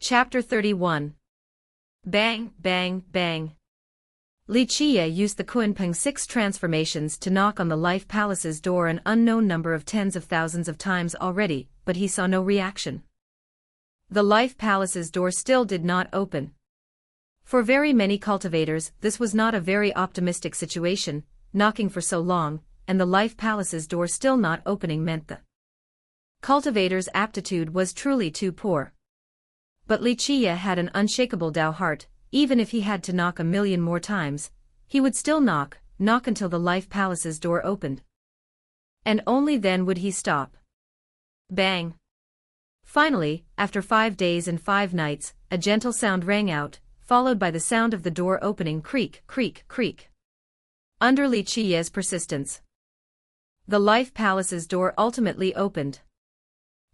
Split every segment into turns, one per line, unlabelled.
Chapter 31. Bang, bang, bang. Xianxia used the Kunpeng 6 transformations to knock on the Life Palace's door an unknown number of tens of thousands of times already, but he saw no reaction. The Life Palace's door still did not open. For very many cultivators, this was not a very optimistic situation. Knocking for so long, and the Life Palace's door still not opening meant the cultivator's aptitude was truly too poor. But Xianxia had an unshakable Tao heart. Even if he had to knock 1,000,000 more times, he would still knock until the Life Palace's door opened. And only then would he stop. Bang! Finally, after 5 days and 5 nights, a gentle sound rang out, followed by the sound of the door opening creak, creak, creak. Under Xianxia's persistence, the Life Palace's door ultimately opened.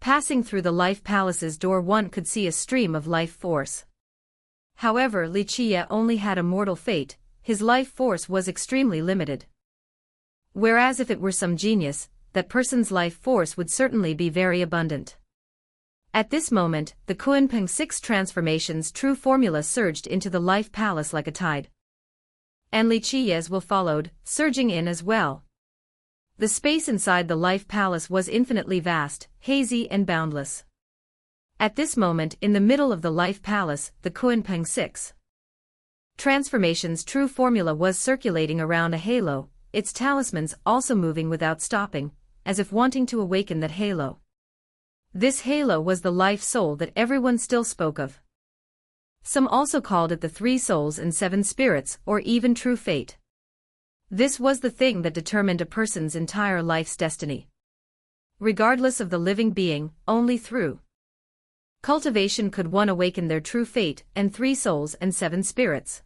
Passing through the Life Palace's door, one could see a stream of life force. However, Xianxia only had a mortal fate. His life force was extremely limited. Whereas if it were some genius, that person's life force would certainly be very abundant. At this moment, the Kunpeng 6 transformations' true formula surged into the Life Palace like a tide. And Xianxia's will followed, surging in as well. The space inside the Life Palace was infinitely vast, hazy and boundless. At this moment, in the middle of the Life Palace, the Kunpeng 6 transformations' true formula was circulating around a halo, its talismans also moving without stopping, as if wanting to awaken that halo. This halo was the life soul that everyone still spoke of. Some also called it the 3 souls and 7 spirits, or even true fate. This was the thing that determined a person's entire life's destiny. Regardless of the living being, only through cultivation could one awaken their true fate and 3 souls and 7 spirits.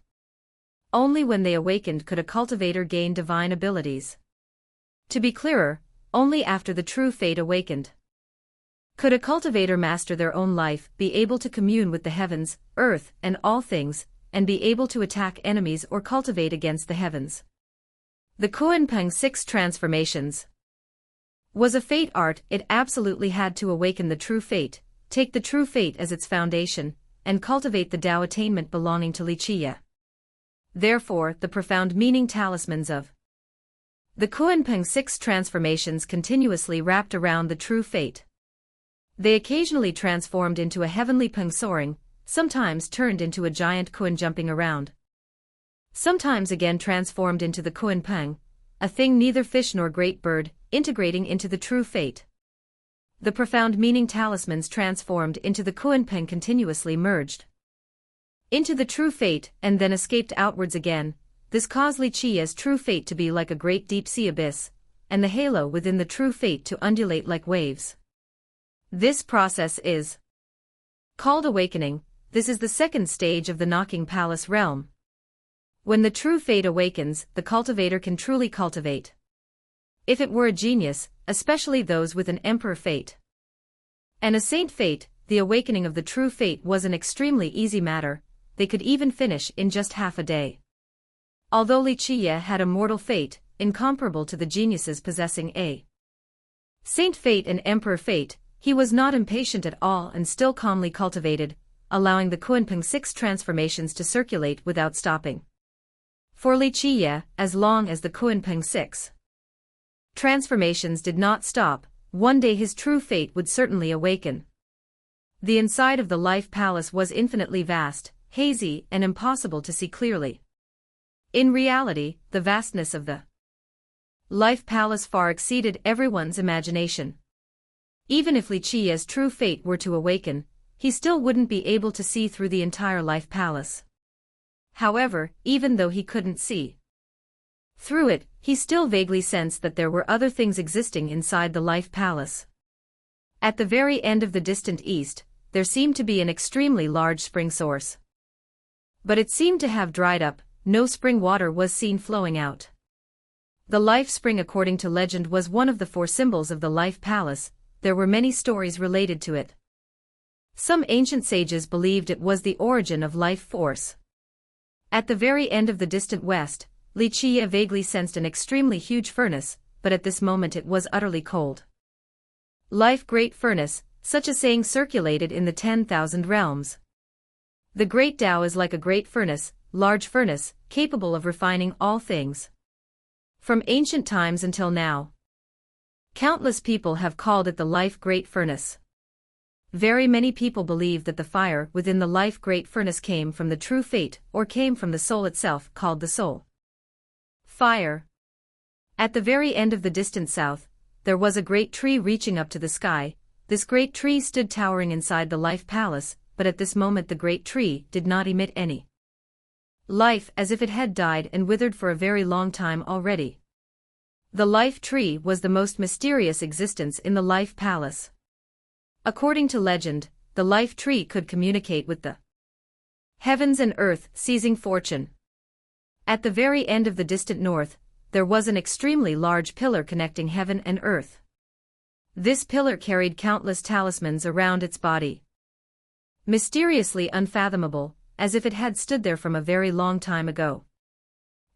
Only when they awakened could a cultivator gain divine abilities. To be clearer, only after the true fate awakened could a cultivator master their own life, be able to commune with the heavens, earth, and all things, and be able to attack enemies or cultivate against the heavens. The Kunpeng 6 transformations was a fate art. It absolutely had to awaken the true fate, take the true fate as its foundation, and cultivate the Tao attainment belonging to Xianxia. Therefore, the profound meaning talismans of the Kunpeng 6 transformations continuously wrapped around the true fate. They occasionally transformed into a heavenly peng soaring, sometimes turned into a giant kun jumping around. Sometimes again transformed into the Kunpeng, a thing neither fish nor great bird, integrating into the true fate. The profound meaning talismans transformed into the Kunpeng continuously merged into the true fate and then escaped outwards again. This caused Xianxia's true fate to be like a great deep sea abyss, and the halo within the true fate to undulate like waves. This process is called awakening. This is the second stage of the knocking palace realm. When the true fate awakens, the cultivator can truly cultivate. If it were a genius, especially those with an emperor fate and a saint fate, the awakening of the true fate was an extremely easy matter. They could even finish in just half a day. Although Xianxia had a mortal fate, incomparable to the geniuses possessing a saint fate and emperor fate, he was not impatient at all and still calmly cultivated, allowing the Kunpeng 6 transformations to circulate without stopping. For Xianxia, as long as the Kunpeng 6 transformations did not stop, one day his true fate would certainly awaken. The inside of the Life Palace was infinitely vast, hazy, and impossible to see clearly. In reality, the vastness of the Life Palace far exceeded everyone's imagination. Even if Xianxia's true fate were to awaken, he still wouldn't be able to see through the entire Life Palace. However, even though he couldn't see through it, he still vaguely sensed that there were other things existing inside the Life Palace. At the very end of the distant east, there seemed to be an extremely large spring source. But it seemed to have dried up, no spring water was seen flowing out. The life spring, according to legend, was one of the 4 symbols of the Life Palace. There were many stories related to it. Some ancient sages believed it was the origin of life force. At the very end of the distant west, Xianxia vaguely sensed an extremely huge furnace, but at this moment it was utterly cold. Life great furnace, such a saying circulated in the 10,000 realms. The great Tao is like a great furnace, large furnace, capable of refining all things. From ancient times until now, countless people have called it the life great furnace. Very many people believe that the fire within the life great furnace came from the true fate or came from the soul itself, called the soul. Fire. At the very end of the distant south, there was a great tree reaching up to the sky. This great tree stood towering inside the life palace, but at this moment the great tree did not emit any life, as if it had died and withered for a very long time already. The life tree was the most mysterious existence in the life palace. According to legend, the life tree could communicate with the heavens and earth, seizing fortune. At the very end of the distant north, there was an extremely large pillar connecting heaven and earth. This pillar carried countless talismans around its body. Mysteriously unfathomable, as if it had stood there from a very long time ago.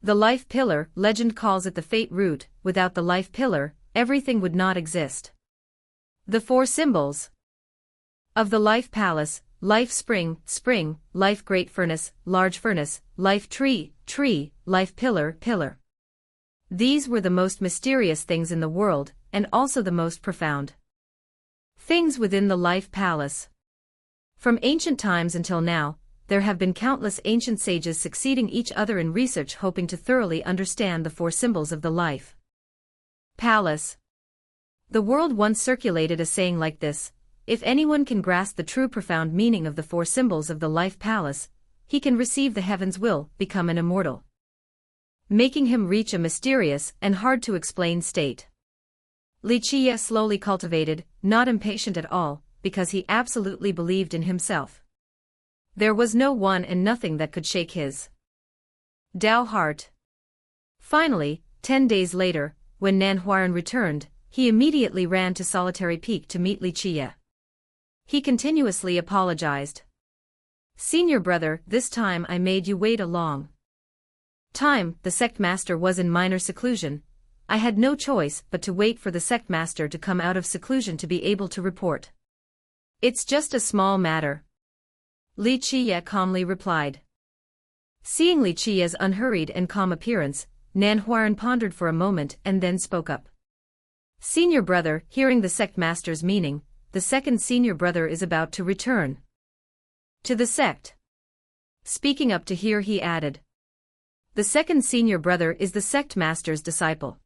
The life pillar, legend calls it the fate root. Without the life pillar, everything would not exist. The four symbols of the life palace: life spring, spring; life great furnace, large furnace; life tree, tree; life pillar, pillar. These were the most mysterious things in the world, and also the most profound things within the life palace. From ancient times until now, there have been countless ancient sages succeeding each other in research, hoping to thoroughly understand the four symbols of the life palace. The world once circulated a saying like this: if anyone can grasp the true profound meaning of the four symbols of the life palace, he can receive the heaven's will, become an immortal, making him reach a mysterious and hard-to-explain state. Xianxia slowly cultivated, not impatient at all, because he absolutely believed in himself. There was no one and nothing that could shake his Tao heart. Finally, 10 days later, when Nan Huaran returned, he immediately ran to Solitary Peak to meet Xianxia. He continuously apologized. "Senior brother, this time I made you wait a long time. The sect master was in minor seclusion. I had no choice but to wait for the sect master to come out of seclusion to be able to report. It's just a small matter," Xianxia calmly replied. Seeing Xianxia's unhurried and calm appearance, Nan Huaran pondered for a moment and then spoke up. "Senior brother," hearing the sect master's meaning, the second senior brother is about to return to the sect. Speaking up to hear, he added, "The second senior brother is the sect master's disciple."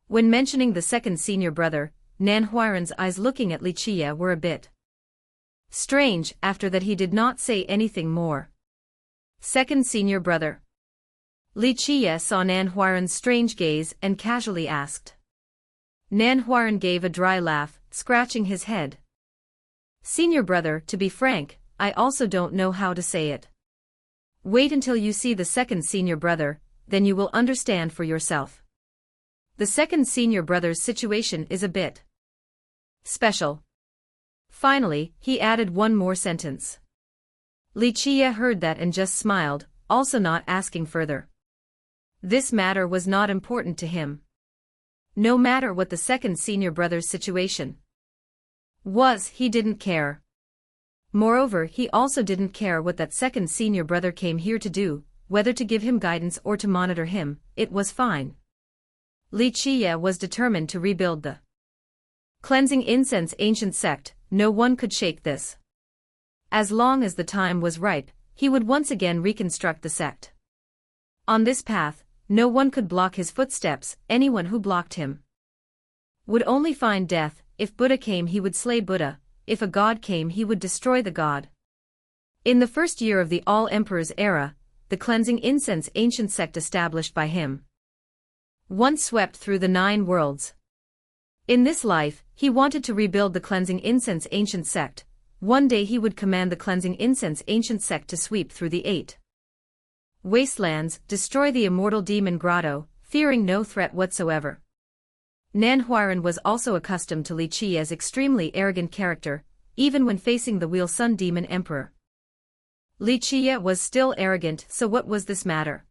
When mentioning the second senior brother, Nan Huaran's eyes looking at Xianxia were a bit strange. After that he did not say anything more. "Second senior brother?" Xianxia saw Nan Huaran's strange gaze and casually asked. Nan Huaran gave a dry laugh, scratching his head. "Senior brother, to be frank, I also don't know how to say it. Wait until you see the second senior brother, then you will understand for yourself. The second senior brother's situation is a bit special." Finally, he added one more sentence. Xianxia heard that and just smiled, also not asking further. This matter was not important to him. No matter what the second senior brother's situation was, he didn't care. Moreover, he also didn't care what that second senior brother came here to do, whether to give him guidance or to monitor him, it was fine. Xianxia was determined to rebuild the cleansing incense ancient sect. No one could shake this. As long as the time was ripe, he would once again reconstruct the sect. On this path, no one could block his footsteps. Anyone who blocked him would only find death. If Buddha came, he would slay Buddha. If a god came, he would destroy the god. In the first year of the All-Emperor's era, the cleansing incense ancient sect established by him once swept through the 9 worlds. In this life, he wanted to rebuild the cleansing incense ancient sect. One day he would command the cleansing incense ancient sect to sweep through the 8 wastelands, destroy the immortal demon grotto, fearing no threat whatsoever. Nan Huaran was also accustomed to Xianxia's extremely arrogant character, even when facing the Wheel Sun Demon Emperor. Xianxia was still arrogant, so what was this matter?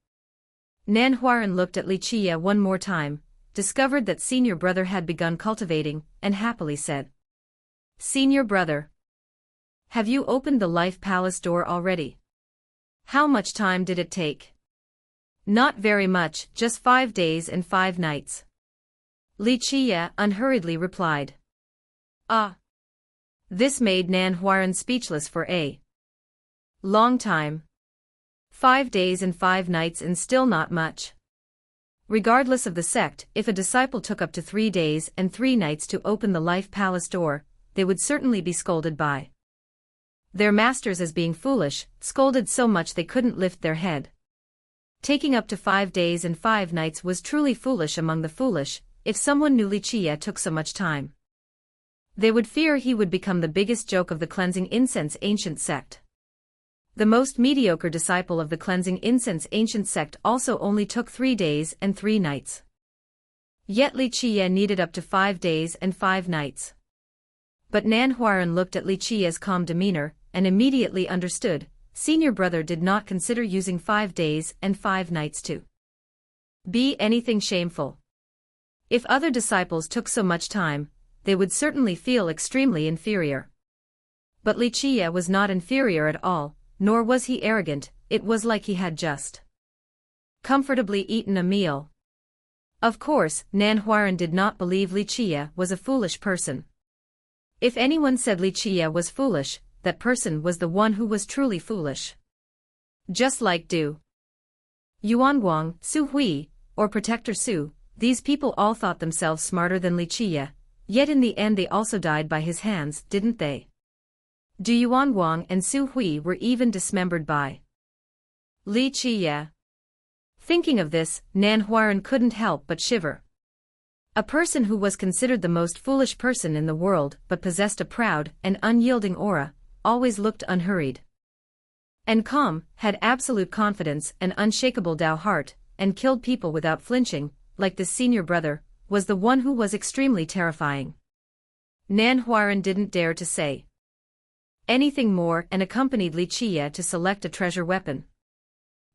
Nan Huaran looked at Xianxia one more time, discovered that senior brother had begun cultivating, and happily said, "Senior brother, Have you opened the Life Palace door already? How much time did it take? Not very much, just 5 days and 5 nights. Xianxia unhurriedly replied. Ah! This made Nan Huaran speechless for a long time. 5 days and 5 nights and still not much. Regardless of the sect, if a disciple took up to 3 days and 3 nights to open the Life Palace door, they would certainly be scolded by their masters as being foolish, scolded so much they couldn't lift their head. Taking up to 5 days and 5 nights was truly foolish among the foolish. If someone knew Xianxia took so much time, they would fear he would become the biggest joke of the cleansing incense ancient sect. The most mediocre disciple of the cleansing incense ancient sect also only took 3 days and 3 nights. Yet Xianxia needed up to 5 days and 5 nights. But Nan Huaran looked at Xianxia's calm demeanor, and immediately understood, senior brother did not consider using 5 days and 5 nights to be anything shameful. If other disciples took so much time, they would certainly feel extremely inferior. But Xianxia was not inferior at all, nor was he arrogant. It was like he had just comfortably eaten a meal. Of course, Nan Huaran did not believe Xianxia was a foolish person. If anyone said Xianxia was foolish, that person was the one who was truly foolish. Just like Du Yuanguang, Su Hui, or Protector Su, these people all thought themselves smarter than Xianxia, yet in the end they also died by his hands, didn't they? Du Yuanguang and Su Hui were even dismembered by Xianxia. Thinking of this, Nan Huaran couldn't help but shiver. A person who was considered the most foolish person in the world but possessed a proud and unyielding aura, always looked unhurried and calm, had absolute confidence and unshakable Tao heart, and killed people without flinching, like this senior brother, was the one who was extremely terrifying. Nan Huaran didn't dare to say anything more and accompanied Xianxia to select a treasure weapon.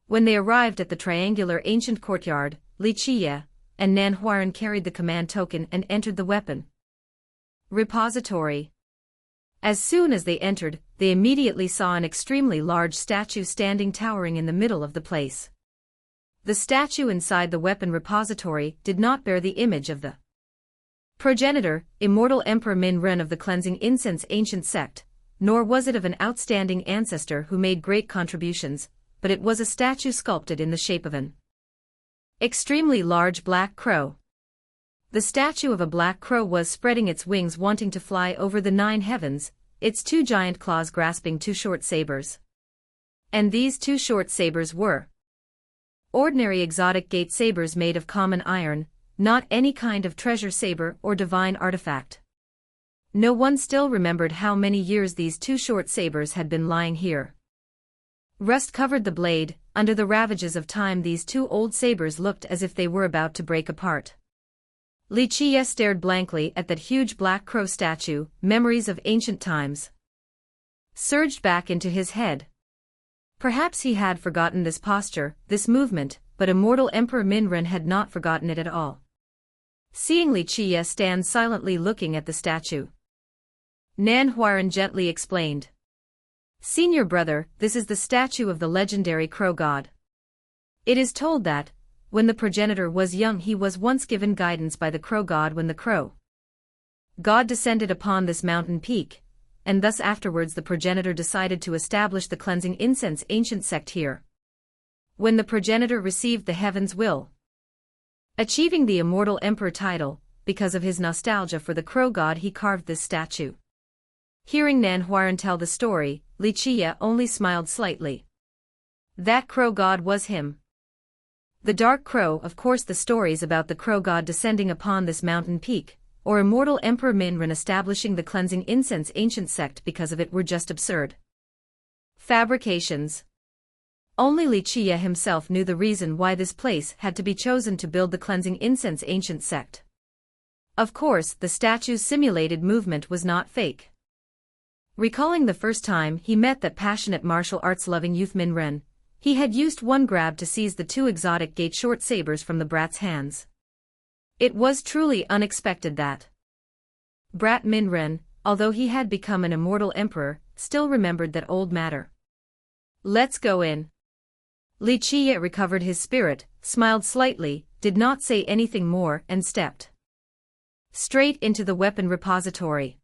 When they arrived at the triangular ancient courtyard, Xianxia and Nan Huaran carried the command token and entered the weapon repository. As soon as they entered, they immediately saw an extremely large statue standing towering in the middle of the place. The statue inside the weapon repository did not bear the image of the progenitor, immortal Emperor Min Ren of the cleansing incense ancient sect, nor was it of an outstanding ancestor who made great contributions, but it was a statue sculpted in the shape of an extremely large black crow. The statue of a black crow was spreading its wings wanting to fly over the 9 heavens, its 2 giant claws grasping 2 short sabers. And these 2 short sabers were ordinary exotic gate sabers made of common iron, not any kind of treasure saber or divine artifact. No one still remembered how many years these 2 short sabers had been lying here. Rust covered the blade. Under the ravages of time these 2 old sabers looked as if they were about to break apart. Xianxia stared blankly at that huge black crow statue. Memories of ancient times surged back into his head. Perhaps he had forgotten this posture, this movement, but immortal Emperor Min Ren had not forgotten it at all. Seeing Xianxia stand silently looking at the statue, Nan Huaran gently explained. Senior brother, this is the statue of the legendary crow god. It is told that, when the progenitor was young he was once given guidance by the crow god when the crow god descended upon this mountain peak, and thus afterwards the progenitor decided to establish the cleansing incense ancient sect here. When the progenitor received the heaven's will, achieving the immortal emperor title, because of his nostalgia for the crow god he carved this statue. Hearing Nan Huaran tell the story, Xianxia only smiled slightly. That crow god was him. The dark crow. Of course the stories about the crow god descending upon this mountain peak, or immortal Emperor Min Ren establishing the cleansing incense ancient sect because of it were just absurd fabrications. Only Xianxia himself knew the reason why this place had to be chosen to build the cleansing incense ancient sect. Of course, the statue's simulated movement was not fake. Recalling the first time he met that passionate martial arts-loving youth Min Ren, he had used one grab to seize the 2 exotic gate short sabers from the brat's hands. It was truly unexpected that brat Min Ren, although he had become an immortal emperor, still remembered that old matter. "Let's go in." Xianxia recovered his spirit, smiled slightly, did not say anything more and stepped straight into the weapon repository.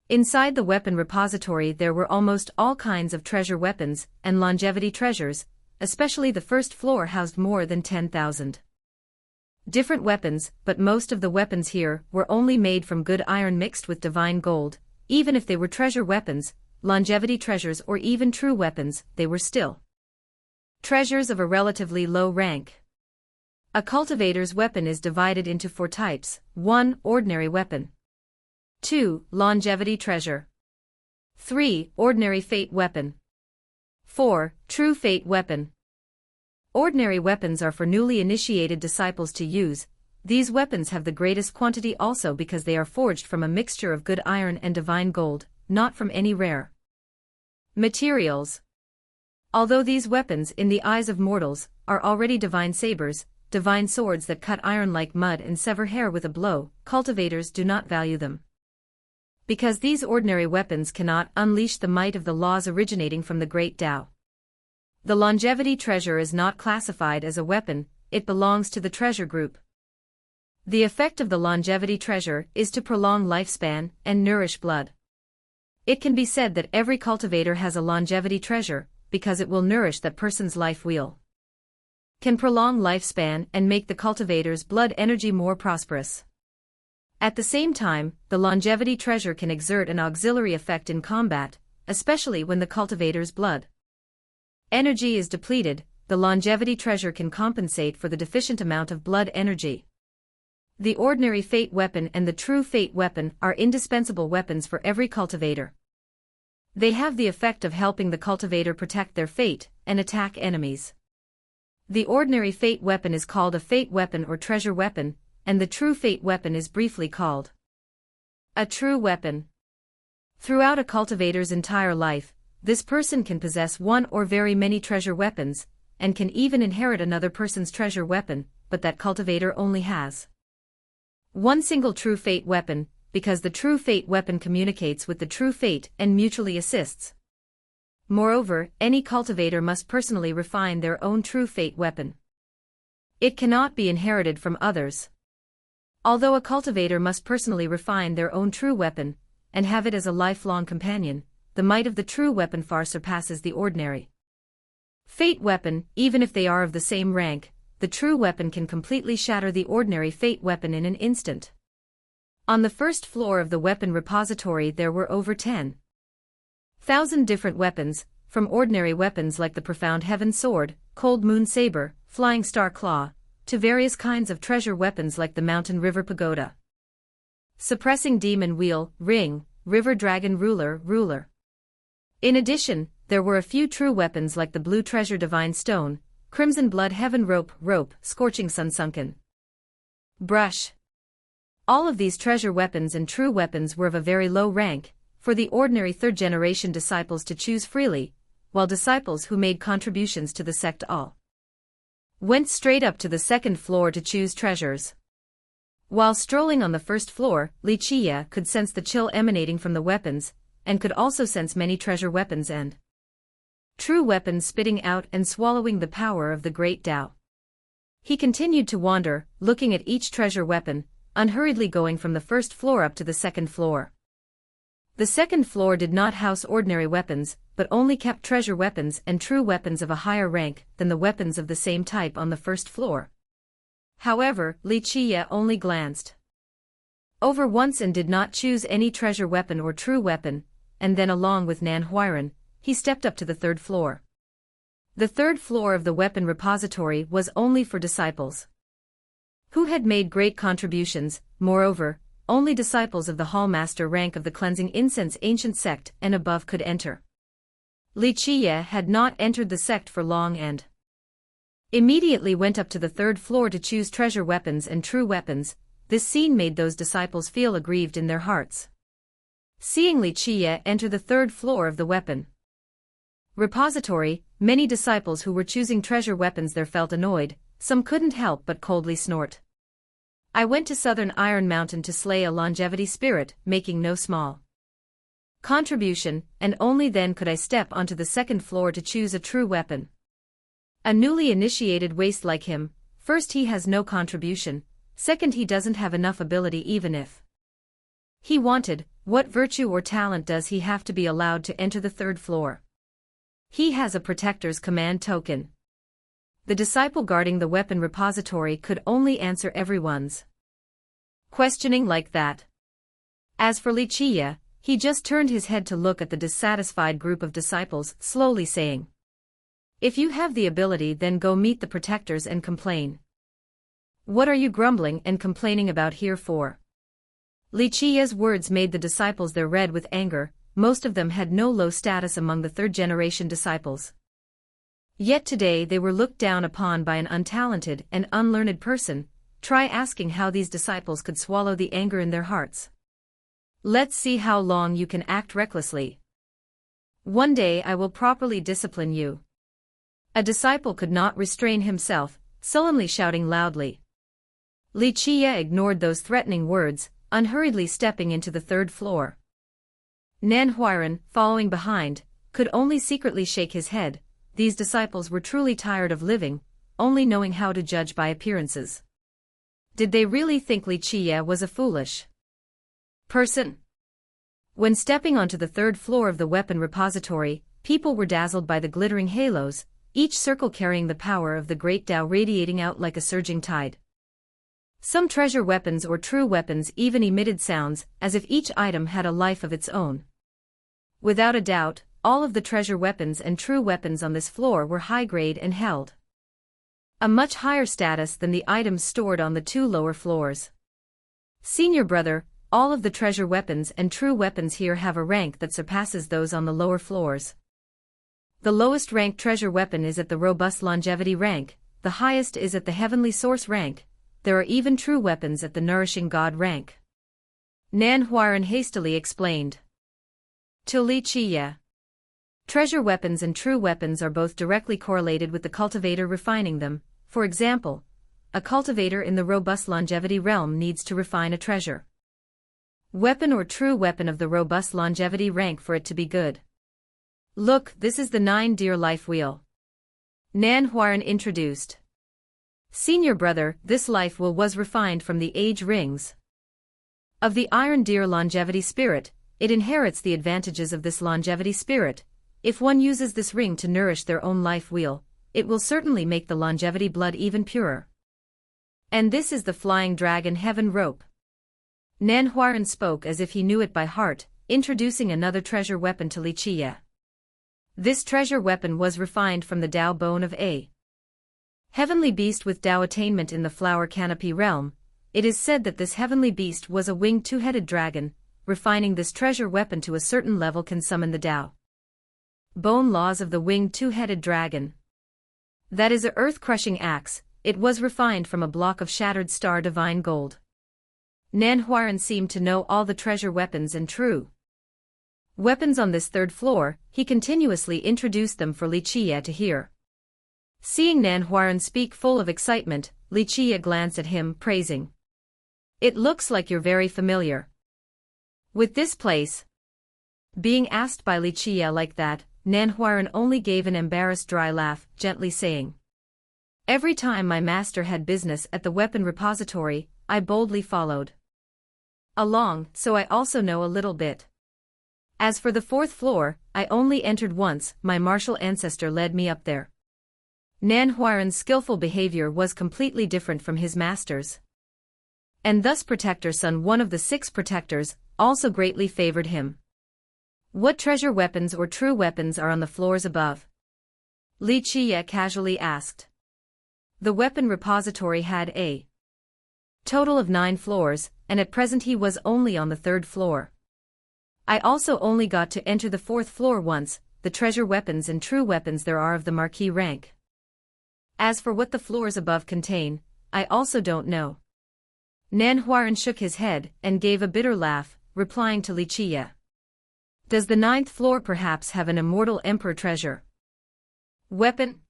Inside the weapon repository there were almost all kinds of treasure weapons and longevity treasures, especially the first floor housed more than 10,000 different weapons, but most of the weapons here were only made from good iron mixed with divine gold. Even if they were treasure weapons, longevity treasures or even true weapons, they were still treasures of a relatively low rank. A cultivator's weapon is divided into 4 types: 1. Ordinary weapon. 2. Longevity treasure. 3. Ordinary fate weapon. 4. True fate weapon. Ordinary weapons are for newly initiated disciples to use. These weapons have the greatest quantity also because they are forged from a mixture of good iron and divine gold, not from any rare materials. Although these weapons, in the eyes of mortals, are already divine sabers, divine swords that cut iron like mud and sever hair with a blow, cultivators do not value them. Because these ordinary weapons cannot unleash the might of the laws originating from the great Tao. The longevity treasure is not classified as a weapon, it belongs to the treasure group. The effect of the longevity treasure is to prolong lifespan and nourish blood. It can be said that every cultivator has a longevity treasure, because it will nourish that person's life wheel. Can prolong lifespan and make the cultivator's blood energy more prosperous. At the same time, the longevity treasure can exert an auxiliary effect in combat, especially when the cultivator's blood energy is depleted. The longevity treasure can compensate for the deficient amount of blood energy. The ordinary fate weapon and the true fate weapon are indispensable weapons for every cultivator. They have the effect of helping the cultivator protect their fate and attack enemies. The ordinary fate weapon is called a fate weapon or treasure weapon, and the true fate weapon is briefly called a true weapon. Throughout a cultivator's entire life, this person can possess one or very many treasure weapons, and can even inherit another person's treasure weapon, but that cultivator only has one single true fate weapon, because the true fate weapon communicates with the true fate and mutually assists. Moreover, any cultivator must personally refine their own true fate weapon. It cannot be inherited from others. Although a cultivator must personally refine their own true weapon, and have it as a lifelong companion, the might of the true weapon far surpasses the ordinary fate weapon. Even if they are of the same rank, the true weapon can completely shatter the ordinary fate weapon in an instant. On the first floor of the weapon repository there were over 10,000 different weapons, from ordinary weapons like the profound heaven sword, cold moon saber, flying star claw, to various kinds of treasure weapons like the mountain river pagoda, suppressing demon wheel, ring, river dragon ruler. In addition, there were a few true weapons like the blue treasure divine stone, crimson blood heaven rope, scorching sun sunken brush. All of these treasure weapons and true weapons were of a very low rank, for the ordinary third-generation disciples to choose freely, while disciples who made contributions to the sect all went straight up to the second floor to choose treasures. While strolling on the first floor, Xianxia could sense the chill emanating from the weapons, and could also sense many treasure weapons and true weapons spitting out and swallowing the power of the great Tao. He continued to wander, looking at each treasure weapon, unhurriedly going from the first floor up to the second floor. The second floor did not house ordinary weapons, but only kept treasure weapons and true weapons of a higher rank than the weapons of the same type on the first floor. However, Xianxia only glanced over once and did not choose any treasure weapon or true weapon, and then along with Nan Huiran, he stepped up to the third floor. The third floor of the weapon repository was only for disciples who had made great contributions. Moreover, only disciples of the Hallmaster rank of the cleansing incense ancient sect and above could enter. Xianxia had not entered the sect for long and immediately went up to the third floor to choose treasure weapons and true weapons. This scene made those disciples feel aggrieved in their hearts. Seeing Xianxia enter the third floor of the weapon repository, many disciples who were choosing treasure weapons there felt annoyed. Some couldn't help but coldly snort. I went to Southern Iron Mountain to slay a longevity spirit, making no small Contribution, and only then could I step onto the second floor to choose a true weapon. A newly initiated waste like him, first he has no contribution, second he doesn't have enough ability even if he wanted. What virtue or talent does he have to be allowed to enter the third floor? He has a protector's command token. The disciple guarding the weapon repository could only answer everyone's questioning like that. As for Xianxia, he just turned his head to look at the dissatisfied group of disciples, slowly saying, "If you have the ability, then go meet the protectors and complain. What are you grumbling and complaining about here for?" Xianxia's words made the disciples there red with anger. Most of them had no low status among the third-generation disciples. Yet today they were looked down upon by an untalented and unlearned person. Try asking how these disciples could swallow the anger in their hearts. Let's see how long you can act recklessly. One day I will properly discipline you. A disciple could not restrain himself, sullenly shouting loudly. Xianxia ignored those threatening words, unhurriedly stepping into the third floor. Nan Huairan, following behind, could only secretly shake his head. These disciples were truly tired of living, only knowing how to judge by appearances. Did they really think Xianxia was a foolish person? When stepping onto the third floor of the weapon repository, people were dazzled by the glittering halos, each circle carrying the power of the great Tao radiating out like a surging tide. Some treasure weapons or true weapons even emitted sounds, as if each item had a life of its own. Without a doubt, all of the treasure weapons and true weapons on this floor were high-grade and held a much higher status than the items stored on the two lower floors. Senior brother, all of the treasure weapons and true weapons here have a rank that surpasses those on the lower floors. The lowest ranked treasure weapon is at the robust longevity rank, the highest is at the heavenly source rank. There are even true weapons at the nourishing God rank. Nan Huairan hastily explained to Xianxia. Treasure weapons and true weapons are both directly correlated with the cultivator refining them. For example, a cultivator in the robust longevity realm needs to refine a treasure weapon or true weapon of the robust longevity rank for it to be good. Look, this is the 9 deer life wheel. Nan Huairan introduced. Senior brother, this life wheel was refined from the age rings of the iron deer longevity spirit. It inherits the advantages of this longevity spirit. If one uses this ring to nourish their own life wheel, it will certainly make the longevity blood even purer. And this is the flying dragon heaven rope. Nan Huairan spoke as if he knew it by heart, introducing another treasure weapon to Xianxia. This treasure weapon was refined from the Tao bone of a heavenly beast with Tao attainment in the flower canopy realm. It is said that this heavenly beast was a winged two-headed dragon. Refining this treasure weapon to a certain level can summon the Tao bone laws of the winged two-headed dragon. That is a earth-crushing axe. It was refined from a block of shattered star divine gold. Nan Huairan seemed to know all the treasure weapons and true weapons on this third floor. He continuously introduced them for Xianxia to hear. Seeing Nan Huairan speak full of excitement, Xianxia glanced at him, praising. It looks like you're very familiar with this place. Being asked by Xianxia like that, Nan Huairan only gave an embarrassed dry laugh, gently saying, "Every time my master had business at the weapon repository, I boldly followed along, so I also know a little bit. As for the fourth floor, I only entered once. My martial ancestor led me up there." Nan Huairan's skillful behavior was completely different from his master's. And thus Protector Sun, one of the 6 protectors, also greatly favored him. What treasure weapons or true weapons are on the floors above? Xianxia casually asked. The weapon repository had a total of 9 floors, and at present he was only on the 3rd floor. I also only got to enter the 4th floor once. The treasure weapons and true weapons there are of the marquis rank. As for what the floors above contain, I also don't know. Nan Huairan shook his head and gave a bitter laugh, replying to Xianxia. Does the 9th floor perhaps have an immortal emperor treasure weapon?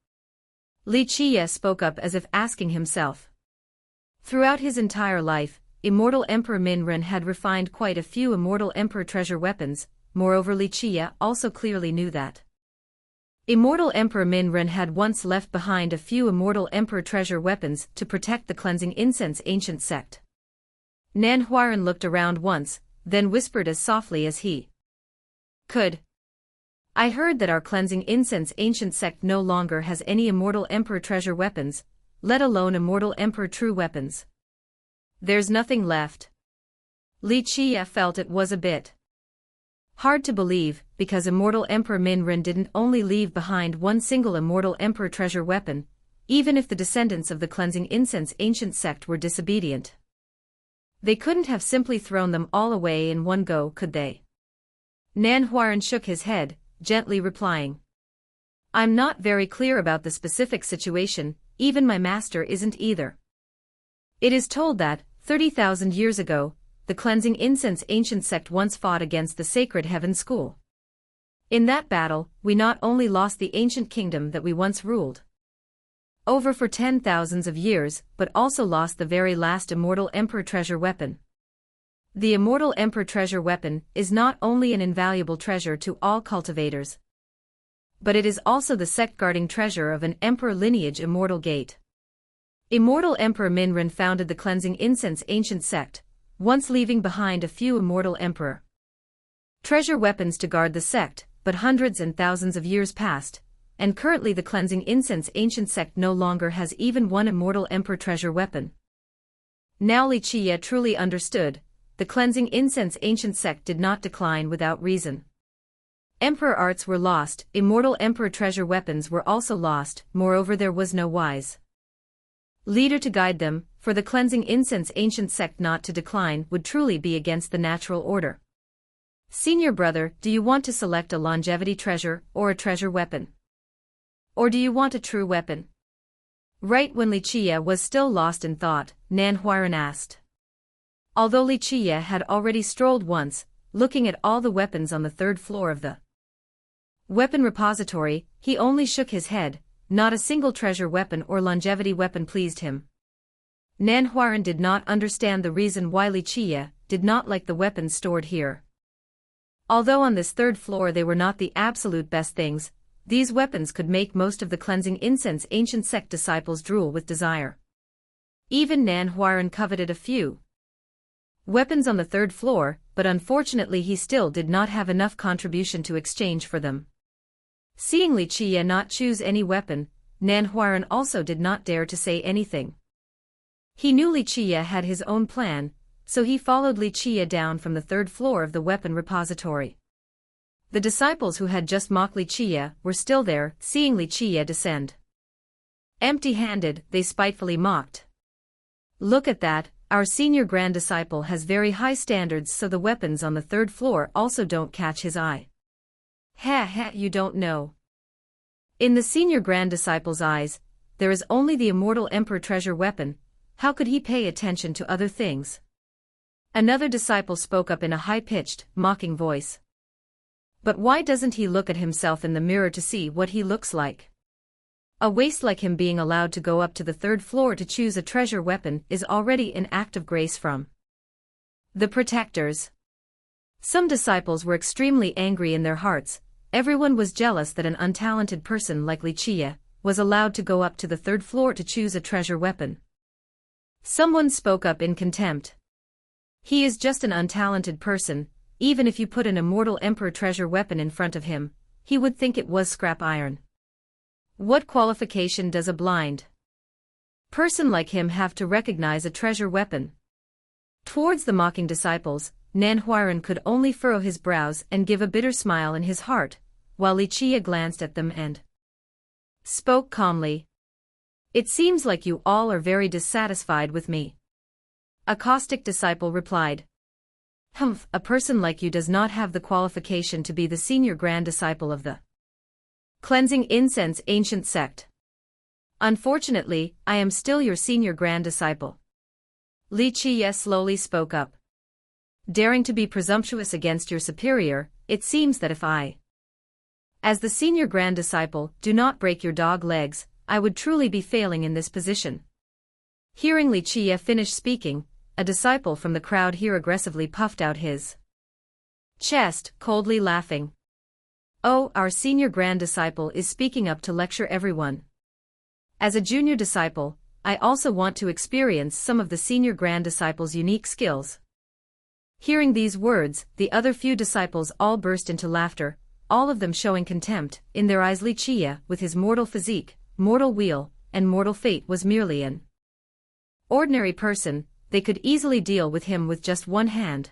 Xianxia spoke up as if asking himself. Throughout his entire life, immortal Emperor Min Ren had refined quite a few immortal emperor treasure weapons. moreover Xianxia also clearly knew that. Immortal Emperor Min Ren had once left behind a few Immortal Emperor treasure weapons to protect the cleansing incense ancient sect. Nan Huaran looked around once, then whispered as softly as he could. I heard that our cleansing incense ancient sect no longer has any Immortal Emperor treasure weapons, let alone Immortal Emperor true weapons. There's nothing left. Xianxia felt it was a bit hard to believe, because Immortal Emperor Min Ren didn't only leave behind one single Immortal Emperor treasure weapon, even if the descendants of the cleansing incense ancient sect were disobedient. They couldn't have simply thrown them all away in one go, could they? Nan Huaran shook his head, gently replying. I'm not very clear about the specific situation, even my master isn't either. It is told that, 30,000 years ago, the cleansing incense ancient sect once fought against the sacred heaven school. In that battle, we not only lost the ancient kingdom that we once ruled over for 10,000s of years, but also lost the very last Immortal Emperor treasure weapon. The Immortal Emperor treasure weapon is not only an invaluable treasure to all cultivators, but it is also the sect-guarding treasure of an emperor lineage Immortal Gate. Immortal Emperor Min Ren founded the cleansing incense ancient sect, once leaving behind a few Immortal Emperor treasure weapons to guard the sect, but hundreds and thousands of years passed, and currently the cleansing incense ancient sect no longer has even one Immortal Emperor treasure weapon. Now Xianxia truly understood, the cleansing incense ancient sect did not decline without reason. Emperor arts were lost, Immortal Emperor treasure weapons were also lost, moreover there was no wise leader to guide them, for the cleansing incense ancient sect not to decline would truly be against the natural order. Senior brother, do you want to select a longevity treasure or a treasure weapon? Or do you want a true weapon? Right when Xianxia was still lost in thought, Nan Huaran asked. Although Xianxia had already strolled once, looking at all the weapons on the third floor of the weapon repository, he only shook his head. Not a single treasure weapon or longevity weapon pleased him. Nan Huaran did not understand the reason why Xianxia did not like the weapons stored here. Although on this third floor they were not the absolute best things, these weapons could make most of the cleansing incense ancient sect disciples drool with desire. Even Nan Huaran coveted a few weapons on the third floor, but unfortunately he still did not have enough contribution to exchange for them. Seeing Xianxia not choose any weapon, Nan Huaran also did not dare to say anything. He knew Xianxia had his own plan, so he followed Xianxia down from the third floor of the weapon repository. The disciples who had just mocked Xianxia were still there, seeing Xianxia descend empty-handed, they spitefully mocked. Look at that, our senior grand disciple has very high standards, so the weapons on the third floor also don't catch his eye. Ha, you don't know. In the senior grand disciple's eyes, there is only the Immortal Emperor treasure weapon, how could he pay attention to other things? Another disciple spoke up in a high-pitched, mocking voice. But why doesn't he look at himself in the mirror to see what he looks like? A waste like him being allowed to go up to the third floor to choose a treasure weapon is already an act of grace from the protectors. Some disciples were extremely angry in their hearts. Everyone was jealous that an untalented person like Xianxia was allowed to go up to the third floor to choose a treasure weapon. Someone spoke up in contempt. He is just an untalented person, even if you put an Immortal Emperor treasure weapon in front of him, he would think it was scrap iron. What qualification does a blind person like him have to recognize a treasure weapon? Towards the mocking disciples, Nan Huaran could only furrow his brows and give a bitter smile in his heart, while Xianxia glanced at them and spoke calmly. It seems like you all are very dissatisfied with me. A caustic disciple replied. Humph, a person like you does not have the qualification to be the senior grand disciple of the cleansing incense ancient sect. Unfortunately, I am still your senior grand disciple. Xianxia slowly spoke up. Daring to be presumptuous against your superior, it seems that if I, as the senior grand disciple, do not break your dog legs, I would truly be failing in this position. Hearing Xianxia finish speaking, a disciple from the crowd here aggressively puffed out his Chest, coldly laughing. Oh, our senior grand disciple is speaking up to lecture everyone. As a junior disciple, I also want to experience some of the senior grand disciple's unique skills. Hearing these words, the other few disciples all burst into laughter, all of them showing contempt. In their eyes Xianxia, with his mortal physique, mortal wheel, and mortal fate, was merely an ordinary person. They could easily deal with him with just one hand.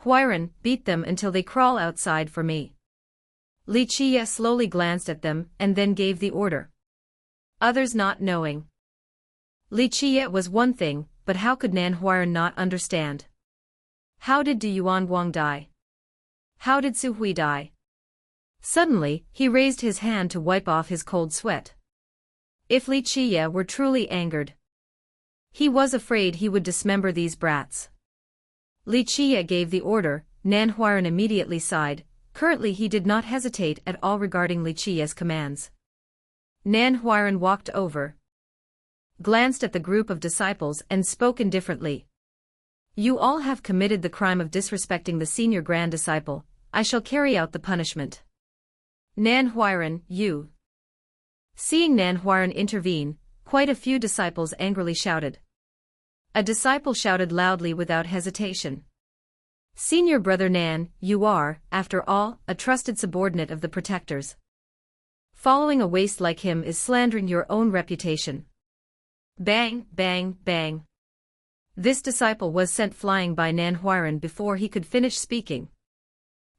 Huiran, beat them until they crawl outside for me. Xianxia slowly glanced at them and then gave the order. Others not knowing. Xianxia was one thing, but how could Nan Huiran not understand? How did Du Yuanguang die? How did Su Hui die? Suddenly, he raised his hand to wipe off his cold sweat. If Xianxia were truly angered, he was afraid he would dismember these brats. Xianxia gave the order. Nan Huiran immediately sighed. Currently he did not hesitate at all regarding Xianxia's commands. Nan Huiran walked over, glanced at the group of disciples and spoke indifferently. You all have committed the crime of disrespecting the senior grand disciple. I shall carry out the punishment. Nan Huiran, you. Seeing Nan Huiran intervene, quite a few disciples angrily shouted. A disciple shouted loudly without hesitation. Senior brother Nan, you are, after all, a trusted subordinate of the protectors. Following a waste like him is slandering your own reputation. Bang, bang, bang. This disciple was sent flying by Nan Huiran before he could finish speaking.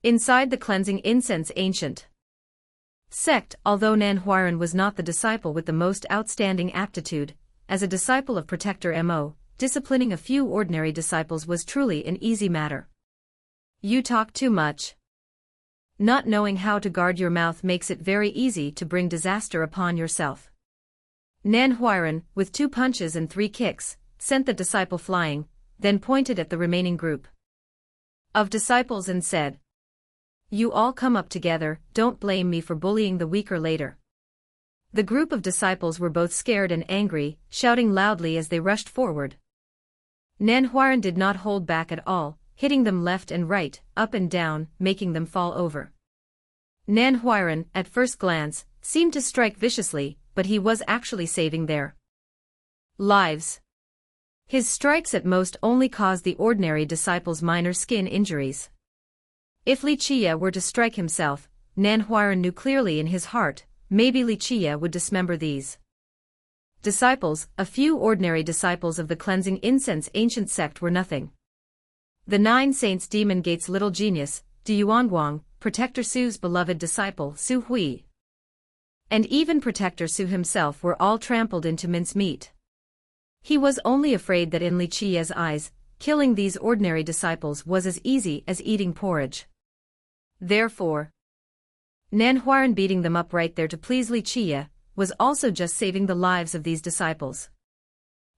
Inside the cleansing incense ancient sect, although Nan Huiran was not the disciple with the most outstanding aptitude, as a disciple of Protector Mo, disciplining a few ordinary disciples was truly an easy matter. You talk too much. Not knowing how to guard your mouth makes it very easy to bring disaster upon yourself. Nan Huiran, with 2 punches and 3 kicks, sent the disciple flying, then pointed at the remaining group of disciples and said, You all come up together, don't blame me for bullying the weaker later. The group of disciples were both scared and angry, shouting loudly as they rushed forward. Nan Huiran did not hold back at all, hitting them left and right, up and down, making them fall over. Nan Huiran, at first glance, seemed to strike viciously, but he was actually saving their lives. His strikes at most only caused the ordinary disciples minor skin injuries. If Xianxia were to strike himself, Nan Huiran knew clearly in his heart, maybe Xianxia would dismember these disciples. A few ordinary disciples of the cleansing incense ancient sect were nothing. The 9 saints demon gate's little genius, Du Yuanguang, Protector Su's beloved disciple Su Hui, and even Protector Su himself were all trampled into mincemeat. He was only afraid that in Xianxia's eyes, killing these ordinary disciples was as easy as eating porridge. Therefore, Nan Huiran beating them up right there to please Xianxia was also just saving the lives of these disciples.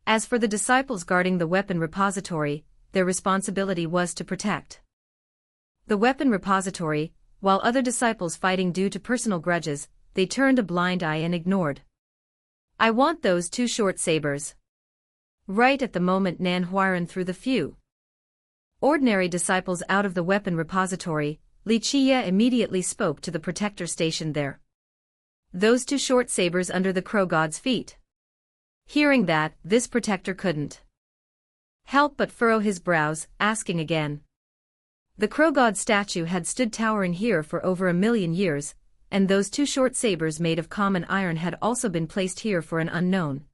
As for the disciples guarding the weapon repository, their responsibility was to protect the weapon repository, while other disciples fighting due to personal grudges, they turned a blind eye and ignored. I want those 2 short sabers. Right at the moment Nan Huiran threw the few ordinary disciples out of the weapon repository, Xianxia immediately spoke to the protector stationed there. Those 2 short sabers under the crow god's feet. Hearing that, this protector couldn't help but furrow his brows, asking again. The crow god statue had stood towering here for over 1,000,000 years, and those 2 short sabers made of common iron had also been placed here for an unknown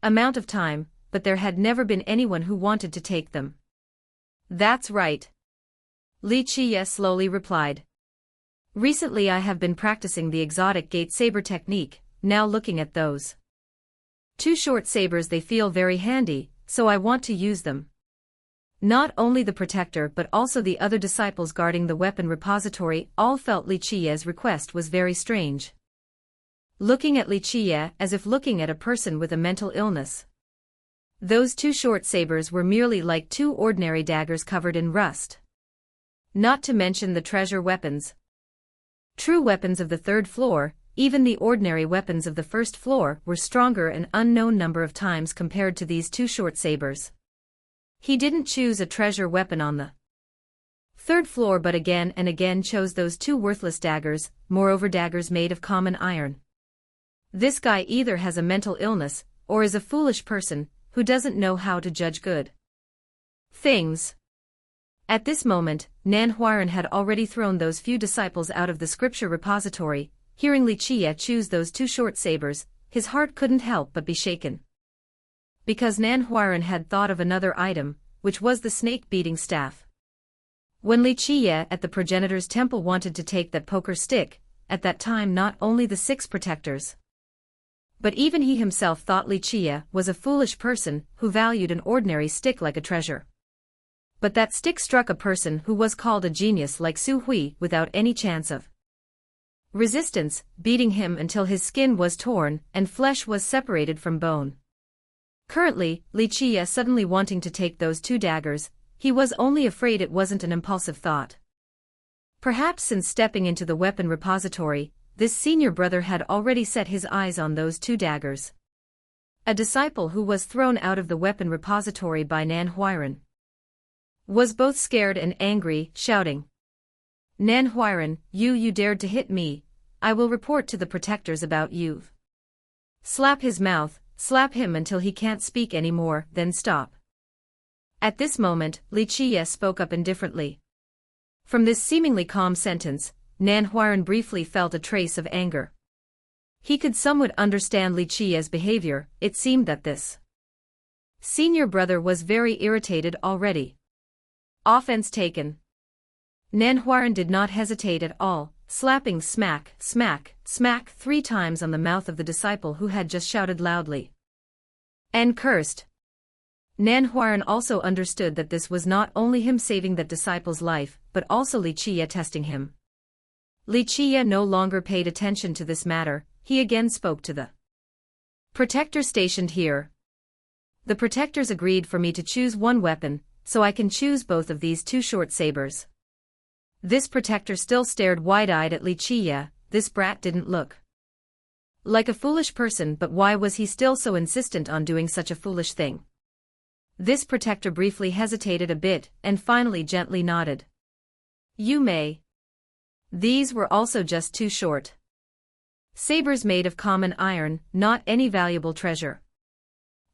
amount of time, but there had never been anyone who wanted to take them. That's right. Xianxia slowly replied. Recently I have been practicing the exotic gate saber technique, now looking at those 2 short sabers they feel very handy, so I want to use them. Not only the protector but also the other disciples guarding the weapon repository all felt Xianxia's request was very strange. Looking at Xianxia as if looking at a person with a mental illness. Those 2 short sabers were merely like 2 ordinary daggers covered in rust. Not to mention the treasure weapons. True weapons of the 3rd floor, even the ordinary weapons of the 1st floor were stronger an unknown number of times compared to these 2 short sabers. He didn't choose a treasure weapon on the Third floor but again and again chose those two worthless daggers, moreover daggers made of common iron. This guy either has a mental illness, or is a foolish person, who doesn't know how to judge good things. At this moment, Nan Huaran had already thrown those few disciples out of the scripture repository. Hearing Xianxia choose those two short sabers, his heart couldn't help but be shaken. Because Nan Huaran had thought of another item, which was the snake-beating staff. When Xianxia at the progenitor's temple wanted to take that poker stick, at that time not only the 6 protectors, but even he himself thought Xianxia was a foolish person who valued an ordinary stick like a treasure. But that stick struck a person who was called a genius like Su Hui without any chance of resistance, beating him until his skin was torn and flesh was separated from bone. Currently, Xianxia suddenly wanting to take those 2 daggers, he was only afraid it wasn't an impulsive thought. Perhaps since stepping into the weapon repository, this senior brother had already set his eyes on those 2 daggers. A disciple who was thrown out of the weapon repository by Nan Huaran was both scared and angry, shouting, "Nan Huaran, you dared to hit me, I will report to the protectors about you. Slap his mouth, slap him until he can't speak anymore, then stop." At this moment, Xianxia spoke up indifferently. From this seemingly calm sentence, Nan Huaran briefly felt a trace of anger. He could somewhat understand Xianxia's behavior. It seemed that this senior brother was very irritated already. Offense taken. Nan Huaran did not hesitate at all, slapping smack, smack, smack 3 times on the mouth of the disciple who had just shouted loudly and cursed. Nan Huaran also understood that this was not only him saving that disciple's life, but also Xianxia testing him. Xianxia no longer paid attention to this matter. He again spoke to the protector stationed here. The protectors agreed for me to choose one weapon, so I can choose both of these 2 short sabers. This protector still stared wide-eyed at Xianxia. This brat didn't look like a foolish person, but why was he still so insistent on doing such a foolish thing? This protector briefly hesitated a bit, and finally gently nodded. "You may." These were also just 2 short sabers made of common iron, not any valuable treasure.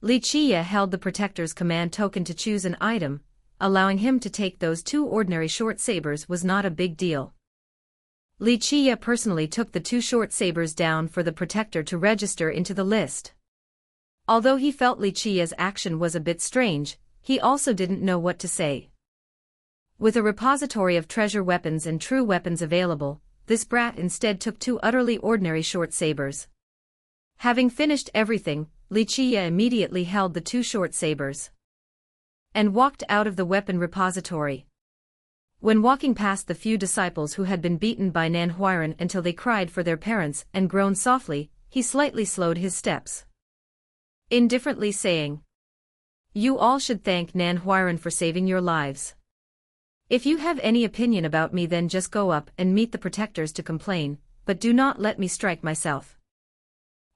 Xianxia held the protector's command token to choose an item. Allowing him to take those 2 ordinary short sabers was not a big deal. Xianxia personally took the 2 short sabers down for the protector to register into the list. Although he felt Xianxia's action was a bit strange, he also didn't know what to say. With a repository of treasure weapons and true weapons available, this brat instead took 2 utterly ordinary short sabers. Having finished everything, Xianxia immediately held the 2 short sabers and walked out of the weapon repository. When walking past the few disciples who had been beaten by Nan Huaran until they cried for their parents and groaned softly, he slightly slowed his steps, indifferently saying, "You all should thank Nan Huaran for saving your lives. If you have any opinion about me, then just go up and meet the protectors to complain, but do not let me strike myself.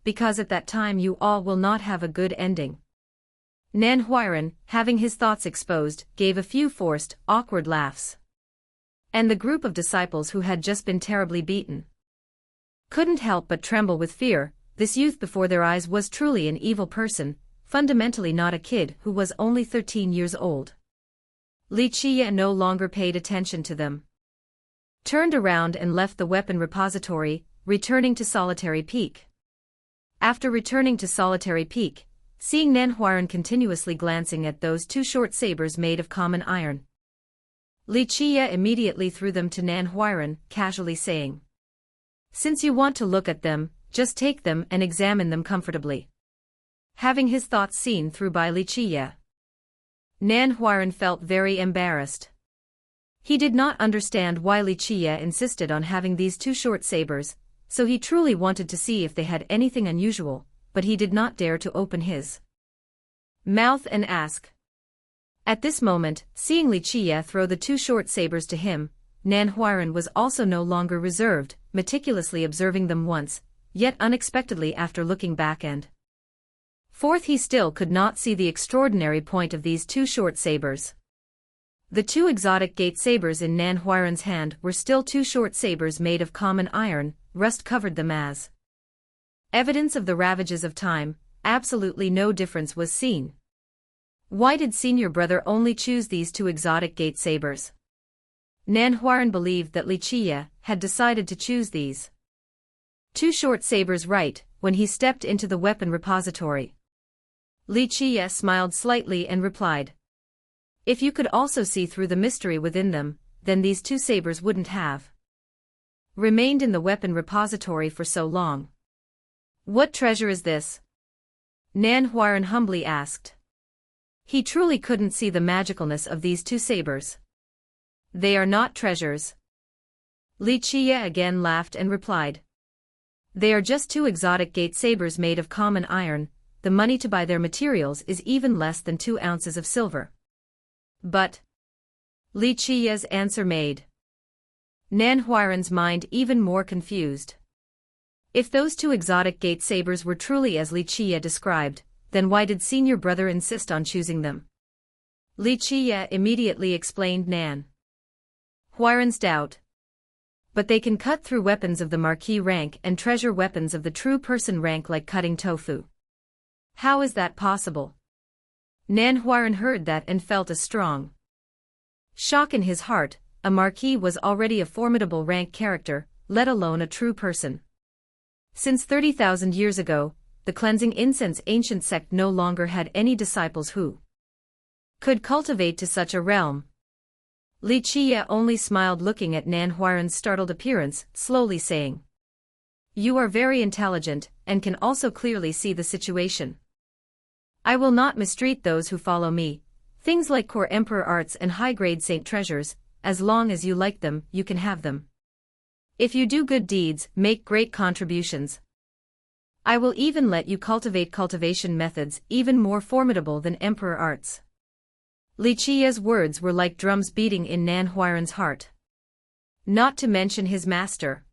Because at that time you all will not have a good ending." Nan Huaran, having his thoughts exposed, gave a few forced, awkward laughs. And the group of disciples who had just been terribly beaten couldn't help but tremble with fear. This youth before their eyes was truly an evil person, fundamentally not a kid who was only 13 years old. Xianxia no longer paid attention to them, turned around and left the weapon repository, returning to Solitary Peak. After returning to Solitary Peak, seeing Nan Huaran continuously glancing at those 2 short sabers made of common iron, Xianxia immediately threw them to Nan Huaran, casually saying, "Since you want to look at them, just take them and examine them comfortably." Having his thoughts seen through by Xianxia, Nan Huaran felt very embarrassed. He did not understand why Xianxia insisted on having these 2 short sabers, so he truly wanted to see if they had anything unusual, but he did not dare to open his mouth and ask. At this moment, seeing Xianxia throw the 2 short sabers to him, Nan Huaran was also no longer reserved, meticulously observing them once, yet unexpectedly after looking back and forth he still could not see the extraordinary point of these 2 short sabers. The two exotic gate sabers in Nan Huairan's hand were still two short sabers made of common iron. Rust covered them as evidence of the ravages of time. Absolutely no difference was seen. Why did senior brother only choose these two exotic gate sabers? Nan Huairan believed that Xianxia had decided to choose these two short sabers right when he stepped into the weapon repository. Xianxia smiled slightly and replied, "If you could also see through the mystery within them, then these two sabers wouldn't have remained in the weapon repository for so long." "What treasure is this?" Nan Huairan humbly asked. He truly couldn't see the magicalness of these two sabers. "They are not treasures." Xianxia again laughed and replied, "They are just two exotic gate sabers made of common iron. The money to buy their materials is even less than 2 ounces of silver." "But," Xianxia's answer made Nan Huairan's mind even more confused. If those two exotic gate sabers were truly as Xianxia described, then why did senior brother insist on choosing them? Xianxia immediately explained Nan Huairan's doubt. "But they can cut through weapons of the marquis rank and treasure weapons of the true person rank like cutting tofu. How is that possible?" Nan Huairan heard that and felt a strong shock in his heart. A marquis was already a formidable rank character, let alone a true person. Since 30,000 years ago, the cleansing incense ancient sect no longer had any disciples who could cultivate to such a realm. Xianxia only smiled looking at Nan Huairan's startled appearance, slowly saying, "You are very intelligent, and can also clearly see the situation. I will not mistreat those who follow me. Things like core emperor arts and high-grade saint treasures, as long as you like them, you can have them. If you do good deeds, make great contributions, I will even let you cultivate cultivation methods even more formidable than emperor arts." Xianxia's words were like drums beating in Nan Huairan's heart. Not to mention his master.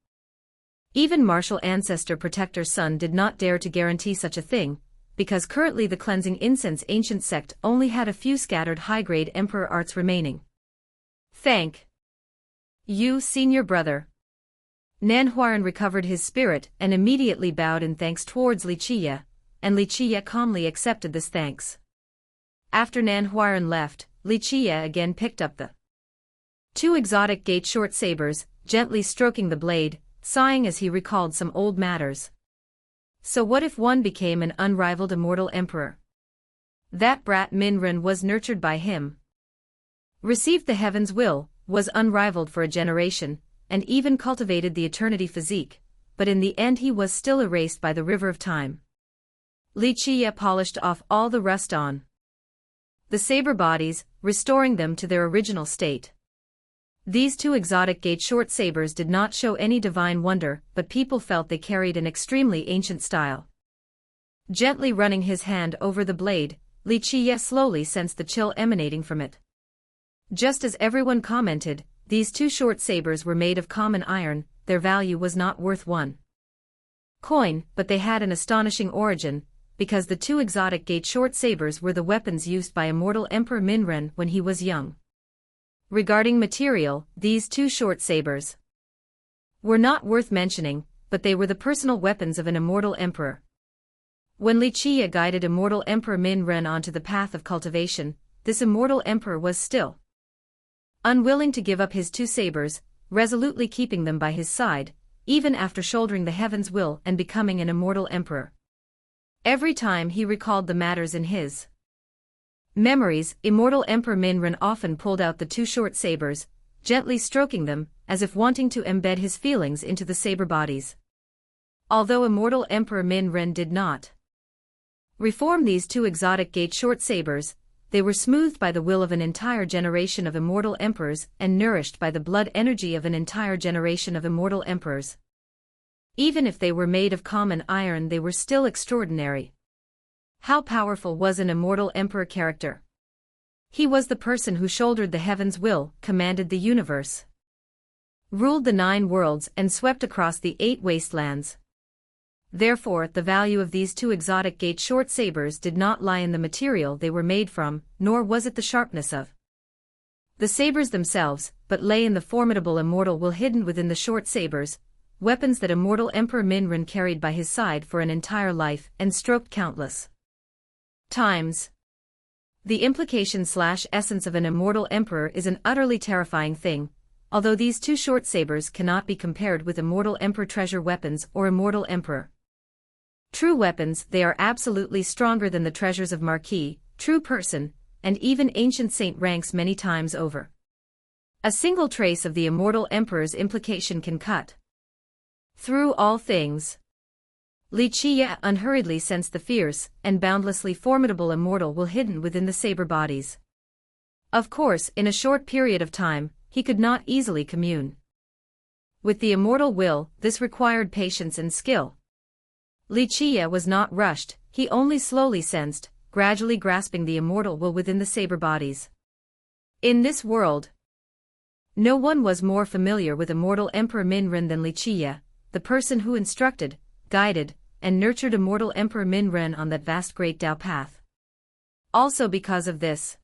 Even martial ancestor protector's son did not dare to guarantee such a thing, because currently the cleansing incense ancient sect only had a few scattered high-grade emperor arts remaining. "Thank you, senior brother." Nan Huairan recovered his spirit and immediately bowed in thanks towards Xianxia, and Xianxia calmly accepted this thanks. After Nan Huairan left, Xianxia again picked up the two exotic gate short sabers, gently stroking the blade, sighing as he recalled some old matters. So what if one became an unrivaled immortal emperor? That brat Minren was nurtured by him, received the heaven's will, was unrivaled for a generation, and even cultivated the eternity physique, but in the end he was still erased by the river of time. Xianxia polished off all the rust on the saber bodies, restoring them to their original state. These two exotic gate short sabers did not show any divine wonder, but people felt they carried an extremely ancient style. Gently running his hand over the blade, Xianxia slowly sensed the chill emanating from it. Just as everyone commented, these two short sabers were made of common iron. Their value was not worth 1 coin, but they had an astonishing origin, because the two exotic gate short sabers were the weapons used by immortal Emperor Minren when he was young. Regarding material, these two short sabers were not worth mentioning, but they were the personal weapons of an immortal emperor. When Xianxia guided immortal Emperor Minren onto the path of cultivation, this immortal emperor was still unwilling to give up his two sabers, resolutely keeping them by his side, even after shouldering the heaven's will and becoming an immortal emperor. Every time he recalled the matters in his memories, immortal Emperor Minren often pulled out the two short sabers, gently stroking them, as if wanting to embed his feelings into the saber bodies. Although immortal Emperor Minren did not reform these two exotic gate short sabers, they were smoothed by the will of an entire generation of immortal emperors and nourished by the blood energy of an entire generation of immortal emperors. Even if they were made of common iron, they were still extraordinary. How powerful was an immortal emperor character? He was the person who shouldered the heaven's will, commanded the universe, ruled the 9 worlds and swept across the 8 wastelands. Therefore, the value of these two exotic gate short sabers did not lie in the material they were made from, nor was it the sharpness of The sabers themselves, but lay in the formidable immortal will hidden within the short sabers, weapons that immortal Emperor Minren carried by his side for an entire life and stroked countless times. The implication/essence of an immortal emperor is an utterly terrifying thing, although these two short sabers cannot be compared with immortal emperor treasure weapons or immortal emperor true weapons. They are absolutely stronger than the treasures of Marquis, true person, and even ancient saint ranks many times over. A single trace of the immortal emperor's implication can cut through all things. Xianxia unhurriedly sensed the fierce and boundlessly formidable immortal will hidden within the saber bodies. Of course, in a short period of time, he could not easily commune with the immortal will. This required patience and skill. Xianxia was not rushed, he only slowly sensed, gradually grasping the immortal will within the saber bodies. In this world, no one was more familiar with immortal Emperor Minren than Xianxia, the person who instructed, guided, and nurtured immortal Emperor Minren on that vast great Tao path. Also because of this,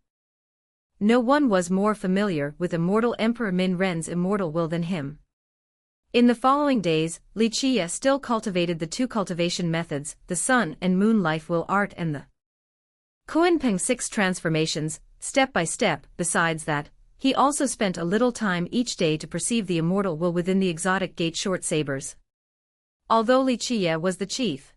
no one was more familiar with immortal Emperor Minren's immortal will than him. In the following days, Xianxia still cultivated the two cultivation methods, the Sun and Moon Life Will Art and the Kunpeng 6 transformations, step by step. Besides that, he also spent a little time each day to perceive the immortal will within the exotic gate short sabers. Although Xianxia was the chief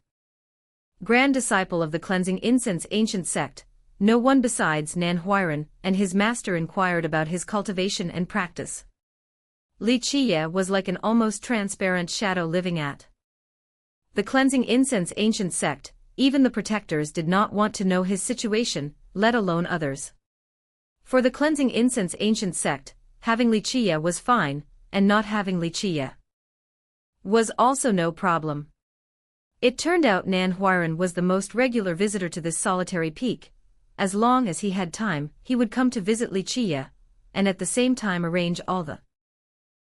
grand disciple of the cleansing incense ancient sect, no one besides Nan Huiran and his master inquired about his cultivation and practice. Xianxia was like an almost transparent shadow living at the cleansing incense ancient sect. Even the protectors did not want to know his situation, let alone others. For the cleansing incense ancient sect, having Xianxia was fine, and not having Xianxia was also no problem. It turned out Nan Huiran was the most regular visitor to this solitary peak. As long as he had time, he would come to visit Xianxia, and at the same time arrange all the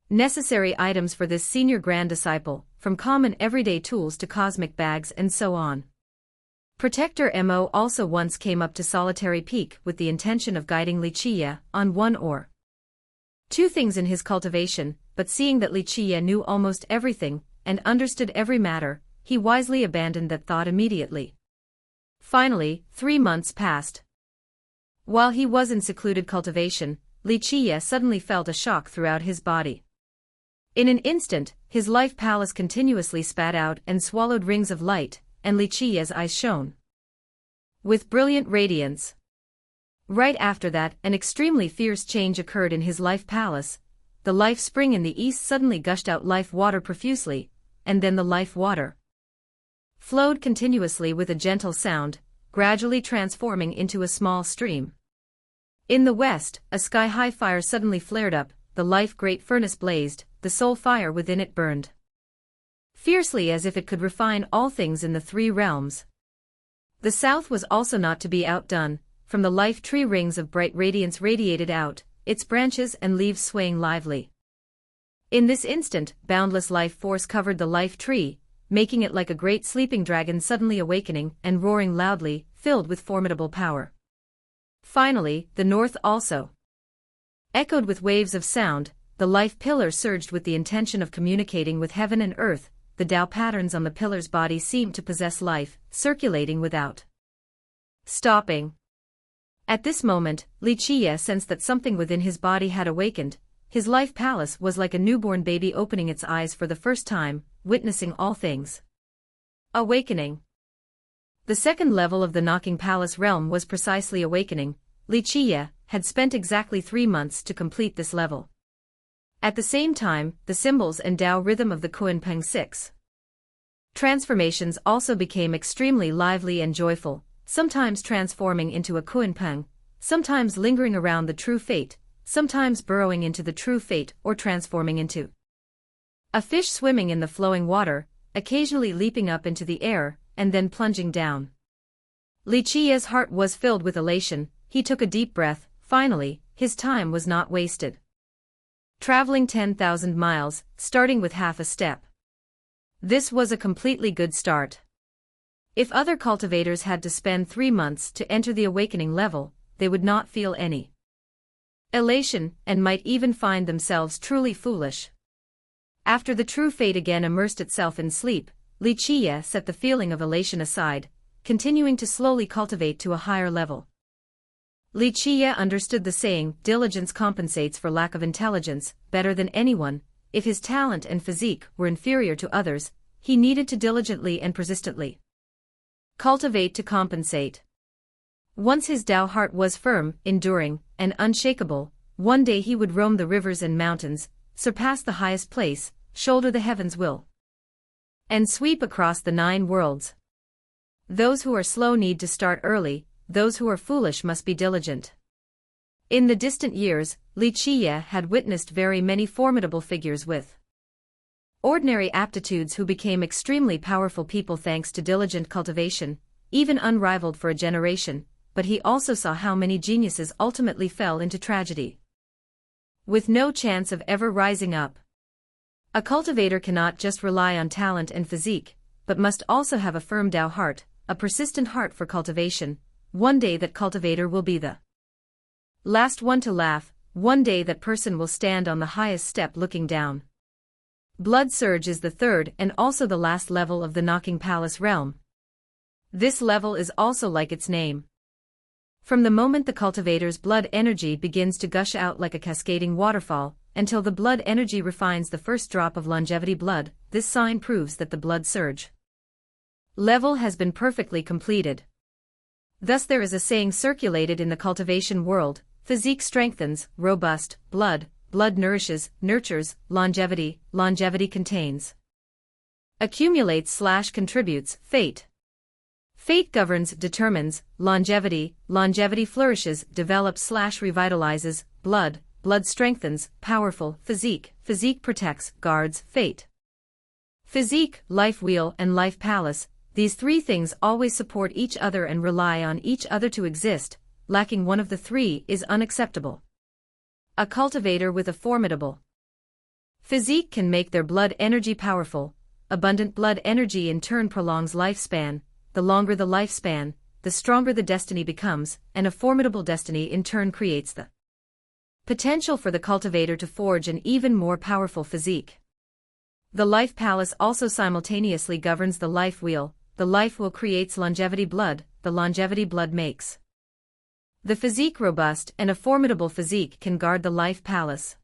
necessary items for this senior grand disciple, from common everyday tools to cosmic bags and so on. Protector Mo also once came up to Solitary Peak with the intention of guiding Xianxia on one or two things in his cultivation, but seeing that Xianxia knew almost everything and understood every matter, he wisely abandoned that thought immediately. Finally, 3 months passed. While he was in secluded cultivation, Xianxia suddenly felt a shock throughout his body. In an instant, his life palace continuously spat out and swallowed rings of light, and Xianxia's eyes shone with brilliant radiance. Right after that, an extremely fierce change occurred in his life palace. The life spring in the east suddenly gushed out life water profusely, and then the life water flowed continuously with a gentle sound, gradually transforming into a small stream. In the west, a sky-high fire suddenly flared up, the life great furnace blazed, the soul fire within it burned fiercely as if it could refine all things in the 3 realms. The south was also not to be outdone. From the life tree rings of bright radiance radiated out, its branches and leaves swaying lively. In this instant, boundless life force covered the life tree, making it like a great sleeping dragon suddenly awakening and roaring loudly, filled with formidable power. Finally, the north also echoed with waves of sound. The life pillar surged with the intention of communicating with heaven and earth. The Tao patterns on the pillar's body seemed to possess life, circulating without stopping. At this moment, Xianxia sensed that something within his body had awakened. His life palace was like a newborn baby opening its eyes for the first time, witnessing all things awakening. The second level of the knocking palace realm was precisely awakening. Xianxia had spent exactly 3 months to complete this level. At the same time, the symbols and Tao rhythm of the Kunpeng 6 transformations also became extremely lively and joyful, sometimes transforming into a Kunpeng, sometimes lingering around the true fate, sometimes burrowing into the true fate or transforming into a fish swimming in the flowing water, occasionally leaping up into the air, and then plunging down. Xianxia's heart was filled with elation. He took a deep breath. Finally, his time was not wasted. Traveling 10,000 miles, starting with half a step. This was a completely good start. If other cultivators had to spend 3 months to enter the awakening level, they would not feel any elation, and might even find themselves truly foolish. After the true fate again immersed itself in sleep, Xianxia set the feeling of elation aside, continuing to slowly cultivate to a higher level. Xianxia understood the saying, "Diligence compensates for lack of intelligence," better than anyone. If his talent and physique were inferior to others, he needed to diligently and persistently cultivate to compensate. Once his Tao heart was firm, enduring, and unshakable, one day he would roam the rivers and mountains, surpass the highest place, shoulder the heavens' will, and sweep across the 9 worlds. Those who are slow need to start early, those who are foolish must be diligent. In the distant years, Xianxia had witnessed very many formidable figures with ordinary aptitudes who became extremely powerful people thanks to diligent cultivation, even unrivaled for a generation, but he also saw how many geniuses ultimately fell into tragedy, with no chance of ever rising up. A cultivator cannot just rely on talent and physique, but must also have a firm Tao heart, a persistent heart for cultivation. One day that cultivator will be the last one to laugh, one day that person will stand on the highest step looking down. Blood surge is the third and also the last level of the knocking palace realm. This level is also like its name. From the moment the cultivator's blood energy begins to gush out like a cascading waterfall, until the blood energy refines the first drop of longevity blood, this sign proves that the blood surge level has been perfectly completed. Thus there is a saying circulated in the cultivation world, physique strengthens, robust, blood nourishes, nurtures, longevity contains, accumulates/contributes, fate. Fate governs, determines, longevity flourishes, develops/revitalizes, blood strengthens, powerful, physique protects, guards, fate. Physique, life wheel and life palace, these 3 things always support each other and rely on each other to exist, lacking one of the 3 is unacceptable. A cultivator with a formidable physique can make their blood energy powerful. Abundant blood energy in turn prolongs lifespan. The longer the lifespan, the stronger the destiny becomes, and a formidable destiny in turn creates the potential for the cultivator to forge an even more powerful physique. The life palace also simultaneously governs the life wheel. The life wheel creates longevity blood, the longevity blood makes the physique robust, and a formidable physique can guard the life palace.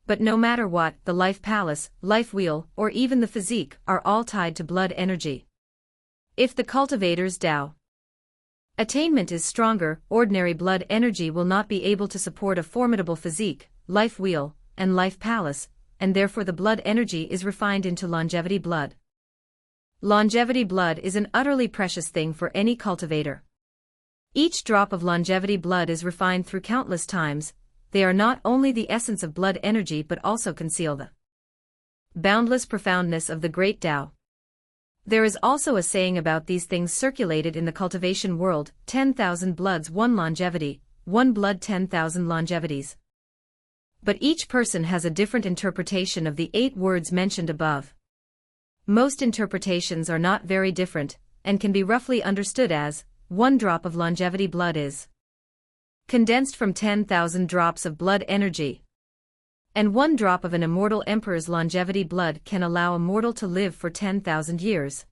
But no matter what, the life palace, life wheel, or even the physique are all tied to blood energy. If the cultivator's Tao attainment is stronger, ordinary blood energy will not be able to support a formidable physique, life wheel, and life palace, and therefore the blood energy is refined into longevity blood. Longevity blood is an utterly precious thing for any cultivator. Each drop of longevity blood is refined through countless times. They are not only the essence of blood energy but also conceal the boundless profoundness of the great Tao. There is also a saying about these things circulated in the cultivation world, 10,000 bloods 1 longevity, 1 blood 10,000 longevities. But each person has a different interpretation of the 8 words mentioned above. Most interpretations are not very different, and can be roughly understood as, 1 drop of longevity blood is condensed from 10,000 drops of blood energy. And 1 drop of an immortal emperor's longevity blood can allow a mortal to live for 10,000 years.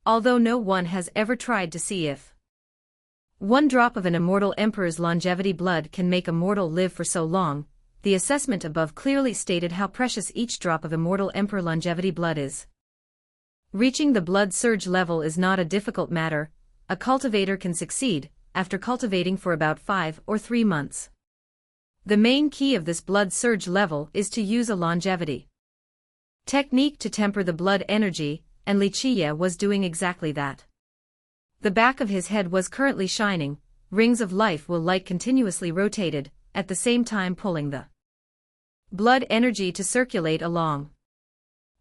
Although no one has ever tried to see if 1 drop of an immortal emperor's longevity blood can make a mortal live for so long, the assessment above clearly stated how precious each drop of immortal emperor longevity blood is. Reaching the blood surge level is not a difficult matter. A cultivator can succeed, after cultivating for about 5 or 3 months. The main key of this blood surge level is to use a longevity technique to temper the blood energy, and Xianxia was doing exactly that. The back of his head was currently shining, rings of life will light continuously rotated, at the same time pulling the blood energy to circulate along.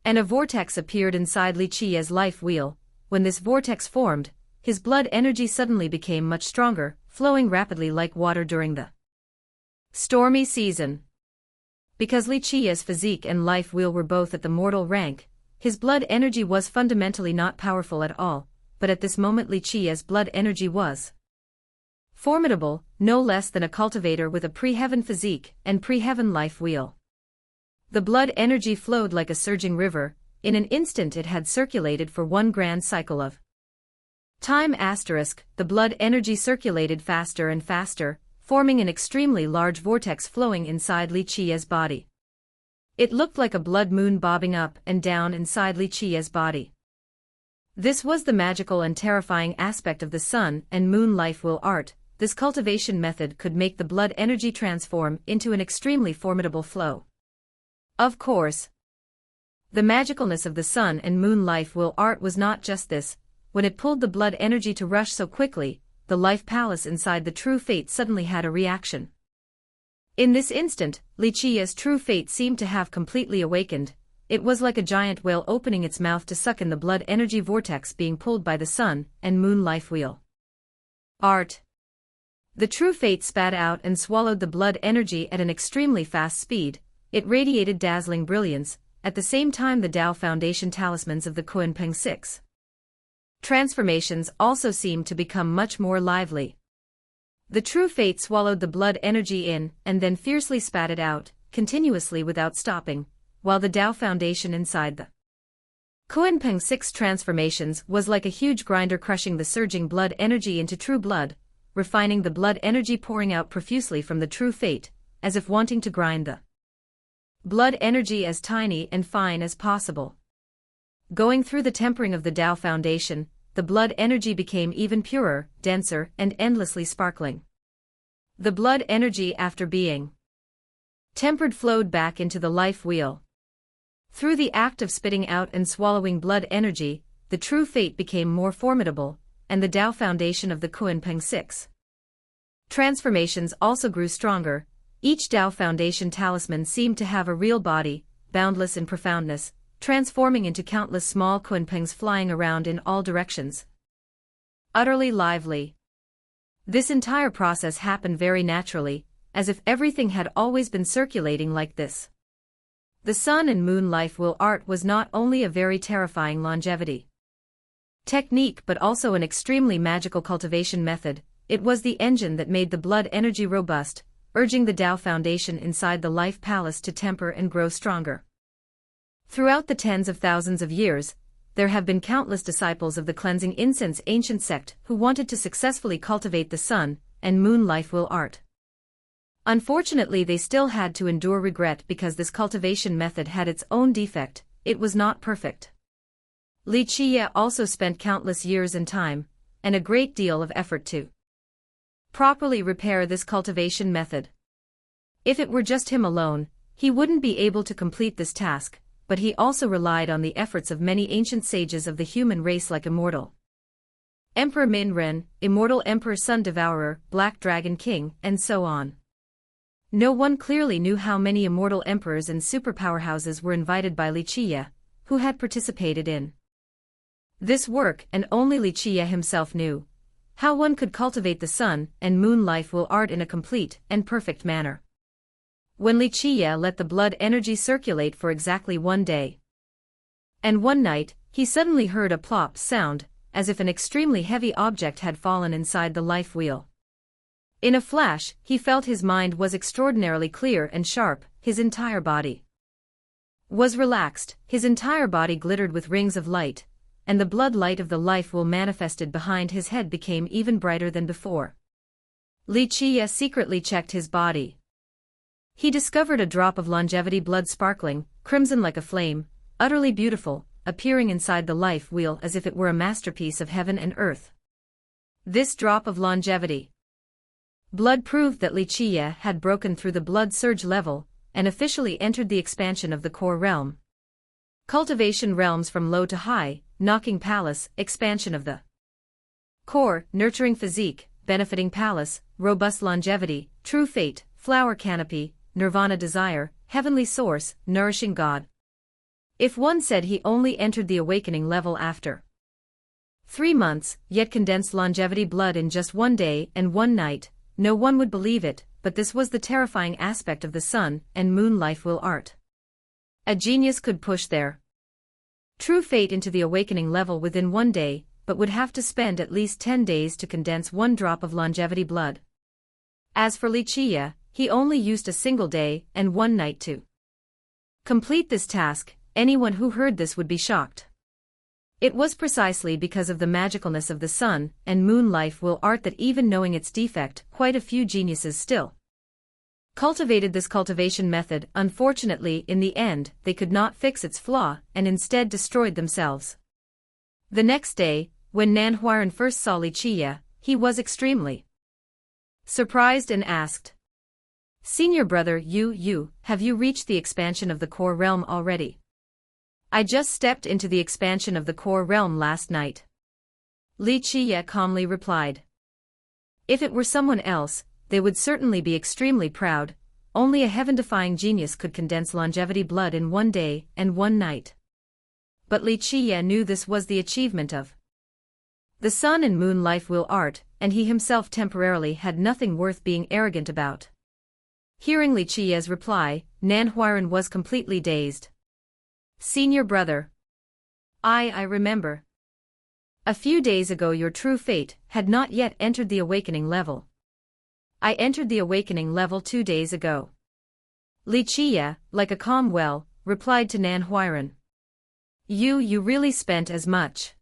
And a vortex appeared inside Xianxia's life wheel. When this vortex formed, his blood energy suddenly became much stronger, flowing rapidly like water during the stormy season. Because Xianxia's physique and life wheel were both at the mortal rank, his blood energy was fundamentally not powerful at all, but at this moment Xianxia's blood energy was Formidable, no less than a cultivator with a pre-heaven physique and pre-heaven life wheel. The blood energy flowed like a surging river. In an instant it had circulated for one grand cycle of time. The blood energy circulated faster and faster, forming an extremely large vortex flowing inside Xianxia's body. It looked like a blood moon bobbing up and down inside Xianxia's body. This was the magical and terrifying aspect of the sun and moon life wheel art. This cultivation method could make the blood energy transform into an extremely formidable flow. Of course, the magicalness of the sun and moon life wheel art was not just this. When it pulled the blood energy to rush so quickly, the life palace inside the true fate suddenly had a reaction. In this instant, Xianxia's true fate seemed to have completely awakened. It was like a giant whale opening its mouth to suck in the blood energy vortex being pulled by the sun and moon life wheel art. The true fate spat out and swallowed the blood energy at an extremely fast speed. It radiated dazzling brilliance. At the same time, the Tao Foundation talismans of the Kunpeng 6 transformations also seemed to become much more lively. The true fate swallowed the blood energy in and then fiercely spat it out, continuously without stopping, while the Tao Foundation inside the Kunpeng 6 transformations was like a huge grinder crushing the surging blood energy into true blood, refining the blood energy pouring out profusely from the true fate, as if wanting to grind the blood energy as tiny and fine as possible. Going through the tempering of the Tao Foundation, the blood energy became even purer, denser, and endlessly sparkling. The blood energy, after being tempered, flowed back into the life wheel. Through the act of spitting out and swallowing blood energy, the true fate became more formidable, and the Tao Foundation of the Kunpeng 6 transformations also grew stronger. Each Tao Foundation talisman seemed to have a real body, boundless in profoundness, transforming into countless small Kunpengs flying around in all directions. Utterly lively. This entire process happened very naturally, as if everything had always been circulating like this. The sun and moon life wheel art was not only a very terrifying longevity technique but also an extremely magical cultivation method. It was the engine that made the blood energy robust, urging the Tao Foundation inside the life palace to temper and grow stronger. Throughout the tens of thousands of years, there have been countless disciples of the cleansing incense ancient sect who wanted to successfully cultivate the sun and moon life wheel art. Unfortunately, they still had to endure regret because this cultivation method had its own defect. It was not perfect. Xianxia also spent countless years and time, and a great deal of effort to properly repair this cultivation method. If it were just him alone, he wouldn't be able to complete this task, but he also relied on the efforts of many ancient sages of the human race like Immortal Emperor Min Ren, Immortal Emperor Sun Devourer, Black Dragon King, and so on. No one clearly knew how many immortal emperors and superpowerhouses were invited by Xianxia, who had participated in this work, and only Xianxia himself knew how one could cultivate the sun and moon life wheel art in a complete and perfect manner. When Xianxia let the blood energy circulate for exactly one day and one night, he suddenly heard a plop sound, as if an extremely heavy object had fallen inside the life wheel. In a flash, he felt his mind was extraordinarily clear and sharp, his entire body was relaxed, his entire body glittered with rings of light, and the blood light of the life wheel manifested behind his head became even brighter than before. Xianxia secretly checked his body. He discovered a drop of longevity blood sparkling, crimson like a flame, utterly beautiful, appearing inside the life wheel as if it were a masterpiece of heaven and earth. This drop of longevity blood proved that Xianxia had broken through the blood surge level and officially entered the expansion of the core realm. Cultivation realms from low to high, knocking palace, expansion of the core, nurturing physique, benefiting palace, robust longevity, true fate, flower canopy, nirvana desire, heavenly source, nourishing God. If one said he only entered the awakening level after 3 months, yet condensed longevity blood in just one day and one night, no one would believe it, but this was the terrifying aspect of the sun and moon life wheel art. A genius could push their true fate into the awakening level within one day, but would have to spend at least 10 days to condense 1 drop of longevity blood. As for Xianxia, he only used a single day and 1 night to complete this task. Anyone who heard this would be shocked. It was precisely because of the magicalness of the sun and moon life will art that even knowing its defect, quite a few geniuses still cultivated this cultivation method. Unfortunately, in the end, they could not fix its flaw and instead destroyed themselves. The next day, when Nan Huaran first saw Xianxia, he was extremely surprised and asked, "Senior brother, have you reached the expansion of the core realm already?" "I just stepped into the expansion of the core realm last night," Xianxia calmly replied. If it were someone else, they would certainly be extremely proud. Only a heaven-defying genius could condense longevity blood in 1 day and 1 night. But Xianxia knew this was the achievement of the sun and moon life will art, and he himself temporarily had nothing worth being arrogant about. Hearing Xianxia's reply, Nan Huaran was completely dazed. "Senior brother. I remember. A few days ago your true fate had not yet entered the awakening level." "I entered the awakening level 2 days ago." Xianxia, like a calm well, replied to Nan Huaran. You really spent as much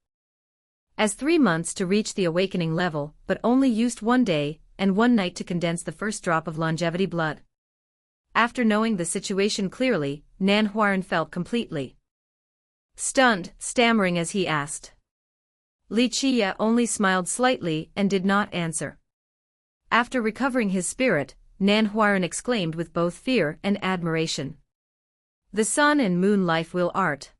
as 3 months to reach the awakening level, but only used 1 day and 1 night to condense the first drop of longevity blood." After knowing the situation clearly, Nan Huaran felt completely stunned, stammering as he asked. Xianxia only smiled slightly and did not answer. After recovering his spirit, Nan Huaran exclaimed with both fear and admiration, "The sun and moon life will art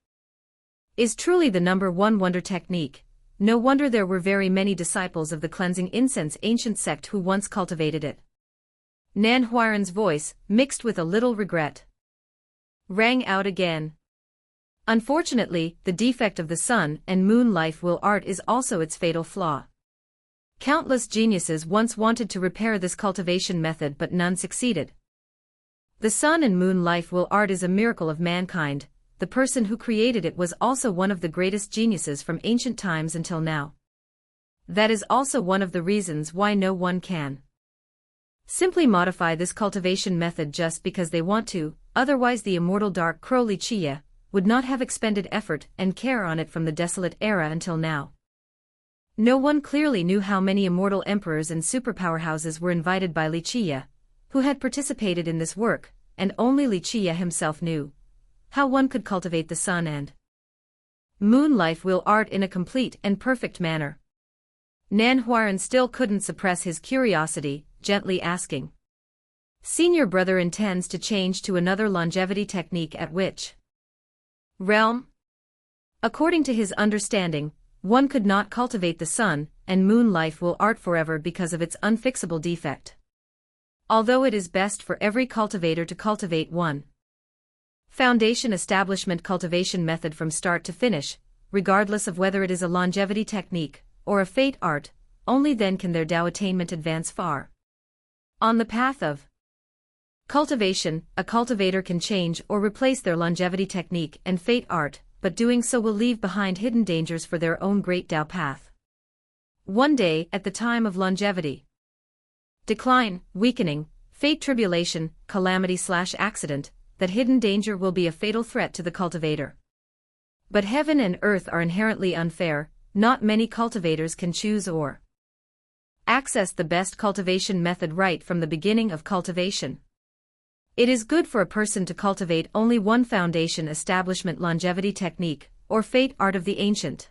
is truly the #1 wonder technique. No wonder there were very many disciples of the cleansing incense ancient sect who once cultivated it." Nan Huaran's voice, mixed with a little regret, rang out again. Unfortunately, the defect of the sun and moon life will art is also its fatal flaw. Countless geniuses once wanted to repair this cultivation method but none succeeded. The sun and moon life will art is a miracle of mankind. The person who created it was also one of the greatest geniuses from ancient times until now. That is also one of the reasons why no one can simply modify this cultivation method just because they want to, otherwise the immortal dark crow Xianxia would not have expended effort and care on it from the desolate era until now. No one clearly knew how many immortal emperors and superpowerhouses were invited by Xianxia, who had participated in this work, and only Xianxia himself knew how one could cultivate the sun and moon life will art in a complete and perfect manner. Nan Huaran still couldn't suppress his curiosity, gently asking, "Senior brother intends to change to another longevity technique at which realm?" According to his understanding, one could not cultivate the sun and moon life will art forever because of its unfixable defect. Although it is best for every cultivator to cultivate one foundation establishment cultivation method from start to finish, regardless of whether it is a longevity technique or a fate art, only then can their Tao attainment advance far. On the path of cultivation, a cultivator can change or replace their longevity technique and fate art, but doing so will leave behind hidden dangers for their own great Tao path. One day, at the time of longevity decline, weakening, fate tribulation, calamity/accident, that hidden danger will be a fatal threat to the cultivator. But heaven and earth are inherently unfair. Not many cultivators can choose or access the best cultivation method right from the beginning of cultivation. It is good for a person to cultivate only one foundation establishment longevity technique, or fate art of the ancient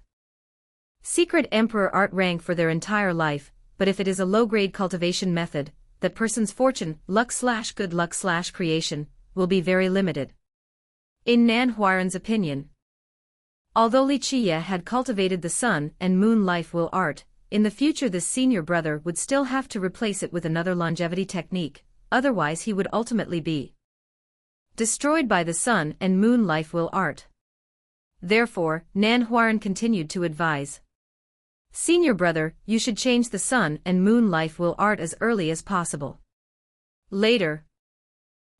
secret emperor art rank for their entire life, but if it is a low-grade cultivation method, that person's fortune, luck/good luck/creation, will be very limited. In Nan Huaran's opinion, although Xianxia had cultivated the sun and moon life will art, in the future this senior brother would still have to replace it with another longevity technique, otherwise he would ultimately be destroyed by the sun and moon life will art. Therefore, Nan Huaran continued to advise, "Senior brother, you should change the sun and moon life will art as early as possible. Later,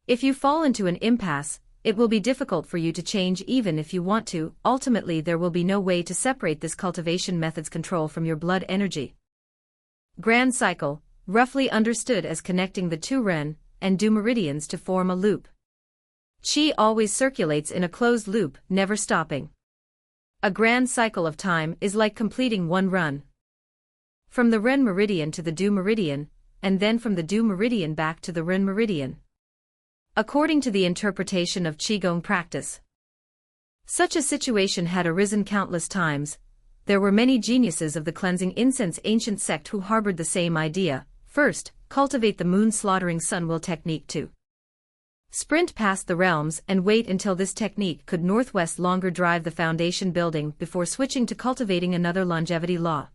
if you fall into an impasse, it will be difficult for you to change even if you want to. Ultimately, there will be no way to separate this cultivation method's control from your blood energy. Grand cycle, roughly understood as connecting the two Ren and Du meridians to form a loop. Qi always circulates in a closed loop, never stopping. A grand cycle of time is like completing one run. From the Ren meridian to the Du meridian, and then from the Du meridian back to the Ren meridian. According to the interpretation of Qigong practice, such a situation had arisen countless times. There were many geniuses of the cleansing incense ancient sect who harbored the same idea. First, cultivate the moon slaughtering sun will technique. 2. Sprint past the realms and wait until this technique could northwest longer drive the foundation building before switching to cultivating another longevity law.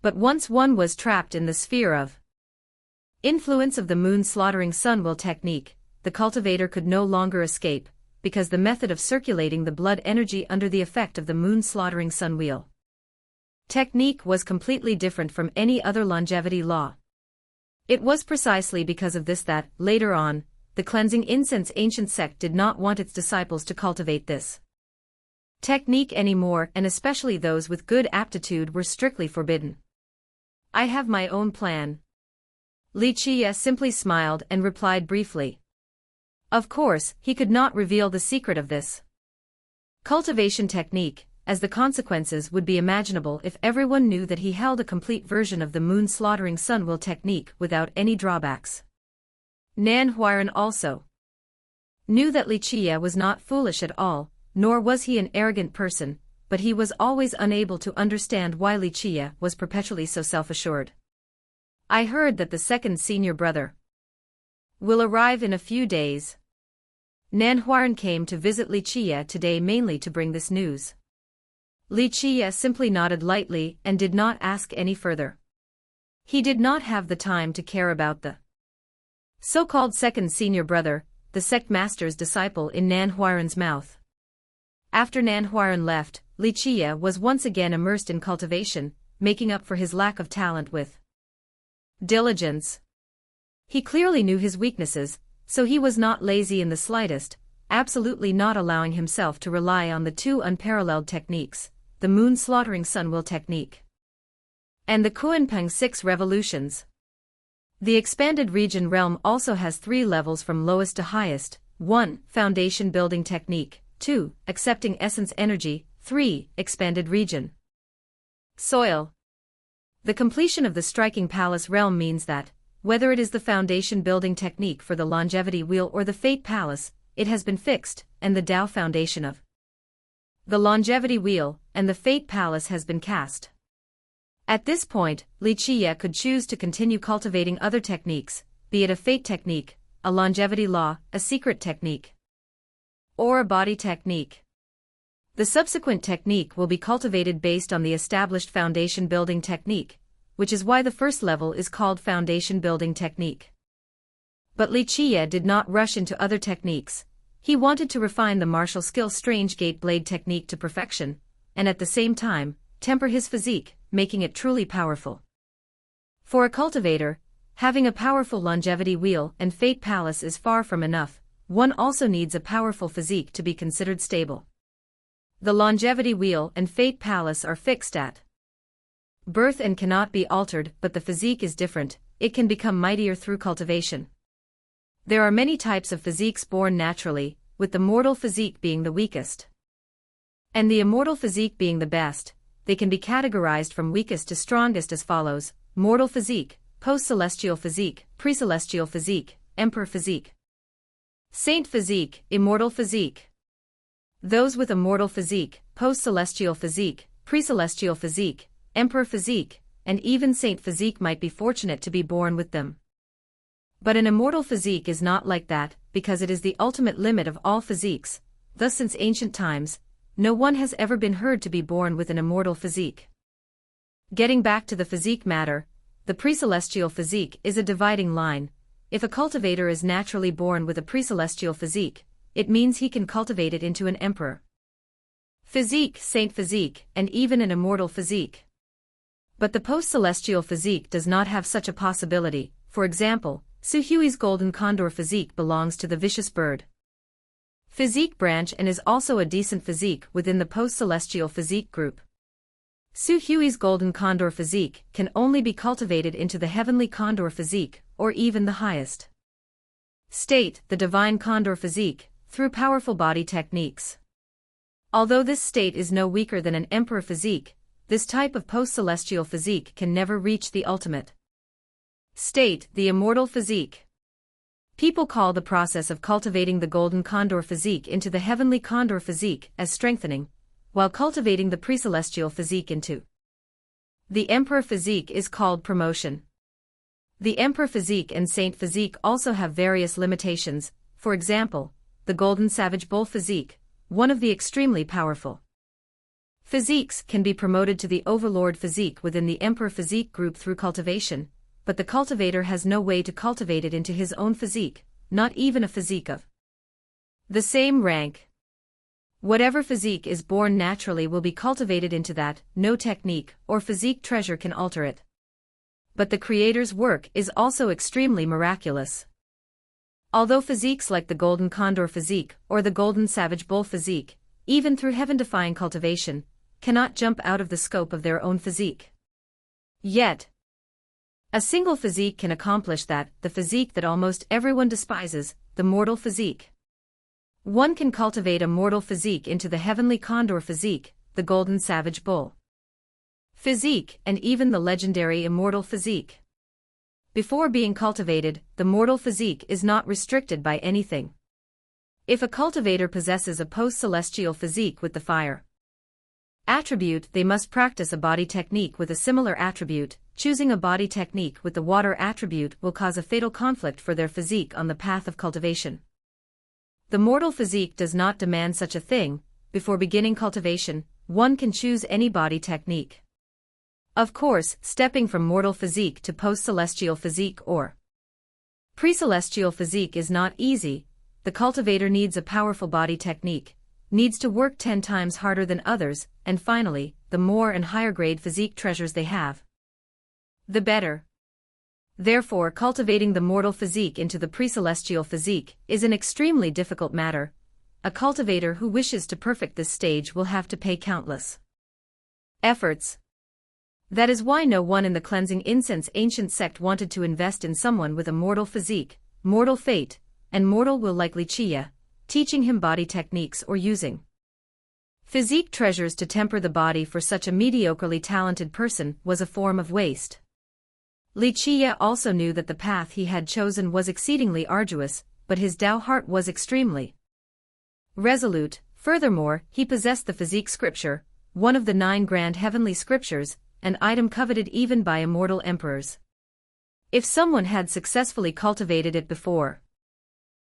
But once one was trapped in the sphere of influence of the moon slaughtering sun will technique, the cultivator could no longer escape, because the method of circulating the blood energy under the effect of the moon slaughtering sun wheel technique was completely different from any other longevity law. It was precisely because of this that, later on, the cleansing incense ancient sect did not want its disciples to cultivate this technique anymore, and especially those with good aptitude were strictly forbidden. I have my own plan. Xianxia simply smiled and replied briefly. Of course, he could not reveal the secret of this cultivation technique, as the consequences would be imaginable if everyone knew that he held a complete version of the moon slaughtering sun will technique without any drawbacks. Nan Huiran also knew that Xianxia was not foolish at all, nor was he an arrogant person, but he was always unable to understand why Xianxia was perpetually so self-assured. I heard that the second senior brother will arrive in a few days. Nan Huiran came to visit Xianxia today mainly to bring this news. Xianxia simply nodded lightly and did not ask any further. He did not have the time to care about the so-called second senior brother, the sect master's disciple in Nan Huiran's mouth. After Nan Huiran left, Xianxia was once again immersed in cultivation, making up for his lack of talent with diligence. He clearly knew his weaknesses, so he was not lazy in the slightest, absolutely not allowing himself to rely on the two unparalleled techniques, the moon slaughtering sun will technique and the Kunpeng 6 revolutions. The expanded region realm also has 3 levels from lowest to highest: 1. Foundation building technique, 2. Accepting essence energy, 3. Expanded region soil. The completion of the striking palace realm means that, whether it is the foundation building technique for the longevity wheel or the fate palace, it has been fixed, and the Tao foundation of the longevity wheel and the fate palace has been cast. At this point, Xianxia could choose to continue cultivating other techniques, be it a fate technique, a longevity law, a secret technique, or a body technique. The subsequent technique will be cultivated based on the established foundation building technique, which is why the first level is called foundation building technique. But Xianxia did not rush into other techniques. He wanted to refine the martial skill strange gate blade technique to perfection, and at the same time, temper his physique, making it truly powerful. For a cultivator, having a powerful longevity wheel and fate palace is far from enough. One also needs a powerful physique to be considered stable. The longevity wheel and fate palace are fixed at birth and cannot be altered, but the physique is different. It can become mightier through cultivation. There are many types of physiques born naturally, with the mortal physique being the weakest and the immortal physique being the best. They can be categorized from weakest to strongest as follows: mortal physique, post-celestial physique, pre-celestial physique, emperor physique, saint physique, immortal physique. Those with a mortal physique, post-celestial physique, pre-celestial physique, emperor physique, and even saint physique might be fortunate to be born with them. But an immortal physique is not like that, because it is the ultimate limit of all physiques. Thus since ancient times, no one has ever been heard to be born with an immortal physique. Getting back to the physique matter, the pre-celestial physique is a dividing line. If a cultivator is naturally born with a pre-celestial physique, it means he can cultivate it into an emperor physique, saint physique, and even an immortal physique. But the post-celestial physique does not have such a possibility. For example, Su Hui's golden condor physique belongs to the vicious bird physique branch and is also a decent physique within the post-celestial physique group. Su Hui's golden condor physique can only be cultivated into the heavenly condor physique, or even the highest state, the divine condor physique, through powerful body techniques. Although this state is no weaker than an emperor physique, this type of post-celestial physique can never reach the ultimate state, the immortal physique. People call the process of cultivating the golden condor physique into the heavenly condor physique as strengthening, while cultivating the pre-celestial physique into the emperor physique is called promotion. The emperor physique and saint physique also have various limitations. For example, the golden savage bull physique, one of the extremely powerful physiques, can be promoted to the overlord physique within the emperor physique group through cultivation, but the cultivator has no way to cultivate it into his own physique, not even a physique of the same rank. Whatever physique is born naturally will be cultivated into that, no technique or physique treasure can alter it. But the Creator's work is also extremely miraculous. Although physiques like the golden condor physique or the golden savage bull physique, even through heaven-defying cultivation, cannot jump out of the scope of their own physique, yet a single physique can accomplish that, the physique that almost everyone despises, the mortal physique. One can cultivate a mortal physique into the heavenly condor physique, the golden savage bull physique, and even the legendary immortal physique. Before being cultivated, the mortal physique is not restricted by anything. If a cultivator possesses a post-celestial physique with the fire attribute, they must practice a body technique with a similar attribute. Choosing a body technique with the water attribute will cause a fatal conflict for their physique on the path of cultivation. The mortal physique does not demand such a thing. Before beginning cultivation, one can choose any body technique. Of course, stepping from mortal physique to post-celestial physique or pre-celestial physique is not easy. The cultivator needs a powerful body technique, needs to work 10 times harder than others, and finally, the more and higher grade physique treasures they have, the better. Therefore, cultivating the mortal physique into the pre-celestial physique is an extremely difficult matter. A cultivator who wishes to perfect this stage will have to pay countless efforts. That is why no one in the cleansing incense ancient sect wanted to invest in someone with a mortal physique, mortal fate, and mortal will like Xianxia, teaching him body techniques or using physique treasures to temper the body for such a mediocrely talented person was a form of waste. Xianxia also knew that the path he had chosen was exceedingly arduous, but his Tao heart was extremely resolute. Furthermore, he possessed the physique scripture, one of the 9 grand heavenly scriptures, an item coveted even by immortal emperors. If someone had successfully cultivated it before,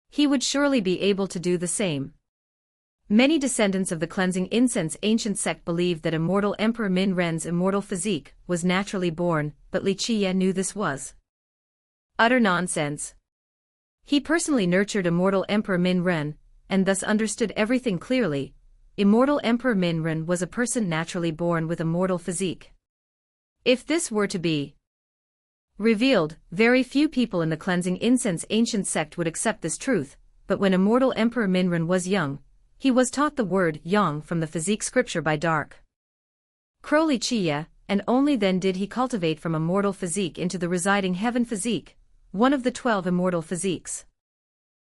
he would surely be able to do the same. Many descendants of the cleansing incense ancient sect believed that immortal Emperor Min Ren's immortal physique was naturally born, but Xianxia knew this was utter nonsense. He personally nurtured immortal Emperor Min Ren, and thus understood everything clearly. Immortal Emperor Min Ren was a person naturally born with a mortal physique. If this were to be revealed, very few people in the cleansing incense ancient sect would accept this truth, but when immortal Emperor Min Ren was young, he was taught the word yang from the physique scripture by Dark Crow Xianxia, and only then did he cultivate from a mortal physique into the residing heaven physique, one of the 12 immortal physiques.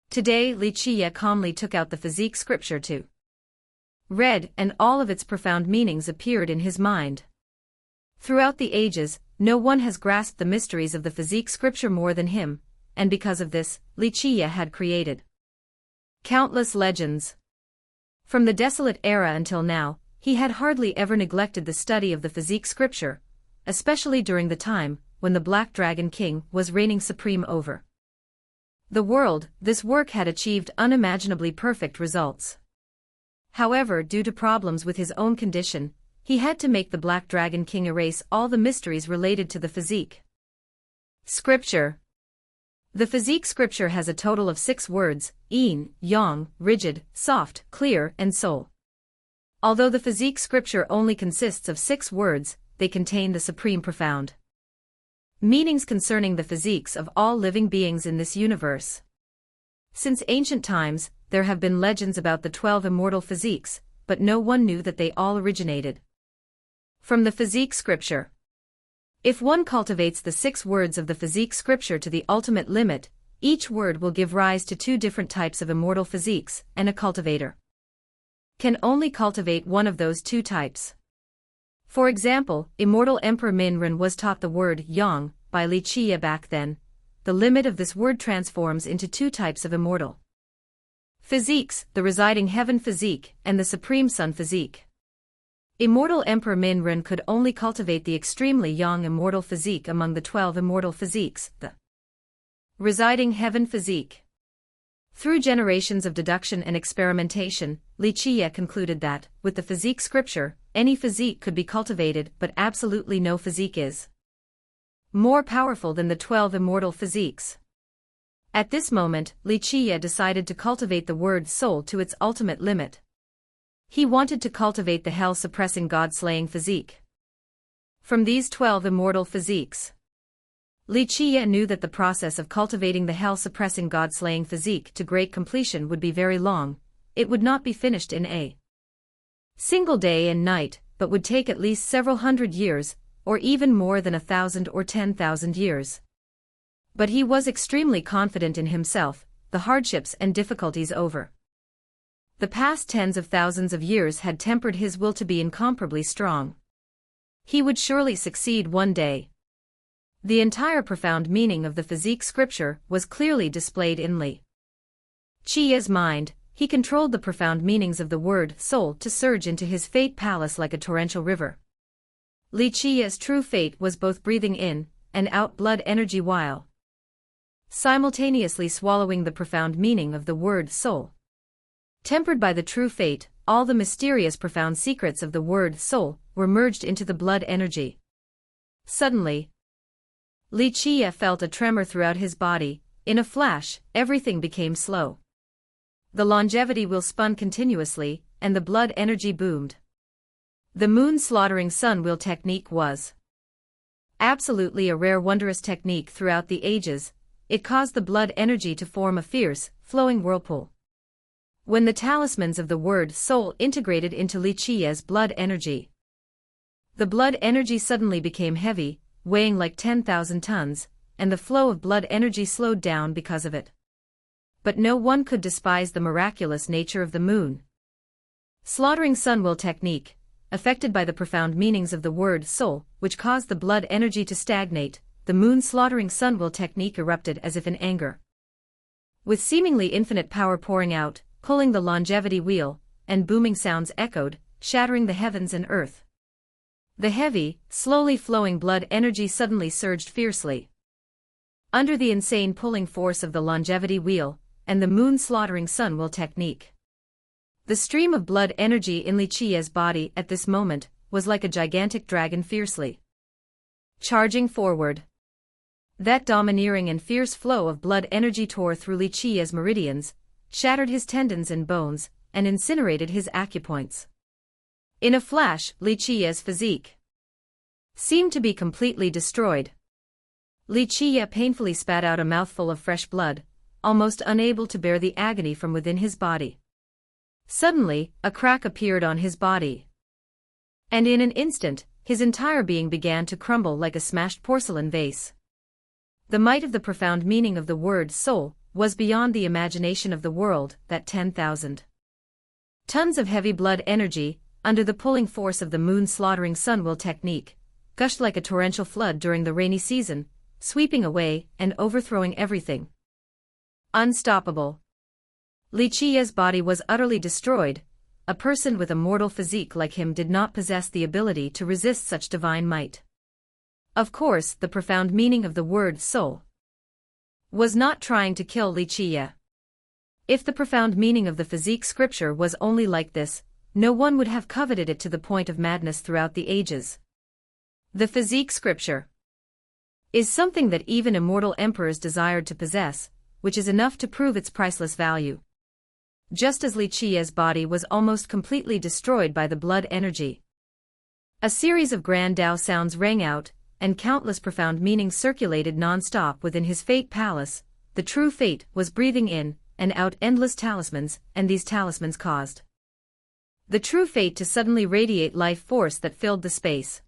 Today Xianxia calmly took out the physique scripture to read, and all of its profound meanings appeared in his mind. Throughout the ages, no one has grasped the mysteries of the physique scripture more than him, and because of this, Xianxia had created countless legends. From the desolate era until now, he had hardly ever neglected the study of the physique scripture, especially during the time when the Black Dragon King was reigning supreme over the world. This work had achieved unimaginably perfect results. However, due to problems with his own condition, he had to make the Black Dragon King erase all the mysteries related to the physique scripture. The physique scripture has a total of 6 words: yin, yang, rigid, soft, clear, and soul. Although the physique scripture only consists of 6 words, they contain the supreme profound meanings concerning the physiques of all living beings in this universe. Since ancient times, there have been legends about the 12 immortal physiques, but no one knew that they all originated from the physique scripture. If one cultivates the 6 words of the physique scripture to the ultimate limit, each word will give rise to 2 different types of immortal physiques, and a cultivator can only cultivate one of those 2 types. For example, immortal Emperor Minren was taught the word yang by Xianxia back then. The limit of this word transforms into 2 types of immortal physiques, the residing heaven physique and the supreme sun physique. Immortal Emperor Minren could only cultivate the extremely yang immortal physique among the 12 immortal physiques, the residing heaven physique. Through generations of deduction and experimentation, Xianxia concluded that, with the physique scripture, any physique could be cultivated, but absolutely no physique is more powerful than the 12 immortal physiques. At this moment, Xianxia decided to cultivate the word soul to its ultimate limit. He wanted to cultivate the hell-suppressing God-slaying physique from these 12 immortal physiques. Xianxia knew that the process of cultivating the hell-suppressing God-slaying physique to great completion would be very long. It would not be finished in a single day and night, but would take at least several hundred years, or even more than 1,000 or 10,000 years. But he was extremely confident in himself, the hardships and difficulties over the past tens of thousands of years had tempered his will to be incomparably strong. He would surely succeed one day. The entire profound meaning of the physique scripture was clearly displayed in Xia's mind. He controlled the profound meanings of the word soul to surge into his fate palace like a torrential river. Xia's true fate was both breathing in and out blood energy while simultaneously swallowing the profound meaning of the word soul. Tempered by the true fate, all the mysterious profound secrets of the word soul were merged into the blood energy. Suddenly, Xianxia felt a tremor throughout his body. In a flash, everything became slow. The longevity wheel spun continuously, and the blood energy boomed. The moon-slaughtering sun wheel technique was absolutely a rare wondrous technique throughout the ages. It caused the blood energy to form a fierce, flowing whirlpool. When the talismans of the word soul integrated into Xia's blood energy, the blood energy suddenly became heavy, weighing like 10,000 tons, and the flow of blood energy slowed down because of it. But no one could despise the miraculous nature of the moon slaughtering sun will technique, affected by the profound meanings of the word soul, which caused the blood energy to stagnate. The moon-slaughtering sun will technique erupted as if in anger, with seemingly infinite power pouring out, pulling the longevity wheel, and booming sounds echoed, shattering the heavens and earth. The heavy, slowly flowing blood energy suddenly surged fiercely under the insane pulling force of the longevity wheel and the moon-slaughtering sun will technique. The stream of blood energy in Xia's body at this moment was like a gigantic dragon fiercely charging forward. That domineering and fierce flow of blood energy tore through Xia's meridians, shattered his tendons and bones, and incinerated his acupoints. In a flash, Xia's physique seemed to be completely destroyed. Xianxia painfully spat out a mouthful of fresh blood, almost unable to bear the agony from within his body. Suddenly, a crack appeared on his body. And in an instant, his entire being began to crumble like a smashed porcelain vase. The might of the profound meaning of the word soul was beyond the imagination of the world. That 10,000 tons of heavy blood energy, under the pulling force of the moon-slaughtering sun will technique, gushed like a torrential flood during the rainy season, sweeping away and overthrowing everything. Unstoppable. Xia's body was utterly destroyed. A person with a mortal physique like him did not possess the ability to resist such divine might. Of course, the profound meaning of the word soul was not trying to kill Xianxia. If the profound meaning of the physique scripture was only like this, no one would have coveted it to the point of madness throughout the ages. The physique scripture is something that even immortal emperors desired to possess, which is enough to prove its priceless value. Just as Xia's body was almost completely destroyed by the blood energy, a series of grand Tao sounds rang out, and countless profound meanings circulated non-stop within his fate palace. The true fate was breathing in and out endless talismans, and these talismans caused the true fate to suddenly radiate life force that filled the space.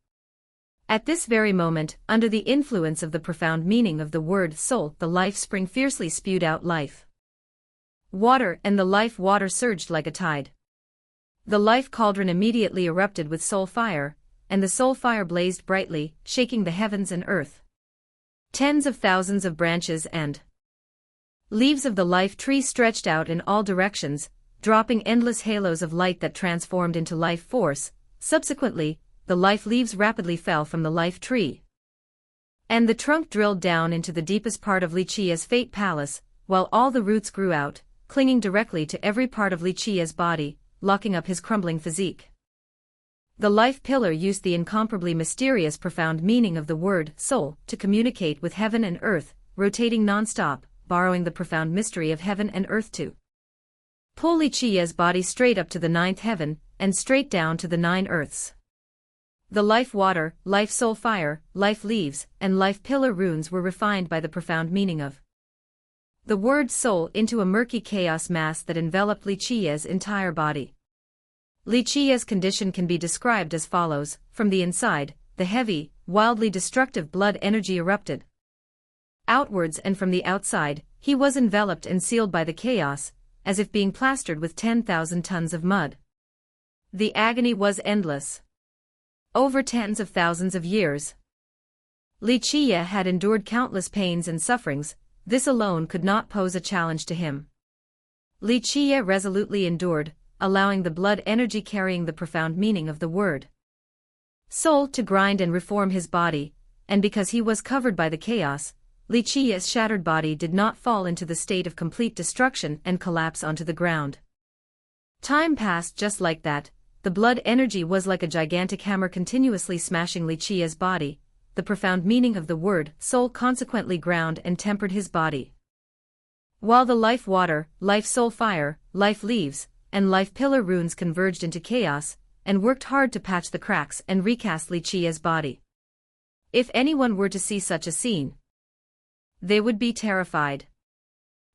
At this very moment, under the influence of the profound meaning of the word soul, the life spring fiercely spewed out life water, and the life water surged like a tide. The life cauldron immediately erupted with soul fire, and the soul fire blazed brightly, shaking the heavens and earth. Tens of thousands of branches and leaves of the life tree stretched out in all directions, dropping endless halos of light that transformed into life force. Subsequently, the life leaves rapidly fell from the life tree, and the trunk drilled down into the deepest part of Xianxia's fate palace, while all the roots grew out, clinging directly to every part of Xianxia's body, locking up his crumbling physique. The life pillar used the incomparably mysterious profound meaning of the word soul to communicate with heaven and earth, rotating non-stop, borrowing the profound mystery of heaven and earth to pull Xianxia's body straight up to the ninth heaven, and straight down to the 9 earths. The life water, life soul fire, life leaves, and life pillar runes were refined by the profound meaning of the word soul into a murky chaos mass that enveloped Xianxia's entire body. Xianxia's condition can be described as follows: from the inside, the heavy, wildly destructive blood energy erupted outwards, and from the outside, he was enveloped and sealed by the chaos, as if being plastered with 10,000 tons of mud. The agony was endless. Over tens of thousands of years, Xianxia had endured countless pains and sufferings. This alone could not pose a challenge to him. Xianxia resolutely endured, allowing the blood energy carrying the profound meaning of the word soul to grind and reform his body, and because he was covered by the chaos, Xianxia's shattered body did not fall into the state of complete destruction and collapse onto the ground. Time passed just like that. The blood energy was like a gigantic hammer continuously smashing Xianxia's body. The profound meaning of the word soul consequently ground and tempered his body, while the life water, life soul fire, life leaves, and life pillar runes converged into chaos, and worked hard to patch the cracks and recast Xianxia's body. If anyone were to see such a scene, they would be terrified.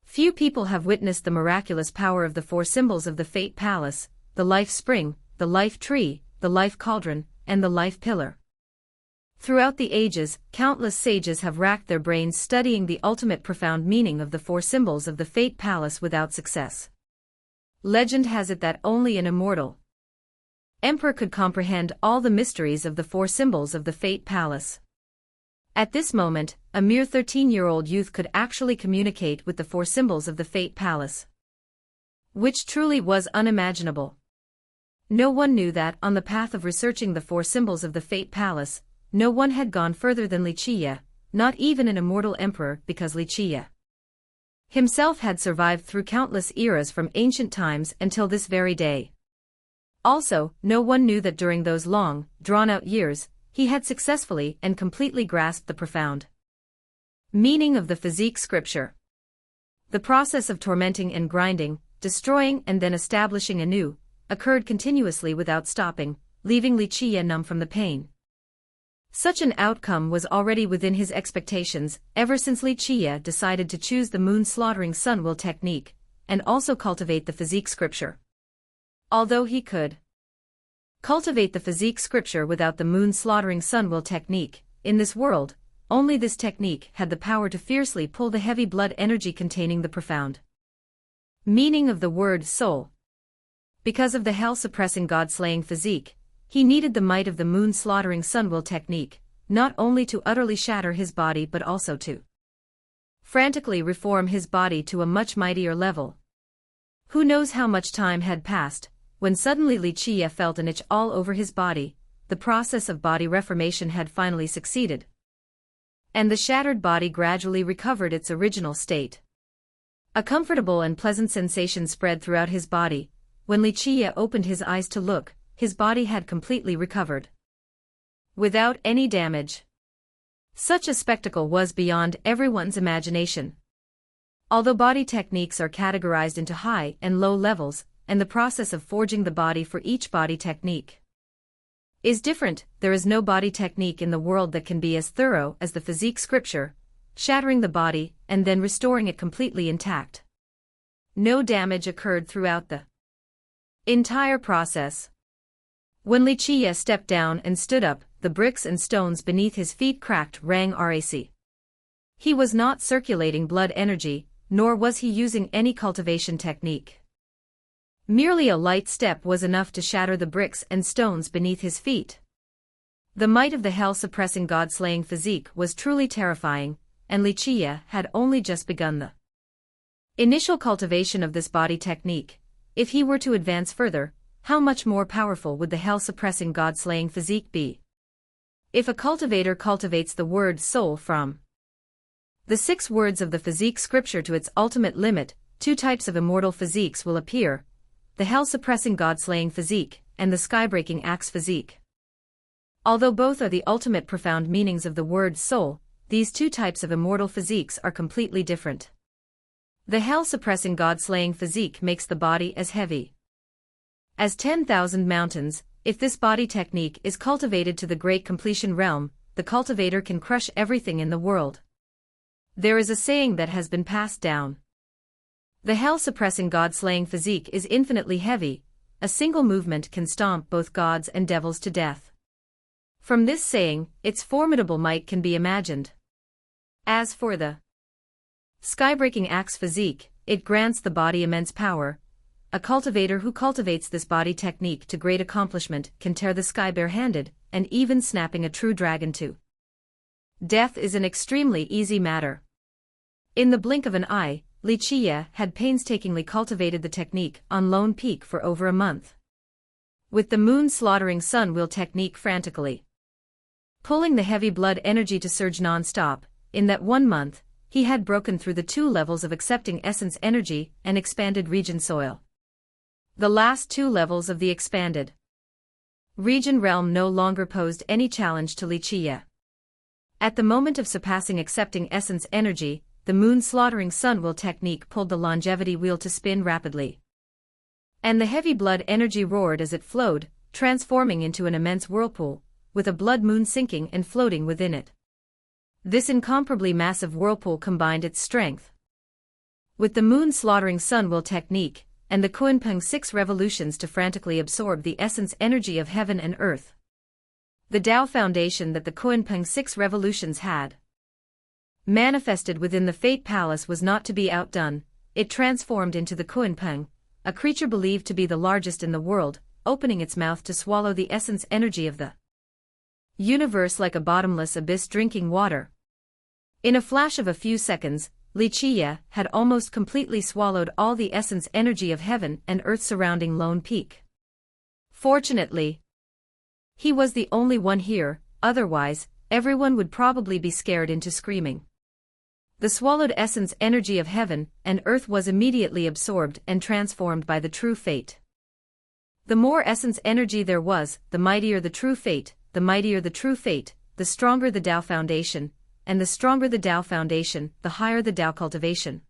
Few people have witnessed the miraculous power of the 4 symbols of the Fate Palace: the life spring, the life tree, the life cauldron, and the life pillar. Throughout the ages, countless sages have racked their brains studying the ultimate profound meaning of the 4 symbols of the Fate Palace without success. Legend has it that only an immortal emperor could comprehend all the mysteries of the 4 symbols of the Fate Palace. At this moment, a mere 13-year-old youth could actually communicate with the 4 symbols of the Fate Palace, which truly was unimaginable. No one knew that, on the path of researching the 4 symbols of the Fate Palace, no one had gone further than Xianxia, not even an immortal emperor, because Xianxia himself had survived through countless eras from ancient times until this very day. Also, no one knew that during those long, drawn-out years, he had successfully and completely grasped the profound meaning of the physique scripture. The process of tormenting and grinding, destroying and then establishing anew, occurred continuously without stopping, leaving Xianxia numb from the pain. Such an outcome was already within his expectations ever since Xianxia decided to choose the moon-slaughtering sun will technique, and also cultivate the physique scripture. Although he could cultivate the physique scripture without the moon-slaughtering sun will technique, in this world, only this technique had the power to fiercely pull the heavy blood energy containing the profound meaning of the word soul. Because of the hell-suppressing god-slaying physique, he needed the might of the moon-slaughtering sun will technique, not only to utterly shatter his body but also to frantically reform his body to a much mightier level. Who knows how much time had passed, when suddenly Xianxia felt an itch all over his body. The process of body reformation had finally succeeded, and the shattered body gradually recovered its original state. A comfortable and pleasant sensation spread throughout his body. When Xianxia opened his eyes to look, his body had completely recovered, without any damage. Such a spectacle was beyond everyone's imagination. Although body techniques are categorized into high and low levels, and the process of forging the body for each body technique is different, there is no body technique in the world that can be as thorough as the physique scripture, shattering the body and then restoring it completely intact. No damage occurred throughout the entire process. When Xianxia stepped down and stood up, the bricks and stones beneath his feet cracked rang rac. He was not circulating blood energy, nor was he using any cultivation technique. Merely a light step was enough to shatter the bricks and stones beneath his feet. The might of the hell-suppressing god-slaying physique was truly terrifying, and Xianxia had only just begun the initial cultivation of this body technique. If he were to advance further, how much more powerful would the hell-suppressing god-slaying physique be? If a cultivator cultivates the word soul from the 6 words of the physique scripture to its ultimate limit, 2 types of immortal physiques will appear: the hell-suppressing god-slaying physique, and the sky-breaking axe physique. Although both are the ultimate profound meanings of the word soul, these 2 types of immortal physiques are completely different. The hell-suppressing god-slaying physique makes the body as heavy as 10,000 mountains. If this body technique is cultivated to the great completion realm, the cultivator can crush everything in the world. There is a saying that has been passed down. The hell-suppressing god-slaying physique is infinitely heavy. A single movement can stomp both gods and devils to death. From this saying, its formidable might can be imagined. As for the sky-breaking axe physique, it grants the body immense power. A cultivator who cultivates this body technique to great accomplishment can tear the sky bare-handed, and even snapping a true dragon to death is an extremely easy matter. In the blink of an eye, Xianxia had painstakingly cultivated the technique on Lone Peak for over a month. With the moon-slaughtering sun will technique frantically pulling the heavy blood energy to surge non-stop, in that 1 month, he had broken through the 2 levels of accepting essence energy and expanded region soil. The last 2 levels of the expanded region realm no longer posed any challenge to Xianxia. At the moment of surpassing accepting essence energy, the moon-slaughtering sun will technique pulled the longevity wheel to spin rapidly. And the heavy blood energy roared as it flowed, transforming into an immense whirlpool, with a blood moon sinking and floating within it. This incomparably massive whirlpool combined its strength with the moon-slaughtering sun will technique, and the Vipfbapk 6 revolutions to frantically absorb the essence energy of heaven and earth. The Tao foundation that the Vipfbapk 6 revolutions had manifested within the Fate Palace was not to be outdone. It transformed into the Vipfbapk, a creature believed to be the largest in the world, opening its mouth to swallow the essence energy of the universe like a bottomless abyss drinking water. In a flash of a few seconds, Xianxia had almost completely swallowed all the essence energy of heaven and earth surrounding Lone Peak. Fortunately, he was the only one here, otherwise, everyone would probably be scared into screaming. The swallowed essence energy of heaven and earth was immediately absorbed and transformed by the true fate. The more essence energy there was, the mightier the true fate, the mightier the true fate, the stronger the Tao foundation, and the stronger the Tao foundation, the higher the Tao cultivation.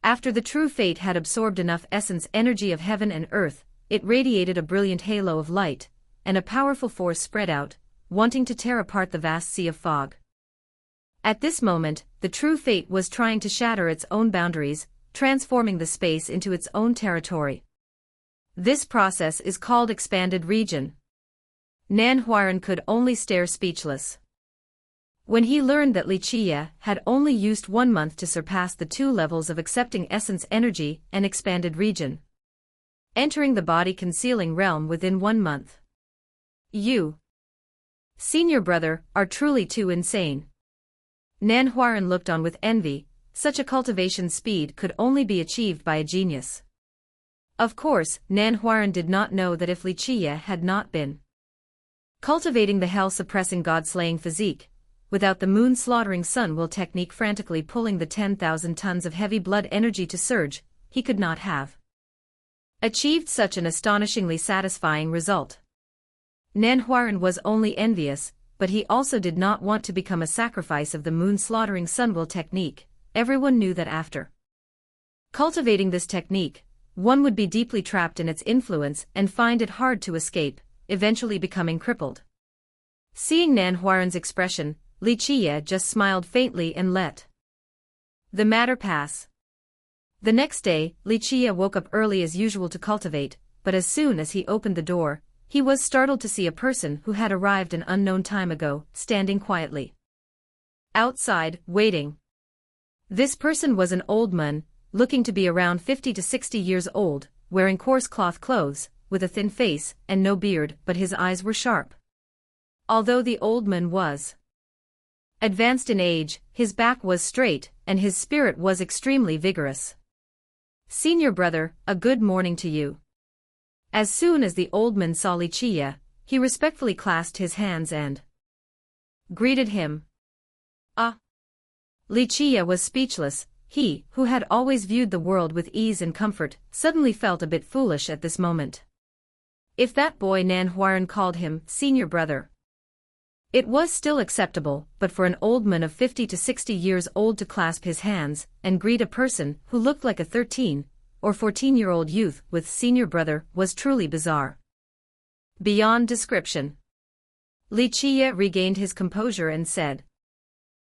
After the true fate had absorbed enough essence energy of heaven and earth, it radiated a brilliant halo of light, and a powerful force spread out, wanting to tear apart the vast sea of fog. At this moment, the true fate was trying to shatter its own boundaries, transforming the space into its own territory. This process is called expanded region. Nan Huaran could only stare speechless. When he learned that Xianxia had only used 1 month to surpass the 2 levels of accepting essence energy and expanded region, entering the body concealing realm within 1 month. You, senior brother, are truly too insane. Nan Huaran looked on with envy. Such a cultivation speed could only be achieved by a genius. Of course, Nan Huaran did not know that if Xianxia had not been cultivating the hell-suppressing god-slaying physique, without the moon-slaughtering sun will technique frantically pulling the 10,000 tons of heavy blood energy to surge, he could not have achieved such an astonishingly satisfying result. Nan Huaran was only envious, but he also did not want to become a sacrifice of the moon-slaughtering sun will technique. Everyone knew that after cultivating this technique, one would be deeply trapped in its influence and find it hard to escape, eventually becoming crippled. Seeing Nan Huaran's expression, Xianxia just smiled faintly and let the matter pass. The next day, Xianxia woke up early as usual to cultivate, but as soon as he opened the door, he was startled to see a person who had arrived an unknown time ago, standing quietly outside, waiting. This person was an old man, looking to be around 50 to 60 years old, wearing coarse cloth clothes, with a thin face and no beard, but his eyes were sharp. Although the old man was advanced in age, his back was straight, and his spirit was extremely vigorous. "Senior brother, a good morning to you." As soon as the old man saw Xianxia, he respectfully clasped his hands and greeted him. Xianxia was speechless. He, who had always viewed the world with ease and comfort, suddenly felt a bit foolish at this moment. If that boy Nan Huaran called him senior brother, it was still acceptable, but for an old man of 50 to 60 years old to clasp his hands and greet a person who looked like a 13 or 14-year-old youth with senior brother was truly bizarre. Beyond description. Xianxia regained his composure and said,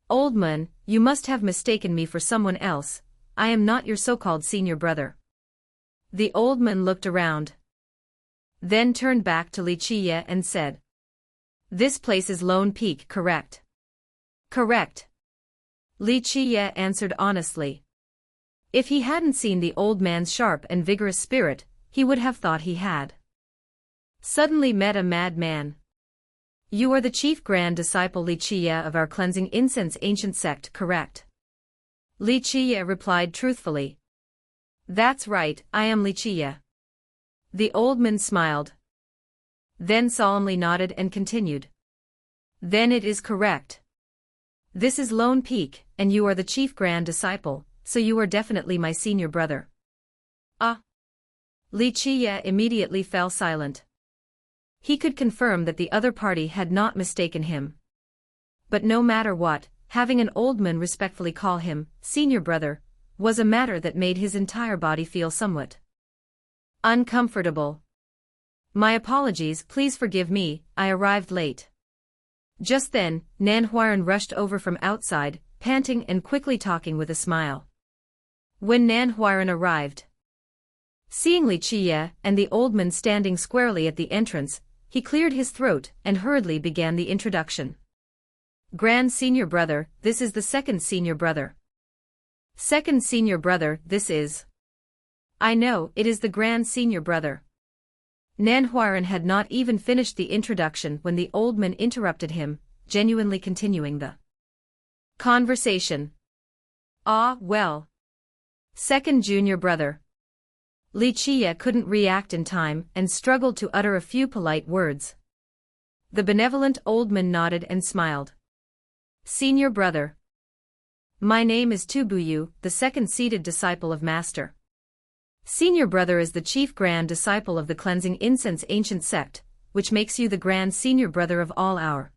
"Old man, you must have mistaken me for someone else. I am not your so-called senior brother." The old man looked around, then turned back to Xianxia and said, "This place is Lone Peak, correct?" "Correct," Xianxia answered honestly. If he hadn't seen the old man's sharp and vigorous spirit, he would have thought he had suddenly met a madman. "You are the chief grand disciple Xianxia of our cleansing incense ancient sect, correct?" Xianxia replied truthfully. "That's right, I am Xianxia." The old man smiled, then solemnly nodded and continued. "Then it is correct. This is Lone Peak, and you are the chief grand disciple, so you are definitely my senior brother." Xianxia immediately fell silent. He could confirm that the other party had not mistaken him. But no matter what, having an old man respectfully call him senior brother was a matter that made his entire body feel somewhat uncomfortable. "My apologies, please forgive me, I arrived late." Just then, Nan Huaran rushed over from outside, panting and quickly talking with a smile. When Nan Huaran arrived, seeing Xianxia and the old man standing squarely at the entrance, he cleared his throat and hurriedly began the introduction. "Grand senior brother, this is the second senior brother." "Second senior brother, this is..." "I know, it is the grand senior brother." Nan Huaran had not even finished the introduction when the old man interrupted him, genuinely continuing the conversation. "Ah, well. Second junior brother." Xianxia couldn't react in time and struggled to utter a few polite words. The benevolent old man nodded and smiled. "Senior brother. My name is Tubuyu, the second seated disciple of Master. Senior brother is the chief grand disciple of the cleansing incense ancient sect, which makes you the grand senior brother of all our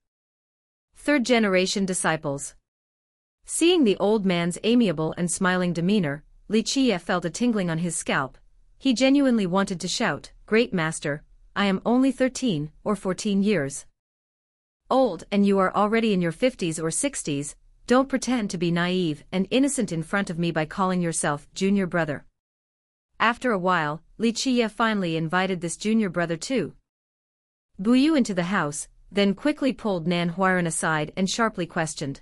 third-generation disciples." Seeing the old man's amiable and smiling demeanor, Xianxia felt a tingling on his scalp. He genuinely wanted to shout, "Great master, I am only 13 or 14 years old and you are already in your 50s or 60s, don't pretend to be naive and innocent in front of me by calling yourself junior brother." After a while, Xianxia finally invited this junior brother too. Buyu into the house, then quickly pulled Nan Huaran aside and sharply questioned,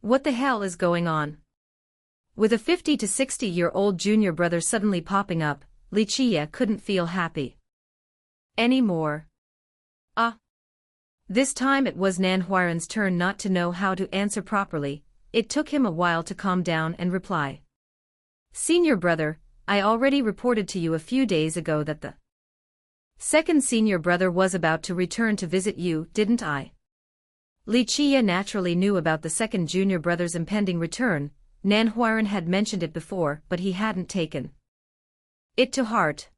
"What the hell is going on?" With a 50 to 60-year-old junior brother suddenly popping up, Xianxia couldn't feel happy anymore. This time it was Nan Huaran's turn not to know how to answer properly. It took him a while to calm down and reply. "Senior brother, I already reported to you a few days ago that the second senior brother was about to return to visit you, didn't I?" Xianxia naturally knew about the second junior brother's impending return. Nan Huaran had mentioned it before, but he hadn't taken it to heart.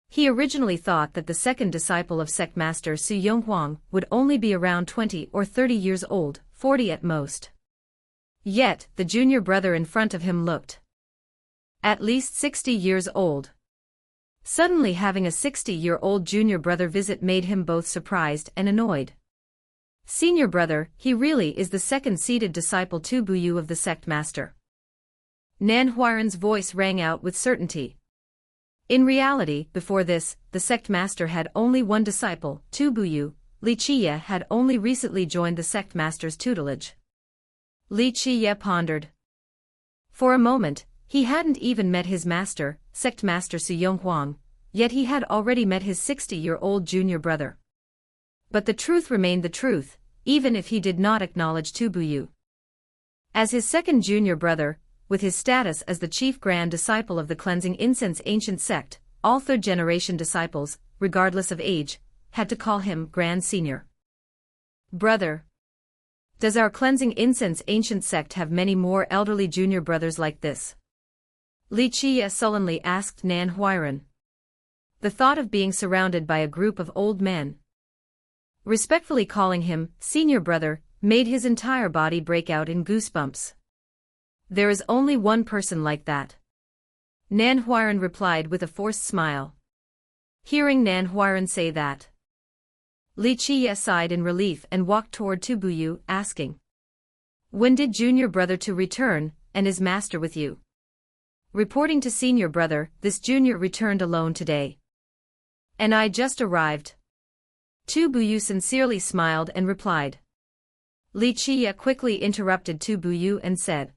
He originally thought that the second disciple of sect master Su Yonghuang would only be around 20 or 30 years old, 40 at most. Yet, the junior brother in front of him looked at least 60 years old. Suddenly having a 60-year-old junior brother visit made him both surprised and annoyed. "Senior brother, he really is the second seated disciple Tubuyu of the sect master." Nan Huairan's voice rang out with certainty. In reality, before this, the sect master had only one disciple, Tu Buyu. Li Qiye had only recently joined the sect master's tutelage. Li Qiye pondered. For a moment, he hadn't even met his master, sect master Su Yonghuang, yet he had already met his 60-year-old junior brother. But the truth remained the truth, even if he did not acknowledge Tu Buyu. As his second junior brother, with his status as the chief grand disciple of the cleansing incense ancient sect, all third-generation disciples, regardless of age, had to call him Grand Senior. Brother. Does our cleansing incense ancient sect have many more elderly junior brothers like this? Li Qiye sullenly asked Nan Huairan. The thought of being surrounded by a group of old men, respectfully calling him senior brother, made his entire body break out in goosebumps. There is only one person like that. Nan Huairan replied with a forced smile. Hearing Nan Huairan say that, Li Qiye sighed in relief and walked toward Tu Buyu, asking, "When did junior brother to return, and is master with you?" Reporting to senior brother, this junior returned alone today. And I just arrived. Tu Buyu sincerely smiled and replied. Li Qiye quickly interrupted Tu Buyu and said,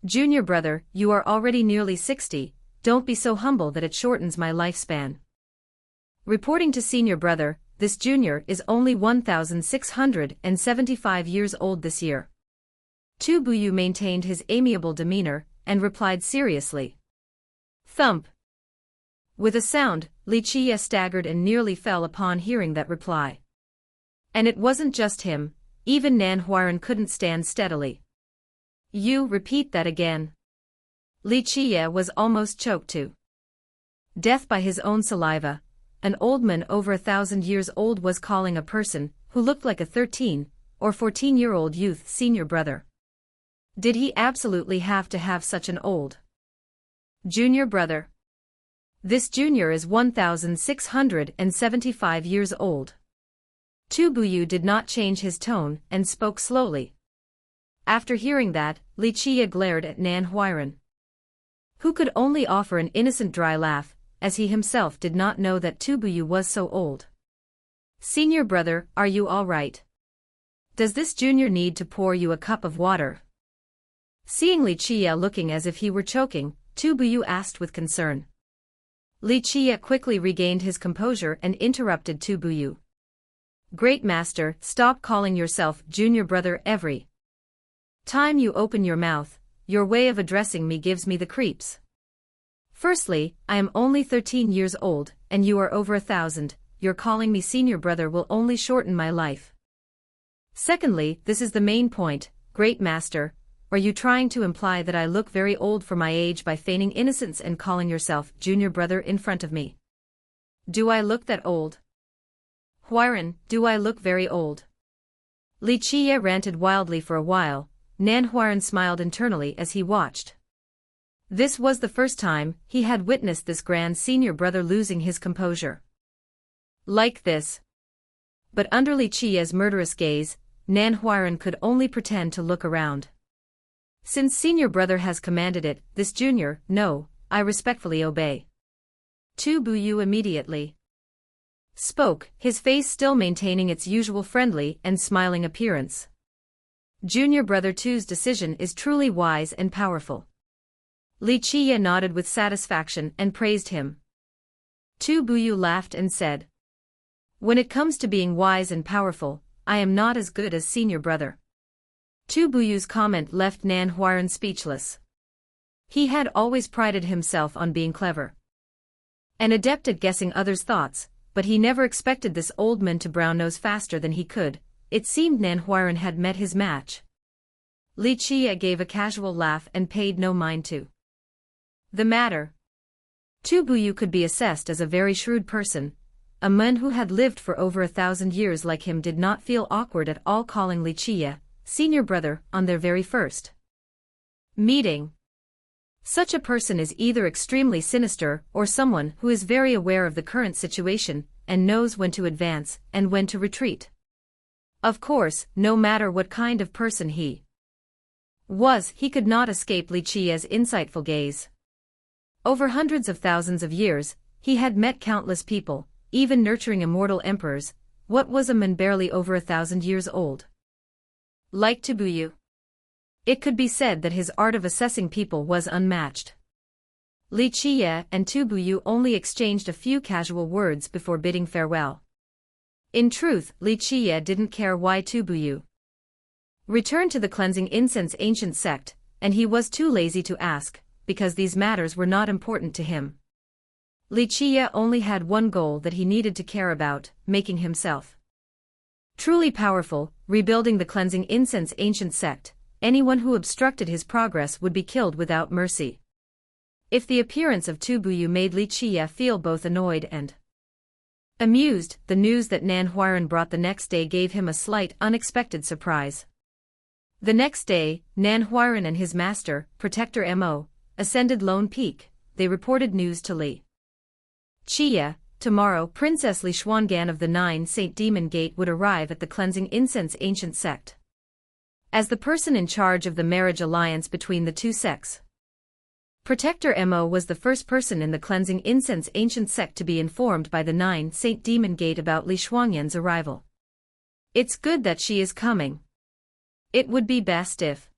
"Junior brother, you are already nearly 60, don't be so humble that it shortens my lifespan." Reporting to senior brother, this junior is only 1,675 years old this year. Tu Buyu maintained his amiable demeanor, and replied seriously. Thump. With a sound, Li Qiye staggered and nearly fell upon hearing that reply. And it wasn't just him, even Nan Huairan couldn't stand steadily. You repeat that again. Li Qiye was almost choked to death by his own saliva. An old man over 1,000 years old was calling a person who looked like a 13 or 14-year-old youth senior brother. Did he absolutely have to have such an old junior brother? This junior is 1,675 years old. Tu Buyu did not change his tone and spoke slowly. After hearing that, Li Qiye glared at Nan Huairan, who could only offer an innocent dry laugh, as he himself did not know that Tu Buyu was so old. Senior brother, are you all right? Does this junior need to pour you a cup of water? Seeing Li Qiye looking as if he were choking, Tu Buyu asked with concern. Li Qiye quickly regained his composure and interrupted Tu Buyu. Great master, stop calling yourself junior brother every time you open your mouth. Your way of addressing me gives me the creeps. Firstly, I am only 13 years old, and you are over 1,000, your calling me senior brother will only shorten my life. Secondly, this is the main point, great master, are you trying to imply that I look very old for my age by feigning innocence and calling yourself junior brother in front of me? Do I look that old? Huairan, do I look very old? Li Qiye ranted wildly for a while. Nan Huairan smiled internally as he watched. This was the first time he had witnessed this grand senior brother losing his composure like this. But under Li Qiye's murderous gaze, Nan Huairan could only pretend to look around. Since senior brother has commanded it, this junior, no, I respectfully obey. Tu Buyu immediately spoke, his face still maintaining its usual friendly and smiling appearance. Junior brother Tu's decision is truly wise and powerful. Li Qiye nodded with satisfaction and praised him. Tu Buyu laughed and said, when it comes to being wise and powerful, I am not as good as senior brother. Tu Buyu's comment left Nan Huairan speechless. He had always prided himself on being clever, an adept at guessing others' thoughts, but he never expected this old man to brown nose faster than he could. It seemed Nan Huairan had met his match. Li Qiye gave a casual laugh and paid no mind to the matter. Tu Buyu could be assessed as a very shrewd person. A man who had lived for over 1,000 years like him did not feel awkward at all calling Li Qiye senior brother on their very first meeting. Such a person is either extremely sinister or someone who is very aware of the current situation and knows when to advance and when to retreat. Of course, no matter what kind of person he He could not escape Xianxia's insightful gaze. Over hundreds of thousands of years, he had met countless people, even nurturing immortal emperors. What was a man barely over 1,000 years old? Like Tubuyu. It could be said that his art of assessing people was unmatched. Xianxia and Tubuyu only exchanged a few casual words before bidding farewell. In truth, Xianxia didn't care why Tubuyu returned to the cleansing incense ancient sect, and he was too lazy to ask, because these matters were not important to him. Xianxia only had one goal that he needed to care about, making himself truly powerful, rebuilding the cleansing incense ancient sect. Anyone who obstructed his progress would be killed without mercy. If the appearance of Tubuyu made Xianxia feel both annoyed and amused, the news that Nan Huiran brought the next day gave him a slight unexpected surprise. The next day, Nan Huiran and his master, Protector Mo, ascended Lone Peak. They reported news to Xianxia. Tomorrow Princess Li Xuangan of the Nine Saint Demon Gate would arrive at the cleansing incense ancient sect. As the person in charge of the marriage alliance between the two sects, Protector Mo was the first person in the cleansing incense ancient sect to be informed by the Nine Saint Demon Gate about Li Xuanyan's arrival. It's good that she is coming. It would be best if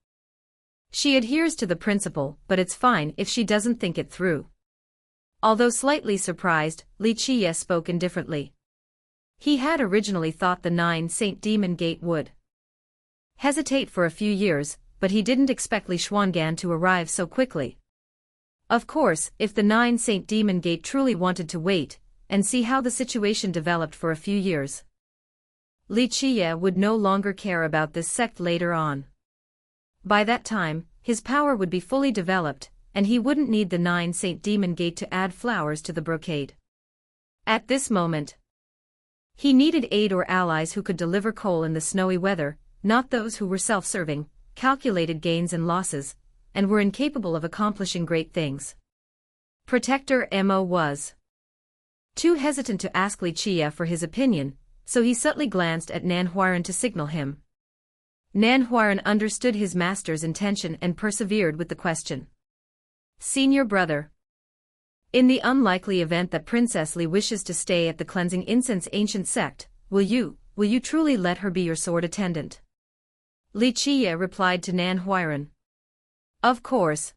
she adheres to the principle, but it's fine if she doesn't think it through. Although slightly surprised, Xianxia spoke indifferently. He had originally thought the Nine Saint Demon Gate would hesitate for a few years, but he didn't expect Li Xuangan to arrive so quickly. Of course, if the Nine Saint Demon Gate truly wanted to wait and see how the situation developed for a few years, Xianxia would no longer care about this sect later on. By that time, his power would be fully developed, and he wouldn't need the Nine Saint Demon Gate to add flowers to the brocade. At this moment, he needed aid or allies who could deliver coal in the snowy weather, not those who were self-serving, calculated gains and losses, and were incapable of accomplishing great things. Protector Mo was too hesitant to ask Xianxia for his opinion, so he subtly glanced at Nan Huiran to signal him. Nan Huiran understood his master's intention and persevered with the question. Senior brother, in the unlikely event that Princess Li wishes to stay at the cleansing incense ancient sect, will you truly let her be your sword attendant? Xianxia replied to Nan Huiran. Of course.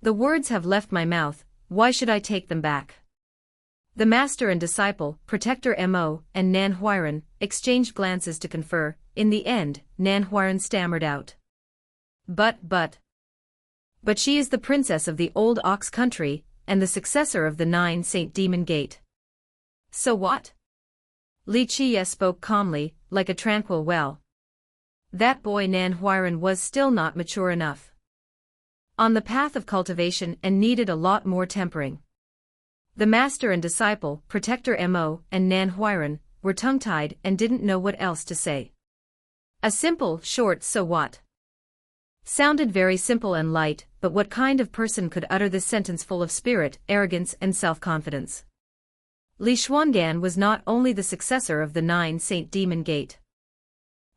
The words have left my mouth, why should I take them back? The master and disciple, Protector Mo, and Nan Huiran, exchanged glances to confer. In the end, Nan Huiran stammered out. But she is the princess of the old Ox country, and the successor of the Nine Saint Demon Gate. So what? Xianxia spoke calmly, like a tranquil well. That boy Nan Huiran was still not mature enough on the path of cultivation and needed a lot more tempering. The master and disciple, Protector Mo, and Nan Huiran, were tongue-tied and didn't know what else to say. A simple, short "so what?" sounded very simple and light, but what kind of person could utter this sentence full of spirit, arrogance, and self-confidence? Li Xuangan was not only the successor of the Nine Saint Demon Gate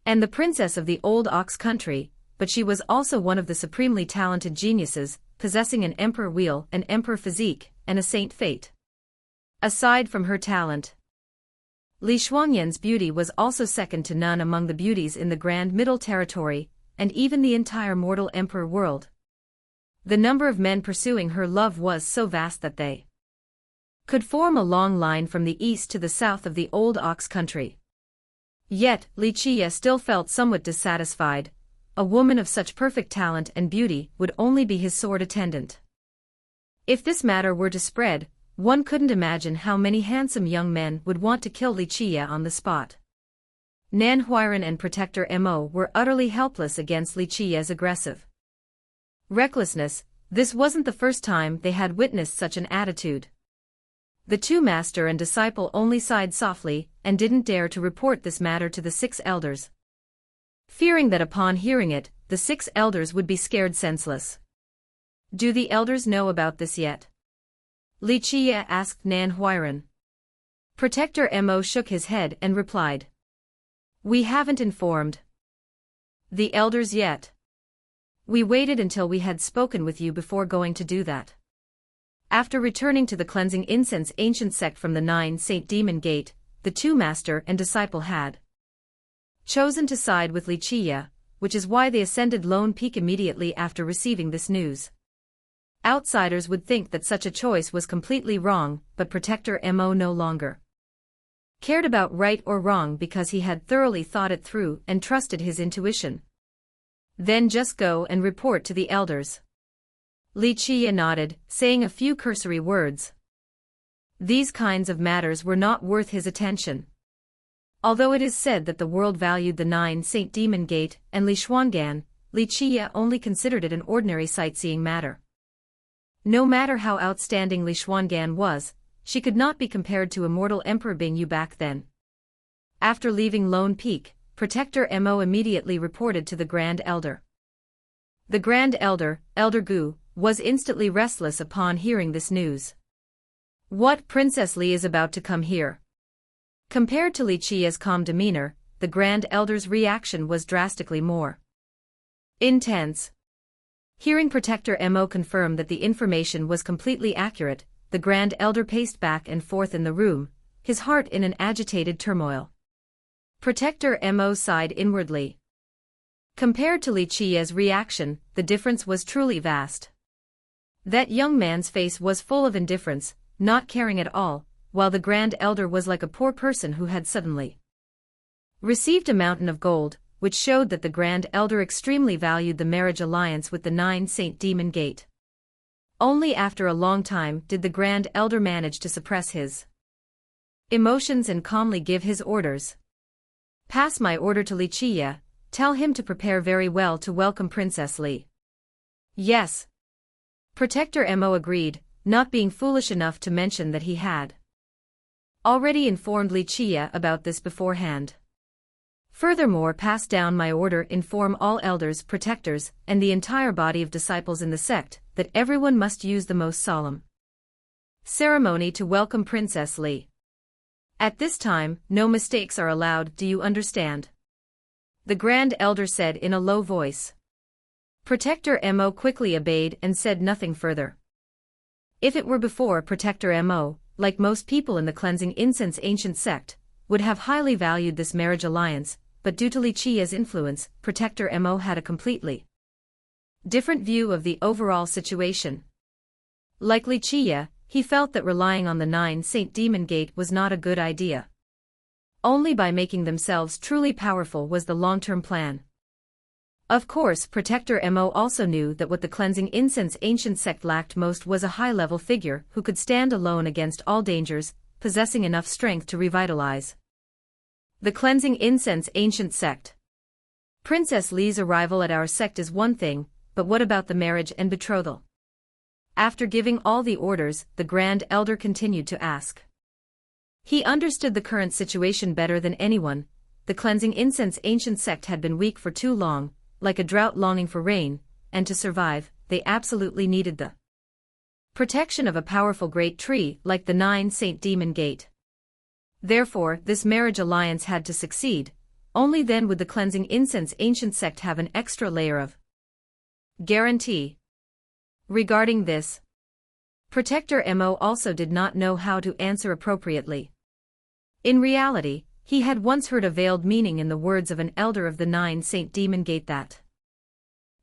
and the princess of the old Ox country, but she was also one of the supremely talented geniuses, possessing an emperor wheel, an emperor physique, and a saint fate. Aside from her talent, Li Xuanyan's beauty was also second to none among the beauties in the Grand Middle Territory, and even the entire mortal emperor world. The number of men pursuing her love was so vast that they could form a long line from the east to the south of the old Ox country. Yet, Xianxia still felt somewhat dissatisfied. A woman of such perfect talent and beauty would only be his sword attendant. If this matter were to spread, one couldn't imagine how many handsome young men would want to kill Xianxia on the spot. Nan Huiran and Protector Mo were utterly helpless against Xianxia's aggressive recklessness. This wasn't the first time they had witnessed such an attitude. The two master and disciple only sighed softly and didn't dare to report this matter to the 6 elders, fearing that upon hearing it, the 6 elders would be scared senseless. Do the elders know about this yet? Xianxia asked Nan Huiran. Protector Mo shook his head and replied. We haven't informed the elders yet. We waited until we had spoken with you before going to do that. After returning to the cleansing incense ancient sect from the 9 Saint Demon Gate, the two master and disciple had chosen to side with Xianxia, which is why they ascended Lone Peak immediately after receiving this news. Outsiders would think that such a choice was completely wrong, but Protector Mo no longer cared about right or wrong because he had thoroughly thought it through and trusted his intuition. Then just go and report to the elders. Xianxia nodded, saying a few cursory words. These kinds of matters were not worth his attention. Although it is said that the world valued the 9 Saint Demon Gate and Li Xuangan, Xianxia only considered it an ordinary sightseeing matter. No matter how outstanding Li Xuangan was, she could not be compared to immortal Emperor Bingyu back then. After leaving Lone Peak, Protector Mo immediately reported to the Grand Elder. The Grand Elder, Elder Gu, was instantly restless upon hearing this news. What Princess Li is about to come here? Compared to Xianxia's calm demeanor, the Grand Elder's reaction was drastically more intense. Hearing Protector Mo confirm that the information was completely accurate, the Grand Elder paced back and forth in the room, his heart in an agitated turmoil. Protector Mo sighed inwardly. Compared to Xianxia's reaction, the difference was truly vast. That young man's face was full of indifference, not caring at all, while the Grand Elder was like a poor person who had suddenly received a mountain of gold, which showed that the Grand Elder extremely valued the marriage alliance with the 9 Saint Demon Gate. Only after a long time did the Grand Elder manage to suppress his emotions and calmly give his orders. Pass my order to Xianxia, tell him to prepare very well to welcome Princess Li. Yes. Protector Mo agreed, not being foolish enough to mention that he had already informed Xianxia about this beforehand. Furthermore, pass down my order, inform all elders, protectors, and the entire body of disciples in the sect, that everyone must use the most solemn ceremony to welcome Princess Li. At this time, no mistakes are allowed, do you understand? The Grand Elder said in a low voice. Protector Mo quickly obeyed and said nothing further. If it were before, Protector Mo, like most people in the cleansing incense ancient sect, would have highly valued this marriage alliance, but due to Xianxia's influence, Protector Mo had a completely different view of the overall situation. Like Xianxia, he felt that relying on the 9 Saint Demon Gate was not a good idea. Only by making themselves truly powerful was the long-term plan. Of course, Protector Mo also knew that what the cleansing incense ancient sect lacked most was a high-level figure who could stand alone against all dangers, possessing enough strength to revitalize the cleansing incense ancient sect. Princess Li's arrival at our sect is one thing, but what about the marriage and betrothal? After giving all the orders, the Grand Elder continued to ask. He understood the current situation better than anyone. The cleansing incense ancient sect had been weak for too long, like a drought longing for rain, and to survive, they absolutely needed the protection of a powerful great tree like the 9 Saint Demon Gate. Therefore, this marriage alliance had to succeed. Only then would the cleansing incense ancient sect have an extra layer of guarantee. Regarding this, Protector Mo also did not know how to answer appropriately. In reality, he had once heard a veiled meaning in the words of an elder of the 9 Saint Demon Gate that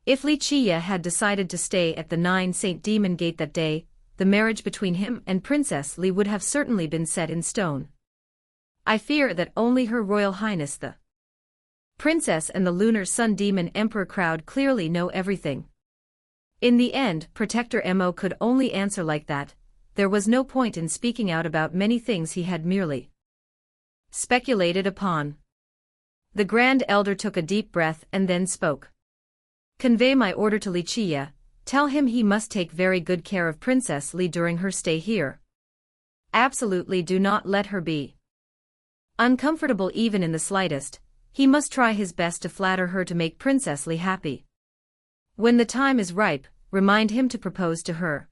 if Xianxia had decided to stay at the 9 Saint Demon Gate that day, the marriage between him and Princess Li would have certainly been set in stone. I fear that only Her Royal Highness the Princess and the Lunar Sun Demon Emperor crowd clearly know everything. In the end, Protector Mo could only answer like that. There was no point in speaking out about many things he had merely speculated upon. The Grand Elder took a deep breath and then spoke. Convey my order to Xianxia, tell him he must take very good care of Princess Li during her stay here. Absolutely do not let her be uncomfortable even in the slightest. He must try his best to flatter her to make Princess Li happy. When the time is ripe, remind him to propose to her.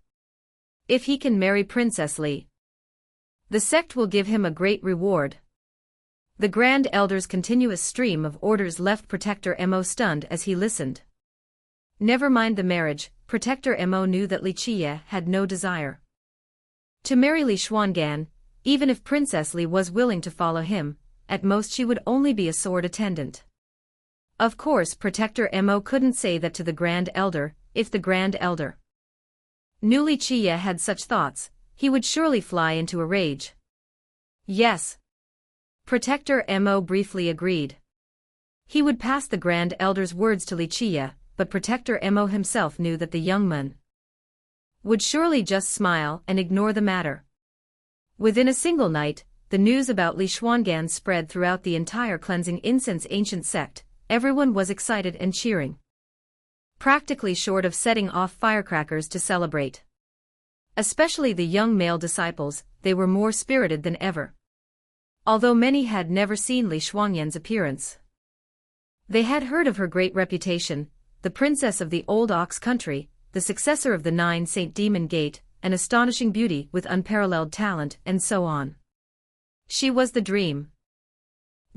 If he can marry Princess Li, the sect will give him a great reward. The Grand Elder's continuous stream of orders left Protector Mo stunned as he listened. Never mind the marriage, Protector Mo knew that Xianxia had no desire to marry Li Xuangan. Even if Princess Li was willing to follow him, at most she would only be a sword attendant. Of course Protector Mo couldn't say that to the Grand Elder. If the Grand Elder knew Xianxia had such thoughts, he would surely fly into a rage. Yes. Protector Mo briefly agreed. He would pass the Grand Elder's words to Xianxia, but Protector Mo himself knew that the young man would surely just smile and ignore the matter. Within a single night, the news about Li Xuangan spread throughout the entire Cleansing Incense ancient sect. Everyone was excited and cheering, practically short of setting off firecrackers to celebrate. Especially the young male disciples, they were more spirited than ever. Although many had never seen Li Xuangan's appearance, they had heard of her great reputation, the princess of the Old Ox country, the successor of the 9 Saint Demon Gate, an astonishing beauty with unparalleled talent, and so on. She was the dream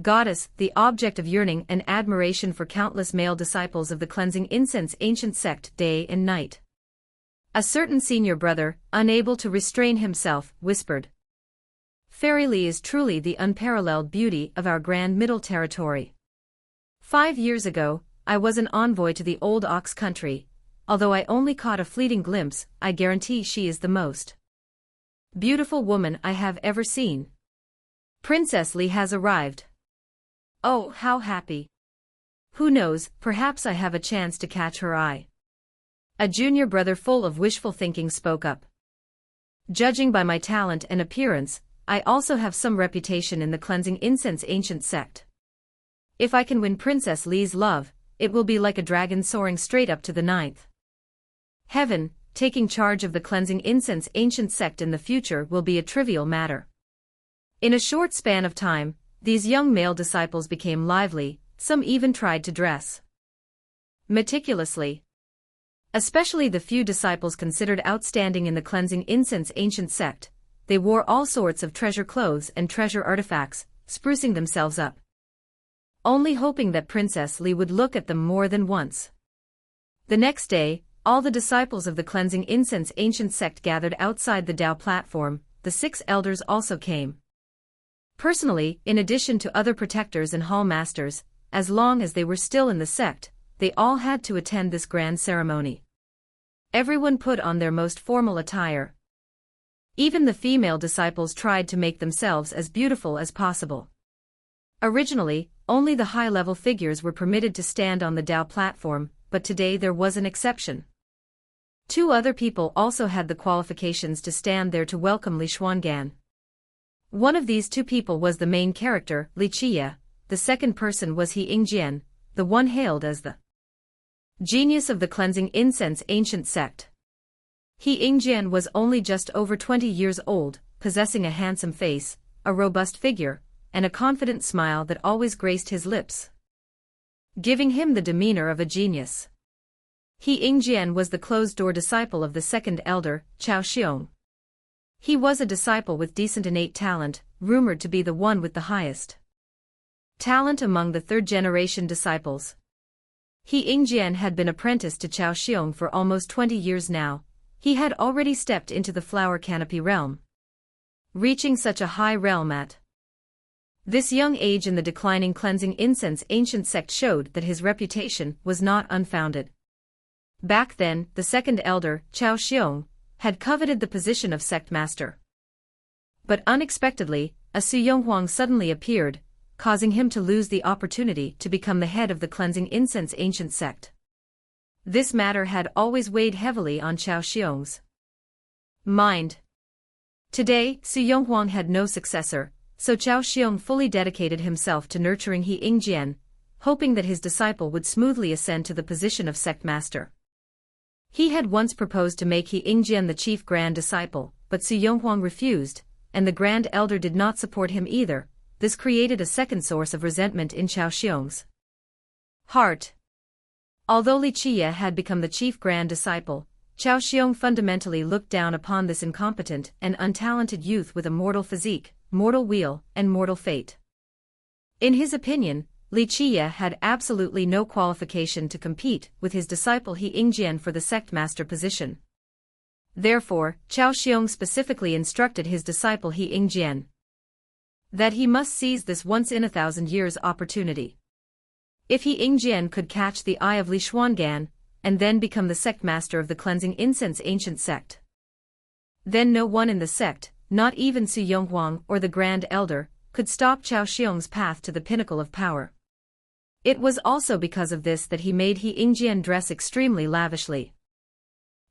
goddess, the object of yearning and admiration for countless male disciples of the Cleansing Incense ancient sect day and night. A certain senior brother, unable to restrain himself, whispered, "Fairy Li is truly the unparalleled beauty of our Grand Middle Territory. 5 years ago, I was an envoy to the Old Ox country. Although I only caught a fleeting glimpse, I guarantee she is the most beautiful woman I have ever seen. Princess Li has arrived. Oh, how happy. Who knows, perhaps I have a chance to catch her eye." A junior brother full of wishful thinking spoke up. "Judging by my talent and appearance, I also have some reputation in the Cleansing Incense ancient sect. If I can win Princess Li's love, it will be like a dragon soaring straight up to the 9th heaven. Taking charge of the Cleansing Incense ancient sect in the future will be a trivial matter." In a short span of time, these young male disciples became lively, some even tried to dress meticulously. Especially the few disciples considered outstanding in the Cleansing Incense ancient sect, they wore all sorts of treasure clothes and treasure artifacts, sprucing themselves up, only hoping that Princess Li would look at them more than once. The next day, all the disciples of the Cleansing Incense ancient sect gathered outside the Tao platform. The 6 elders also came personally, in addition to other protectors and hall masters. As long as they were still in the sect, they all had to attend this grand ceremony. Everyone put on their most formal attire. Even the female disciples tried to make themselves as beautiful as possible. Originally, only the high-level figures were permitted to stand on the Tao platform, but today there was an exception. 2 other people also had the qualifications to stand there to welcome Li Xuangan. One of these 2 people was the main character, Xianxia. The second person was He Yingjian, the one hailed as the genius of the Cleansing Incense ancient sect. He Yingjian was only just over 20 years old, possessing a handsome face, a robust figure, and a confident smile that always graced his lips, giving him the demeanor of a genius. He Yingjian was the closed-door disciple of the second elder, Xianxia. He was a disciple with decent innate talent, rumored to be the one with the highest talent among the third-generation disciples. He Yingjian had been apprenticed to Xianxia for almost 20 years now. He had already stepped into the flower canopy realm, reaching such a high realm at this young age in the declining Cleansing Incense ancient sect showed that his reputation was not unfounded. Back then, the second elder, Xianxia, had coveted the position of sect master. But unexpectedly, a Su Yonghuang suddenly appeared, causing him to lose the opportunity to become the head of the Cleansing Incense ancient sect. This matter had always weighed heavily on Xiaoxiang's mind. Today, Su Yonghuang had no successor, so Xiaoxiang fully dedicated himself to nurturing He Yingjian, hoping that his disciple would smoothly ascend to the position of sect master. He had once proposed to make He Yingjian the chief grand disciple, but Su Yonghuang refused, and the grand elder did not support him either. This created a second source of resentment in Xiaoxiang's heart. Although Xianxia had become the chief grand disciple, Xiaoxiang fundamentally looked down upon this incompetent and untalented youth with a mortal physique, mortal will, and mortal fate. In his opinion, Li Qie had absolutely no qualification to compete with his disciple He Yingjian for the sect master position. Therefore, Cao Xiong specifically instructed his disciple He Yingjian that he must seize this once-in-a-thousand-years opportunity. If He Yingjian could catch the eye of Li Xuangan, and then become the sect master of the cleansing incense ancient sect, then no one in the sect, not even Su Yonghuang or the Grand Elder, could stop Cao Xiong's path to the pinnacle of power. It was also because of this that he made He Yingjian dress extremely lavishly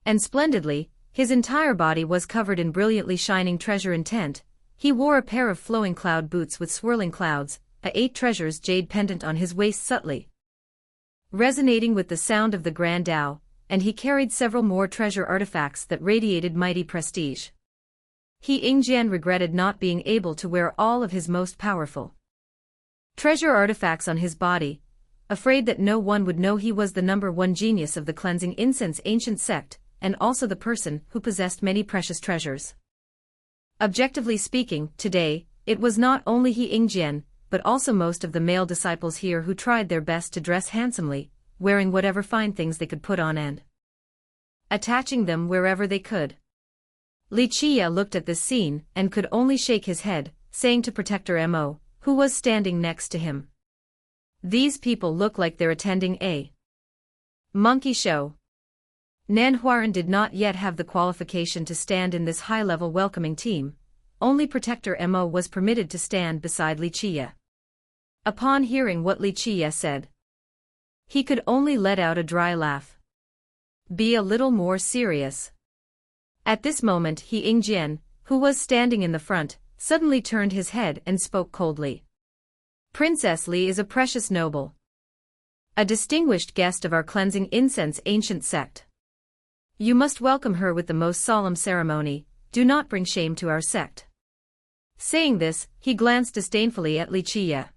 and splendidly. His entire body was covered in brilliantly shining treasure intent. He wore a pair of flowing cloud boots with swirling clouds, a 8 treasures jade pendant on his waist subtly resonating with the sound of the Grand Tao, and he carried several more treasure artifacts that radiated mighty prestige. He Yingjian regretted not being able to wear all of his most powerful treasure artifacts on his body, afraid that no one would know he was the #1 genius of the cleansing incense ancient sect, and also the person who possessed many precious treasures. Objectively speaking, today, it was not only He Yingjian, but also most of the male disciples here who tried their best to dress handsomely, wearing whatever fine things they could put on and attaching them wherever they could. Li Qie looked at this scene and could only shake his head, saying to Protector Mo, who was standing next to him, "These people look like they're attending a monkey show." Nan Huaran did not yet have the qualification to stand in this high-level welcoming team. Only Protector Mo was permitted to stand beside Li Qie. Upon hearing what Li Qie said, he could only let out a dry laugh. Be a little more serious. At this moment He Yingjian, who was standing in the front, suddenly turned his head and spoke coldly. "Princess Li is a precious noble, a distinguished guest of our cleansing incense ancient sect. You must welcome her with the most solemn ceremony. Do not bring shame to our sect." Saying this, he glanced disdainfully at Li Qie.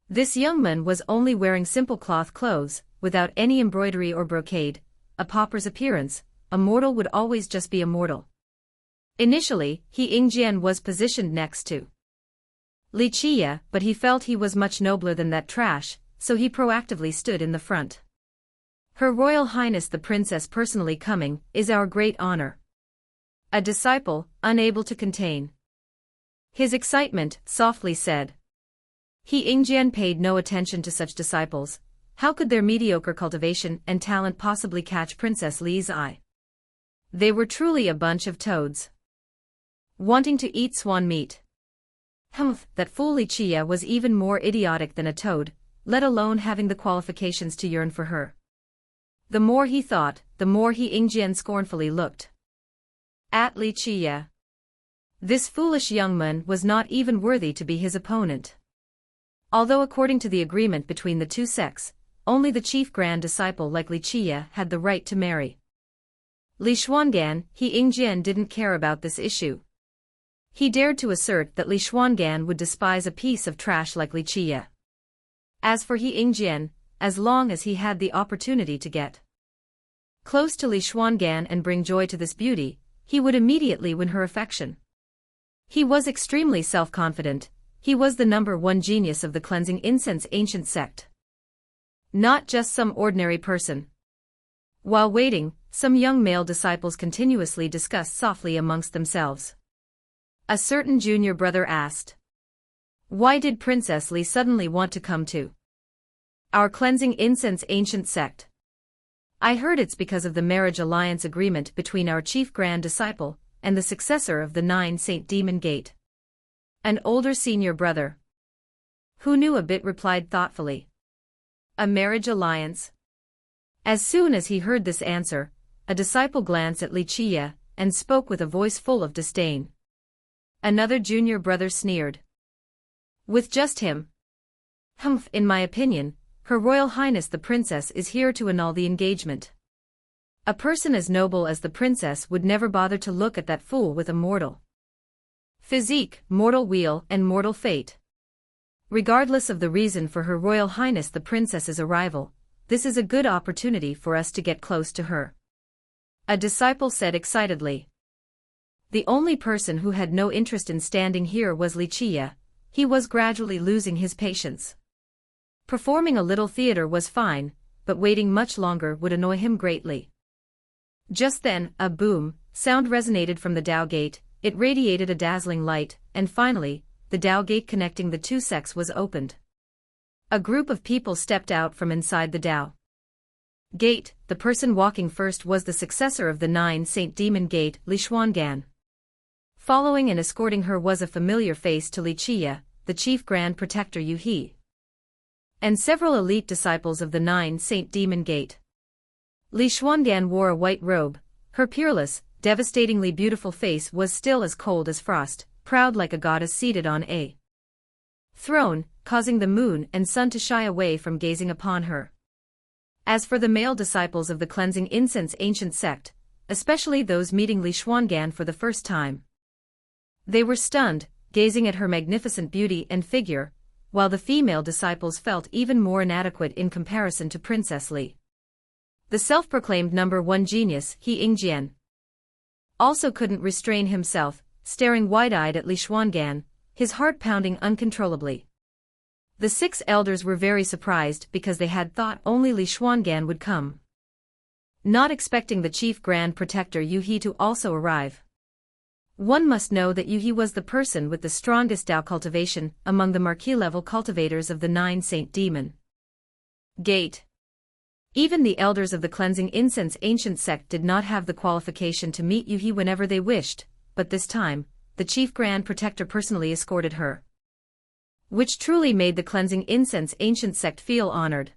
This young man was only wearing simple cloth clothes, without any embroidery or brocade, a pauper's appearance. A mortal would always just be a mortal. Initially, He Yingjian was positioned next to Li Qie, but he felt he was much nobler than that trash, so he proactively stood in the front. "Her Royal Highness the Princess personally coming, is our great honor." A disciple, unable to contain his excitement, softly said. He Yingjian paid no attention to such disciples. How could their mediocre cultivation and talent possibly catch Princess Li's eye? They were truly a bunch of toads, wanting to eat swan meat. Humph, that fool Li Qie was even more idiotic than a toad, let alone having the qualifications to yearn for her. The more he thought, the more He Yingjian scornfully looked at Li Qie. This foolish young man was not even worthy to be his opponent. Although according to the agreement between the two sects, only the chief grand disciple like Li Qie had the right to marry Li Xuangan, He Yingjian didn't care about this issue. He dared to assert that Li Xuangan would despise a piece of trash like Li Qie. As for He Yingjian, as long as he had the opportunity to get close to Li Xuangan and bring joy to this beauty, he would immediately win her affection. He was extremely self-confident. He was the #1 genius of the cleansing incense ancient sect, not just some ordinary person. While waiting, some young male disciples continuously discussed softly amongst themselves. A certain junior brother asked, "Why did Princess Li suddenly want to come to our cleansing incense ancient sect?" "I heard it's because of the marriage alliance agreement between our chief grand disciple and the successor of the 9 Saint Demon Gate." An older senior brother, who knew a bit, replied thoughtfully. "A marriage alliance?" As soon as he heard this answer, a disciple glanced at Li Qie and spoke with a voice full of disdain. Another junior brother sneered. "With just him? Humph, in my opinion, Her Royal Highness the Princess is here to annul the engagement. A person as noble as the princess would never bother to look at that fool with a mortal physique, mortal wheel and mortal fate. Regardless of the reason for Her Royal Highness the Princess's arrival, this is a good opportunity for us to get close to her," a disciple said excitedly. The only person who had no interest in standing here was Li Qie. He was gradually losing his patience. Performing a little theater was fine, but waiting much longer would annoy him greatly. Just then, a boom sound resonated from the Dao Gate, it radiated a dazzling light, and finally, the Dao Gate connecting the two sects was opened. A group of people stepped out from inside the Dao Gate. The person walking first was the successor of the 9 Saint Demon Gate, Li Xuangan. Following and escorting her was a familiar face to Xianxia, the chief grand protector Yu He, and several elite disciples of the 9 Saint Demon Gate. Li Xuangan wore a white robe, her peerless, devastatingly beautiful face was still as cold as frost, proud like a goddess seated on a throne, causing the moon and sun to shy away from gazing upon her. As for the male disciples of the cleansing incense ancient sect, especially those meeting Li Xuangan for the first time, they were stunned, gazing at her magnificent beauty and figure, while the female disciples felt even more inadequate in comparison to Princess Li. The self-proclaimed number one genius, He Yingjian, also couldn't restrain himself, staring wide-eyed at Li Xuangan, his heart pounding uncontrollably. The 6 elders were very surprised because they had thought only Li Xuangan would come, not expecting the chief grand protector Yu He to also arrive. One must know that Yu He was the person with the strongest Dao cultivation among the marquis-level cultivators of the 9 Saint Demon Gate. Even the elders of the cleansing incense ancient sect did not have the qualification to meet Yu He whenever they wished, but this time, the chief grand protector personally escorted her, which truly made the cleansing incense ancient sect feel honored.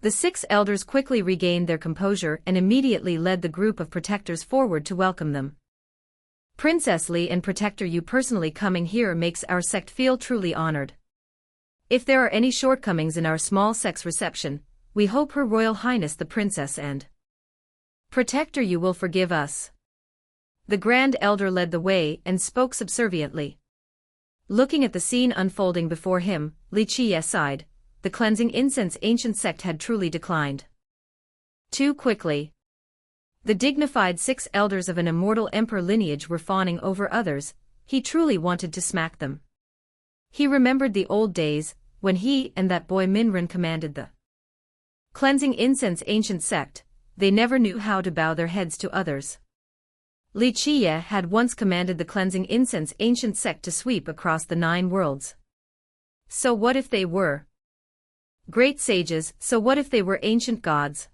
The 6 elders quickly regained their composure and immediately led the group of protectors forward to welcome them. Princess Li and Protector Yu personally coming here makes our sect feel truly honored. If there are any shortcomings in our small sect's reception, we hope Her Royal Highness the Princess and Protector Yu will forgive us. The Grand Elder led the way and spoke subserviently. Looking at the scene unfolding before him, Xianxia sighed. The cleansing incense ancient sect had truly declined too quickly. The dignified 6 elders of an immortal emperor lineage were fawning over others, he truly wanted to smack them. He remembered the old days, when he and that boy Minren commanded the cleansing incense ancient sect, they never knew how to bow their heads to others. Xianxia had once commanded the cleansing incense ancient sect to sweep across the 9 worlds. So what if they were great sages? So what if they were ancient gods?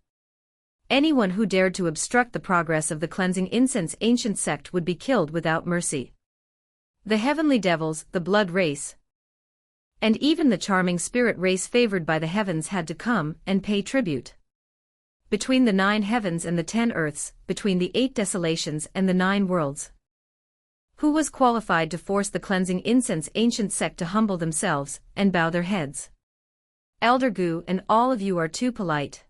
Anyone who dared to obstruct the progress of the cleansing incense ancient sect would be killed without mercy. The heavenly devils, the blood race, and even the charming spirit race favored by the heavens had to come and pay tribute. Between the 9 heavens and the 10 earths, between the 8 desolations and the 9 worlds, who was qualified to force the cleansing incense ancient sect to humble themselves and bow their heads? Elder Gu and all of you are too polite.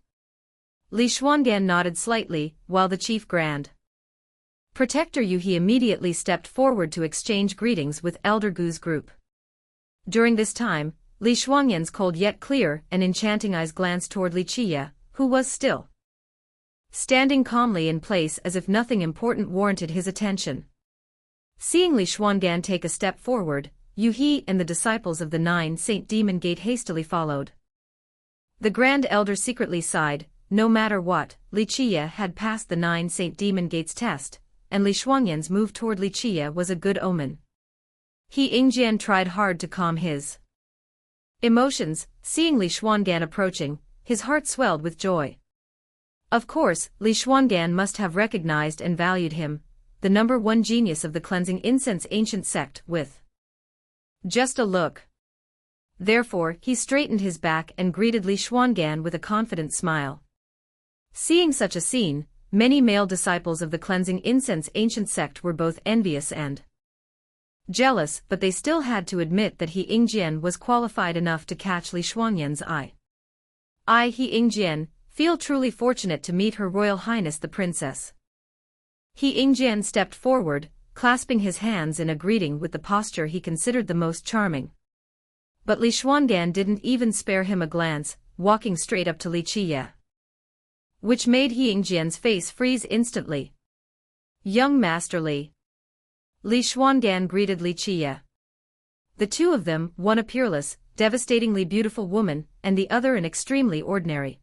Li Xuangan nodded slightly, while the chief grand protector Yu He immediately stepped forward to exchange greetings with Elder Gu's group. During this time, Li Xuangan's cold yet clear and enchanting eyes glanced toward Xianxia, who was still standing calmly in place as if nothing important warranted his attention. Seeing Li Xuangan take a step forward, Yu He and the disciples of the 9 Saint Demon Gate hastily followed. The Grand Elder secretly sighed. No matter what, Xianxia had passed the 9 Saint Demon Gate's test, and Li Xuangan's move toward Xianxia was a good omen. He Yingjian tried hard to calm his emotions, seeing Li Xuangan approaching, his heart swelled with joy. Of course, Li Xuangan must have recognized and valued him, the number one genius of the cleansing incense ancient sect, with just a look. Therefore, he straightened his back and greeted Li Xuangan with a confident smile. Seeing such a scene, many male disciples of the cleansing incense ancient sect were both envious and jealous, but they still had to admit that He Yingjian was qualified enough to catch Li Xuangan's eye. I, He Yingjian, feel truly fortunate to meet Her Royal Highness the Princess. He Yingjian stepped forward, clasping his hands in a greeting with the posture he considered the most charming. But Li Xuangan didn't even spare him a glance, walking straight up to Xianxia, which made He Yingjian's face freeze instantly. Young Master Li. Li Xuangan greeted Xianxia. The two of them, one a peerless, devastatingly beautiful woman, and the other an extremely ordinary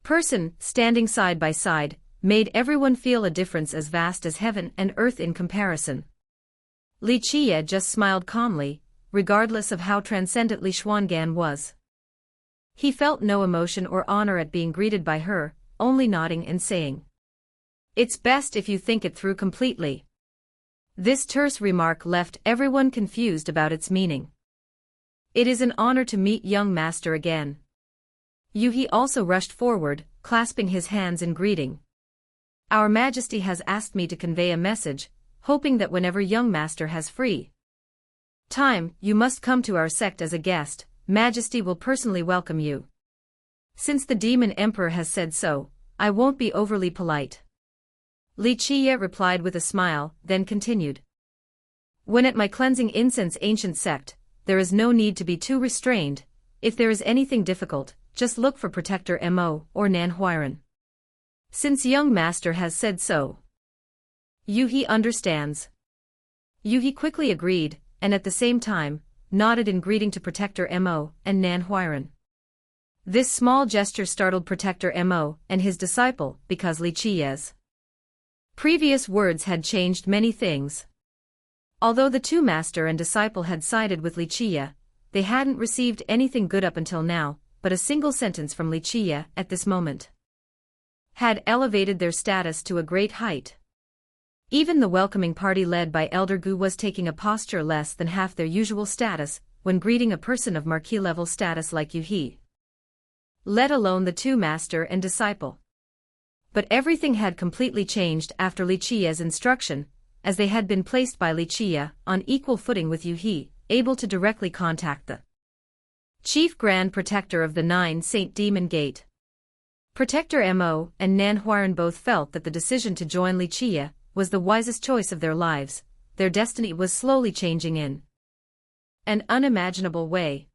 person, standing side by side, made everyone feel a difference as vast as heaven and earth in comparison. Xianxia just smiled calmly, regardless of how transcendently Xuangan was. He felt no emotion or honor at being greeted by her, only nodding and saying, "It's best if you think it through completely." This terse remark left everyone confused about its meaning. "It is an honor to meet young master again." Yuhi also rushed forward, clasping his hands in greeting. "Our Majesty has asked me to convey a message, hoping that whenever young master has free time, you must come to our sect as a guest. Majesty will personally welcome you. Since the Demon Emperor has said so, I won't be overly polite." Xianxia replied with a smile, then continued. "When at my cleansing incense ancient sect, there is no need to be too restrained. If there is anything difficult, just look for Protector Mo or Nan Huiran. Since young master has said so, Yuhi understands." Yuhi quickly agreed, and at the same time, nodded in greeting to Protector Mo and Nan Huiran. This small gesture startled Protector Mo and his disciple because Xianxia's previous words had changed many things. Although the two master and disciple had sided with Xianxia, they hadn't received anything good up until now, but a single sentence from Xianxia at this moment had elevated their status to a great height. Even the welcoming party led by Elder Gu was taking a posture less than half their usual status when greeting a person of marquis-level status like Yuhi, let alone the two master and disciple. But everything had completely changed after Xianxia's instruction, as they had been placed by Xianxia on equal footing with Yuhi, able to directly contact the Chief Grand Protector of the Nine Saint Demon Gate. Protector Mo and Nan Huiran both felt that the decision to join Xianxia was the wisest choice of their lives. Their destiny was slowly changing in an unimaginable way.